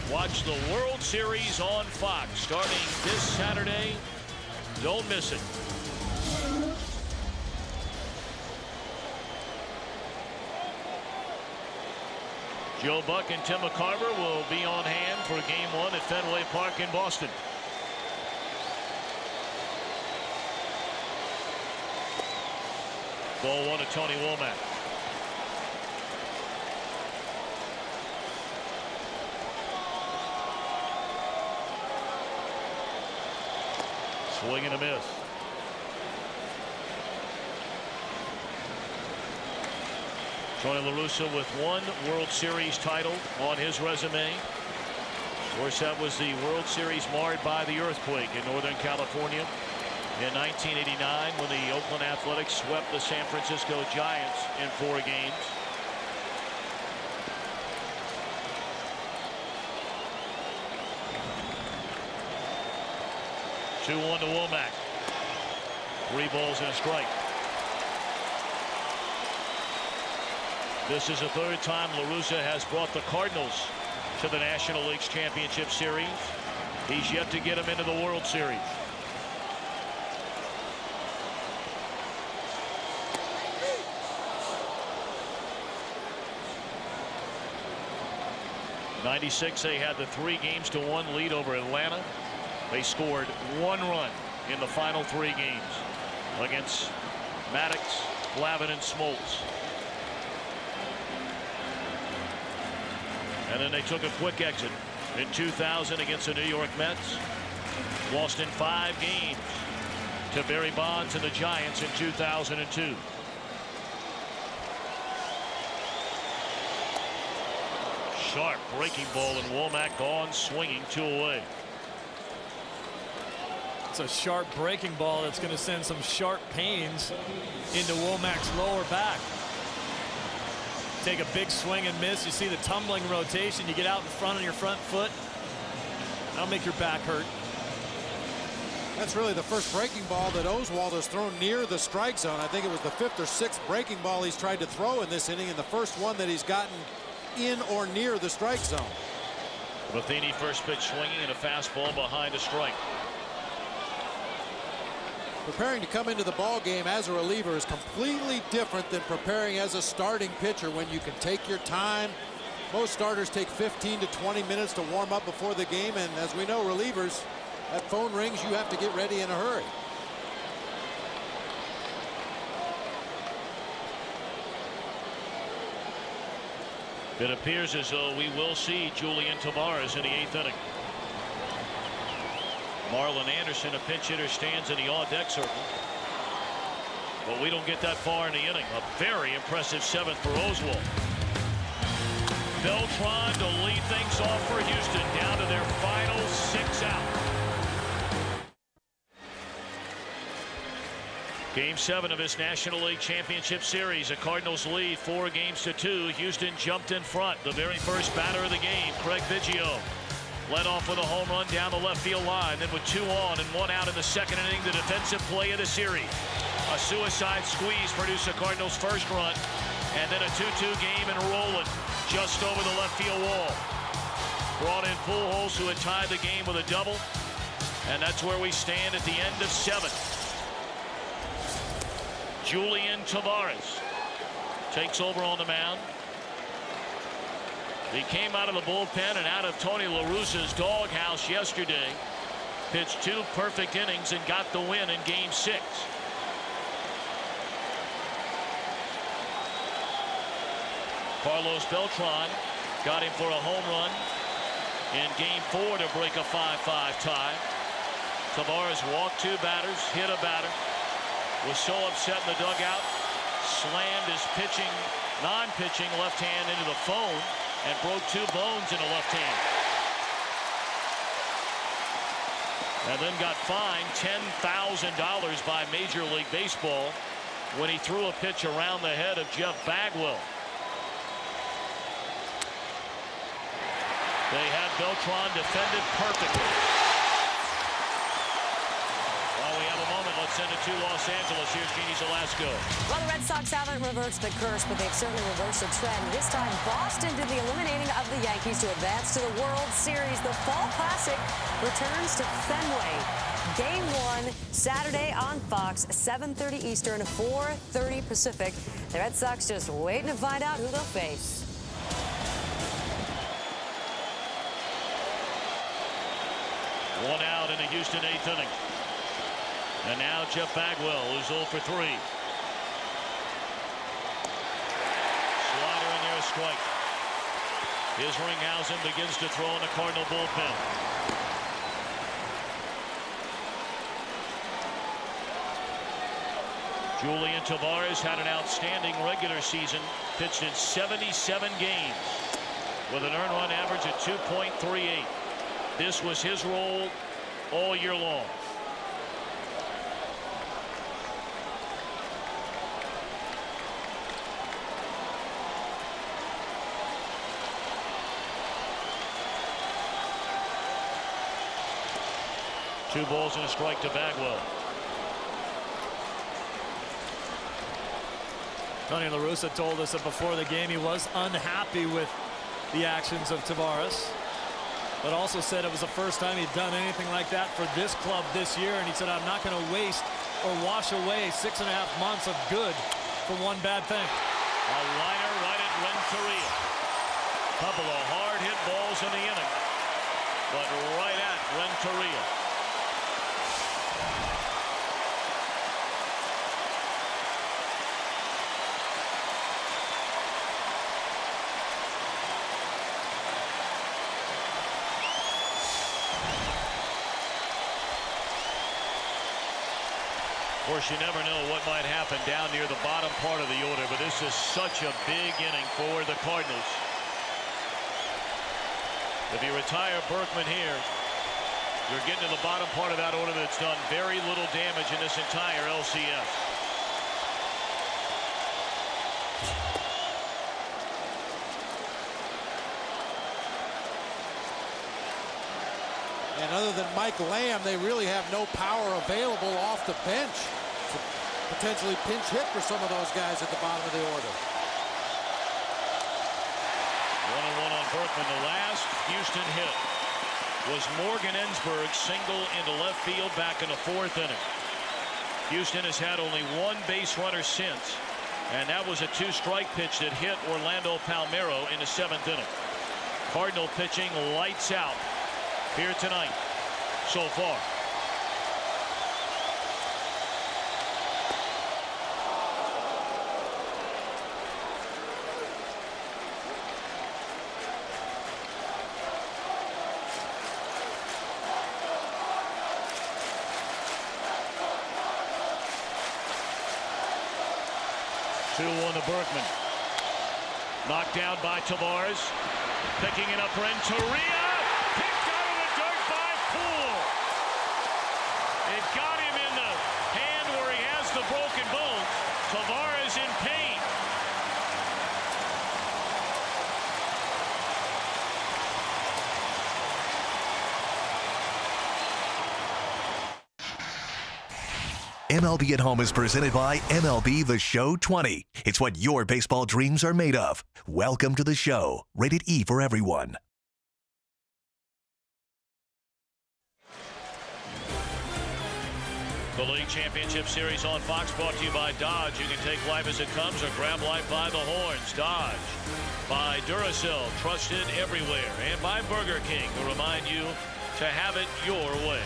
Watch the World Series on Fox starting this Saturday. Don't miss it. Joe Buck and Tim McCarver will be on hand for Game 1 at Fenway Park in Boston. Ball 1 to Tony Womack. Swing and a miss. Tony La Russa with 1 World Series title on his resume. Of course, that was the World Series marred by the earthquake in Northern California in 1989 when the Oakland Athletics swept the San Francisco Giants in 4 games. Two-1 to Womack. 3 balls and a strike. This is the 3rd time La Russa has brought the Cardinals to the National League's Championship Series. He's yet to get them into the World Series. '96, they had the 3-1 lead over Atlanta. They scored 1 run in the final 3 games. against Maddox, Glavine, and Smoltz. And then they took a quick exit in 2000 against the New York Mets. Lost in 5 games to Barry Bonds and the Giants in 2002. Sharp breaking ball, and Womack gone swinging, 2 away. It's a sharp breaking ball that's going to send some sharp pains into Womack's lower back. Take a big swing and miss. You see the tumbling rotation. You get out in front on your front foot. That'll make your back hurt. That's really the first breaking ball that Oswalt has thrown near the strike zone. I think it was the 5th or 6th breaking ball he's tried to throw in this inning, and the first one that he's gotten in or near the strike zone. Matheny first pitch swinging, and a fastball behind a strike. Preparing to come into the ball game as a reliever is completely different than preparing as a starting pitcher, when you can take your time. Most starters take 15 to 20 minutes to warm up before the game, and as we know, relievers, that phone rings, you have to get ready in a hurry. It appears as though we will see Julian Tavares in the 8th inning. Marlon Anderson, a pinch hitter, stands in the on-deck circle. But we don't get that far in the inning. A very impressive 7th for Oswalt. Beltran to lead things off for Houston, down to their final 6 out. Game 7 of this National League Championship Series. The Cardinals lead 4 games to 2. Houston jumped in front. The very first batter of the game, Craig Biggio, led off with a home run down the left field line. Then with 2 on and 1 out in the 2nd inning, the defensive play of the series. A suicide squeeze produced the Cardinals' first run. And then a 2-2 game and rolling just over the left field wall. Brought in Pujols, who had tied the game with a double. And that's where we stand at the end of 7. Julian Tavares takes over on the mound. He came out of the bullpen and out of Tony La Russa's doghouse yesterday. Pitched 2 perfect innings and got the win in Game 6. Carlos Beltran got him for a home run in Game 4 to break a 5-5 tie. Tavares walked 2 batters, hit a batter, was so upset in the dugout, slammed his non-pitching left hand into the phone and broke 2 bones in the left hand. And then got fined $10,000 by Major League Baseball when he threw a pitch around the head of Jeff Bagwell. They had Beltran defended perfectly. While we have a moment, let's send it to Los Angeles. Here's Jeannie Zelasco. Well, the Red Sox haven't reversed the curse, but they've certainly reversed the trend. This time, Boston did the eliminating of the Yankees to advance to the World Series. The Fall Classic returns to Fenway. Game 1, Saturday on Fox, 7:30 Eastern, 4:30 Pacific. The Red Sox just waiting to find out who they'll face. One out in the Houston 8th inning. And now Jeff Bagwell, who's 0 for 3. Slider in there, a strike. His Ringhausen begins to throw in the Cardinal bullpen. Julian Tavares had an outstanding regular season, pitched in 77 games with an earned run average of 2.38. This was his role all year long. Two balls and a strike to Bagwell. Tony La Russa told us that before the game he was unhappy with the actions of Tavares, but also said it was the first time he'd done anything like that for this club this year. And he said, I'm not going to waste or wash away 6.5 months of good for one bad thing. A liner right at Renteria. Couple of hard hit balls in the inning, but right at Renteria. Of course, you never know what might happen down near the bottom part of the order, but this is such a big inning for the Cardinals. If you retire Berkman here, you're getting to the bottom part of that order that's done very little damage in this entire LCS. And other than Mike Lamb, they really have no power available off the bench to potentially pinch hit for some of those guys at the bottom of the order. 1-1 on Berkman. The last Houston hit was Morgan Ensberg's single into left field back in the 4th inning. Houston has had only one base runner since, and that was a 2-strike pitch that hit Orlando Palmeiro in the 7th inning. Cardinal pitching lights out here tonight so far. On to Berkman. Knocked down by Tavares. Picking it up, Renteria. Picked out of the dirt by Poole. It got him in the hand where he has the broken bone. Tavares in pain. MLB at Home is presented by MLB The Show 20. It's what your baseball dreams are made of. Welcome to the show. Rated E for everyone. The League Championship Series on Fox brought to you by Dodge. You can take life as it comes or grab life by the horns. Dodge. By Duracell, trusted everywhere. And by Burger King, to remind you to have it your way.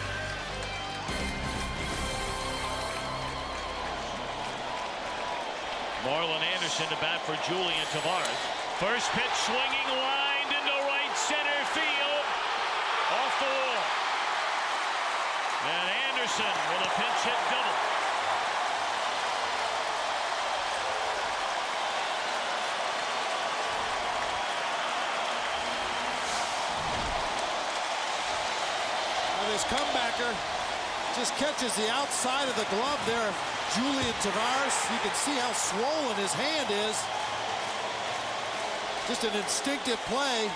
Marlon Anderson to bat for Julian Tavares. First pitch swinging, lined into right center field. Off the wall. And Anderson with a pinch hit double. Now this comebacker just catches the outside of the glove there. Julian Tavares, you can see how swollen his hand is. Just an instinctive play.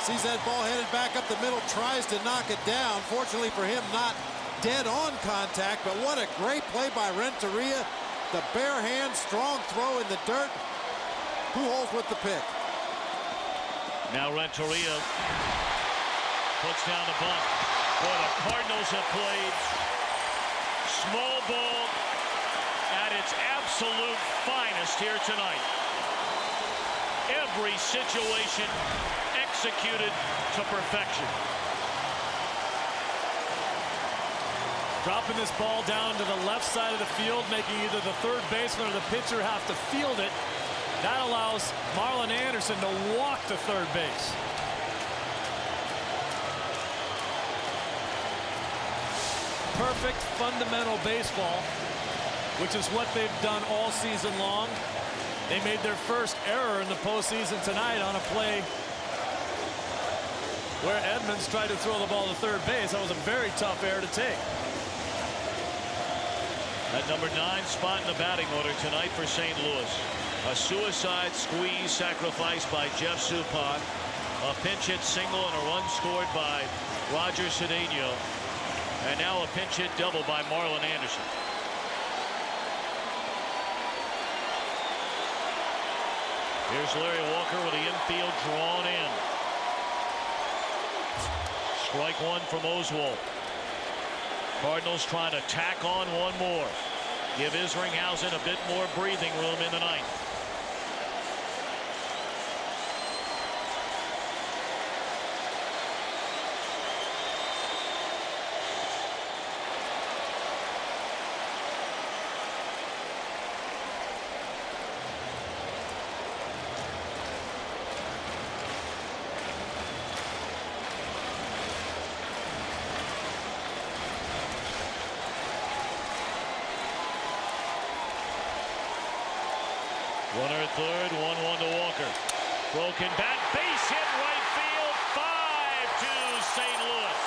Sees that ball headed back up the middle, tries to knock it down. Fortunately for him, not dead on contact, but what a great play by Renteria. The bare hand, strong throw in the dirt. Pujols with the pick. Now Renteria puts down the bunt. Boy, the Cardinals have played small ball at its absolute finest here tonight. Every situation executed to perfection. Dropping this ball down to the left side of the field, making either the third baseman or the pitcher have to field it. That allows Marlon Anderson to walk to third base. Perfect fundamental baseball, which is what they've done all season long. They made their first error in the postseason tonight on a play where Edmonds tried to throw the ball to third base. That was a very tough error to take. At number 9 spot in the batting order tonight for St. Louis. A suicide squeeze sacrifice by Jeff Suppan. A pinch hit single and a run scored by Roger Cedeno. And now a pinch hit double by Marlon Anderson. Here's Larry Walker with the infield drawn in. Strike one from Oswalt. Cardinals trying to tack on one more. Give Isringhausen a bit more breathing room in the ninth. Runner at third, 1-1 to Walker. Broken bat, base hit right field, 5-2 St. Louis.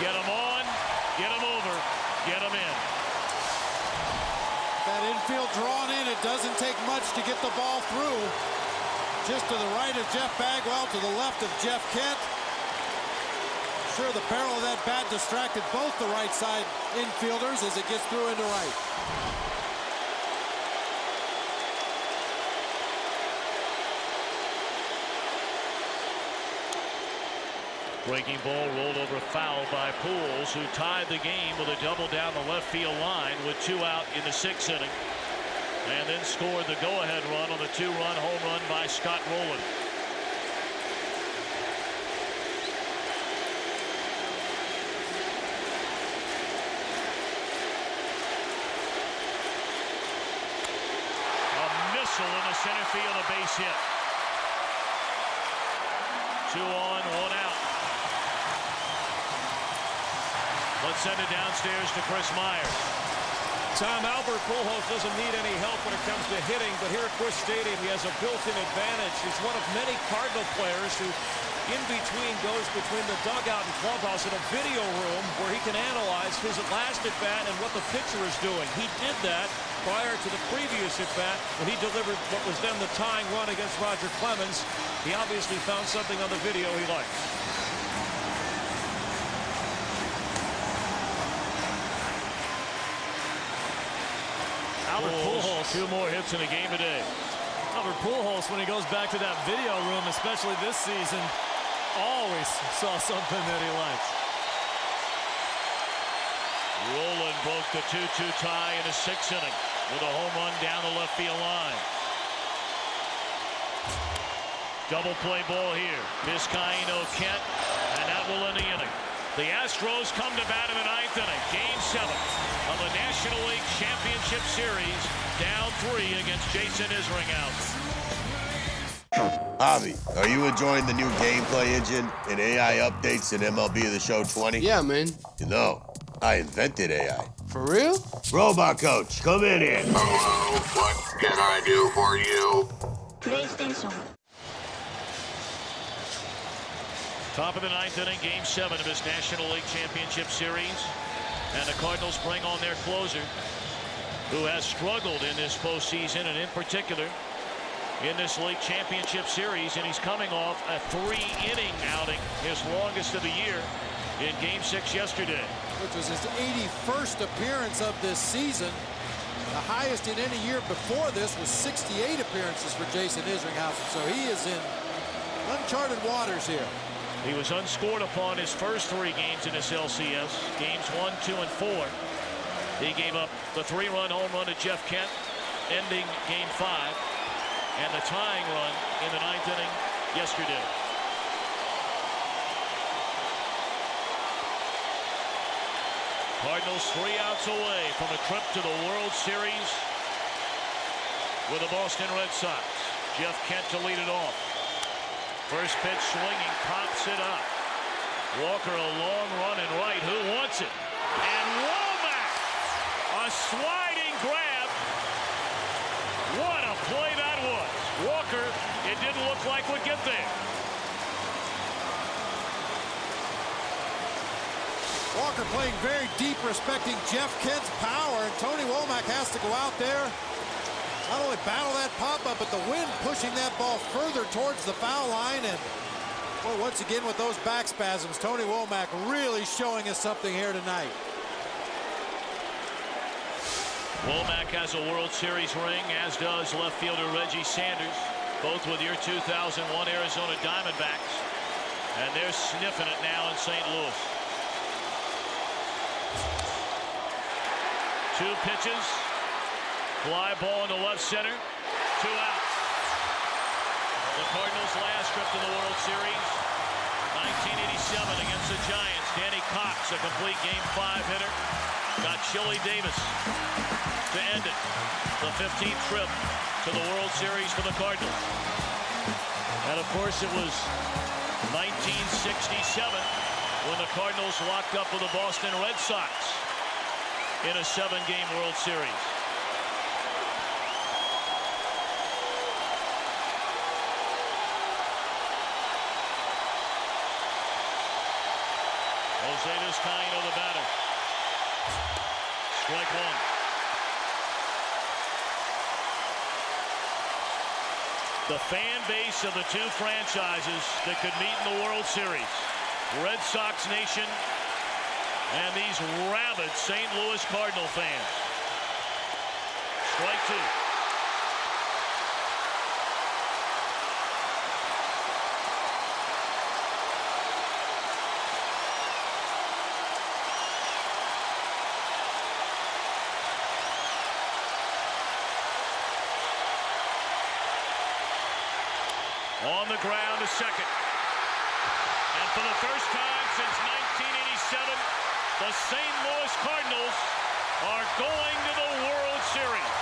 Get him on, get him over, get him in. That infield drawn in, it doesn't take much to get the ball through. Just to the right of Jeff Bagwell, to the left of Jeff Kent. Sure, the barrel of that bat distracted both the right side infielders as it gets through into right. Breaking ball rolled over foul by Pujols, who tied the game with a double down the left field line with 2 out in the 6th inning. And then scored the go-ahead run on the 2-run home run by Scott Rowland. A missile in the center field, a base hit. 2 on, 1 out. Let's send it downstairs to Chris Myers. Tom, Albert Pujols doesn't need any help when it comes to hitting, but here at Busch Stadium, he has a built-in advantage. He's one of many Cardinal players who, goes between the dugout and clubhouse in a video room where he can analyze his last at-bat and what the pitcher is doing. He did that prior to the previous at-bat when he delivered what was then the tying run against Roger Clemens. He obviously found something on the video he liked. Albert Pujols. 2 more hits in a game today. Albert Pujols, when he goes back to that video room, especially this season, always saw something that he likes. Rowland broke the 2-2 tie in the 6th inning with a home run down the left field line. Double play ball here. Vizcaíno, Kent, and that will end the inning. The Astros come to bat in the 9th inning. Game 7 of the National League Championship Series. Down 3 against Jason Isringhausen. Javi, are you enjoying the new gameplay engine and AI updates in MLB The Show 20? Yeah, man. You know, I invented AI. For real? Robot Coach, come in here. Hello, what can I do for you? PlayStation. Top of the 9th inning, Game 7 of his National League Championship Series. And the Cardinals bring on their closer, who has struggled in this postseason, and in particular in this league championship series. And he's coming off a 3-inning outing, his longest of the year, in Game 6 yesterday. Which was his 81st appearance of this season. The highest in any year before this was 68 appearances for Jason Isringhausen. So he is in uncharted waters here. He was unscored upon his first 3 games in this LCS, games 1, 2, and 4. He gave up the 3-run home run to Jeff Kent, ending Game 5, and the tying run in the 9th inning yesterday. Cardinals 3 outs away from a trip to the World Series with the Boston Red Sox. Jeff Kent to lead it off. First pitch swinging, pops it up. Walker a long run in right. Who wants it? And Womack, a sliding grab. What a play that was. Walker, it didn't look like would get there. Walker playing very deep, respecting Jeff Kent's power, and Tony Womack has to go out there. Not only battle that pop-up, but the wind pushing that ball further towards the foul line. And well, once again with those back spasms, Tony Womack really showing us something here tonight. Womack has a World Series ring, as does left fielder Reggie Sanders, both with your 2001 Arizona Diamondbacks. And they're sniffing it now in St. Louis. 2 pitches. Fly ball in the left center. 2 outs. The Cardinals' last trip to the World Series, 1987 against the Giants. Danny Cox, a complete Game 5 hitter. Got Chili Davis to end it. The 15th trip to the World Series for the Cardinals. And of course, it was 1967 when the Cardinals locked up with the Boston Red Sox in a 7-game World Series. Jose Descaino, the batter. Strike one. The fan base of the two franchises that could meet in the World Series. Red Sox Nation and these rabid St. Louis Cardinal fans. Strike two. On the ground to second. And for the first time since 1987, the St. Louis Cardinals are going to the World Series.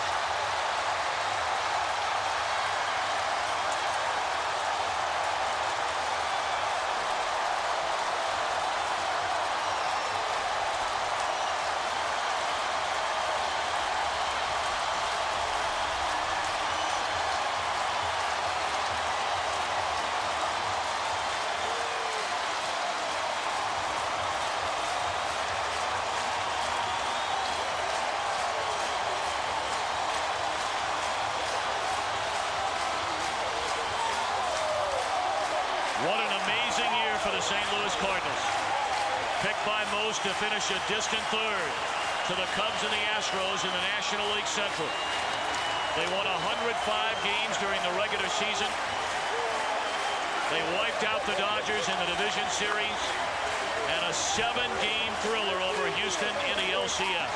What an amazing year for the St. Louis Cardinals. Picked by most to finish a distant third to the Cubs and the Astros in the National League Central. They won 105 games during the regular season. They wiped out the Dodgers in the division series, and a 7-game thriller over Houston in the LCS.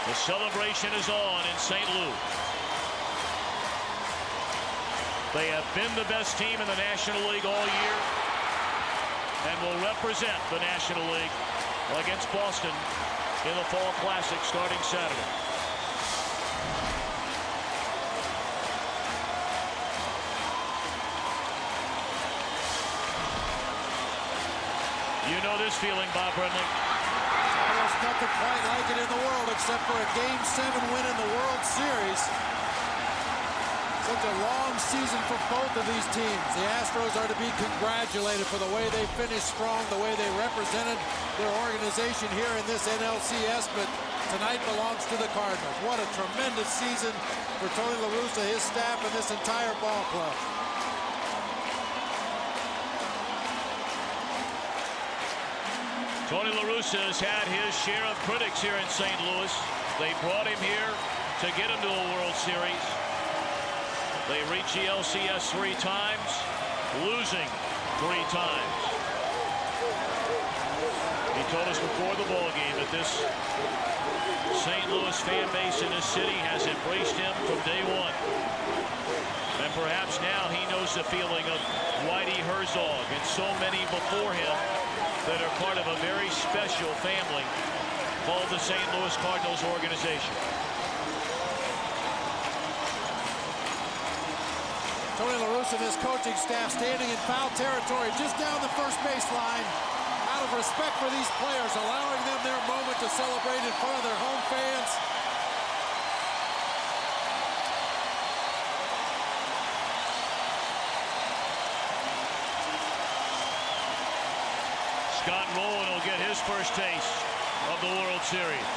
The celebration is on in St. Louis. They have been the best team in the National League all year and will represent the National League against Boston in the Fall Classic starting Saturday. You know this feeling, Bob Brenly. There's nothing quite like it in the world except for a Game 7 win in the World Series. Such a long season for both of these teams. The Astros are to be congratulated for the way they finished strong, the way they represented their organization here in this NLCS, but tonight belongs to the Cardinals. What a tremendous season for Tony La Russa, his staff, and this entire ball club. Tony La Russa has had his share of critics here in St. Louis. They brought him here to get him to a World Series. They reached the LCS 3 times, losing 3 times. He told us before the ball game that this St. Louis fan base in this city has embraced him from day one. And perhaps now he knows the feeling of Whitey Herzog and so many before him that are part of a very special family called the St. Louis Cardinals organization. Tony La Russa and his coaching staff standing in foul territory just down the first baseline. Out of respect for these players, allowing them their moment to celebrate in front of their home fans. Scott Rowland will get his first taste of the World Series.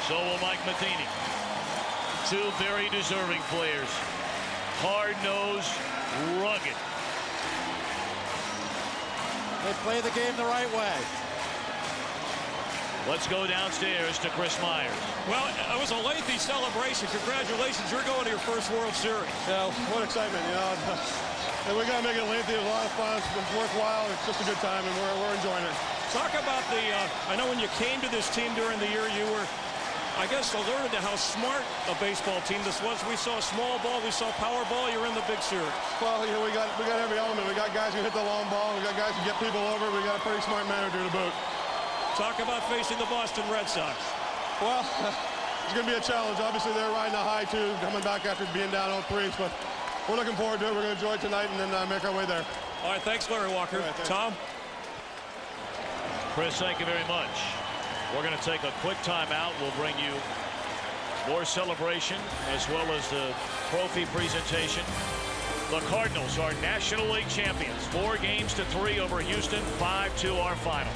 So will Mike Matheny. 2 very deserving players. Hard-nosed, rugged. They play the game the right way. Let's go downstairs to Chris Myers. Well, it was a lengthy celebration. Congratulations, you're going to your first World Series. Yeah, what excitement, you know. And we got to make it lengthy. It was a lot of fun. It's worthwhile. It's just a good time, and we're enjoying it. Talk about I know when you came to this team during the year, you were, I guess, alerted to how smart a baseball team this was. We saw small ball, we saw power ball. You're in the big series. Well, you know, we got every element. We got guys who hit the long ball. We got guys who get people over. We got a pretty smart manager to boot. Talk about facing the Boston Red Sox. Well, it's going to be a challenge. Obviously, they're riding a high, too, coming back after being down 0-3. But we're looking forward to it. We're going to enjoy it tonight and then make our way there. All right, thanks, Larry Walker. Right, Tom? Chris, thank you very much. We're going to take a quick timeout. We'll bring you more celebration as well as the trophy presentation. The Cardinals are National League champions. 4-3 over Houston, 5-2 our final.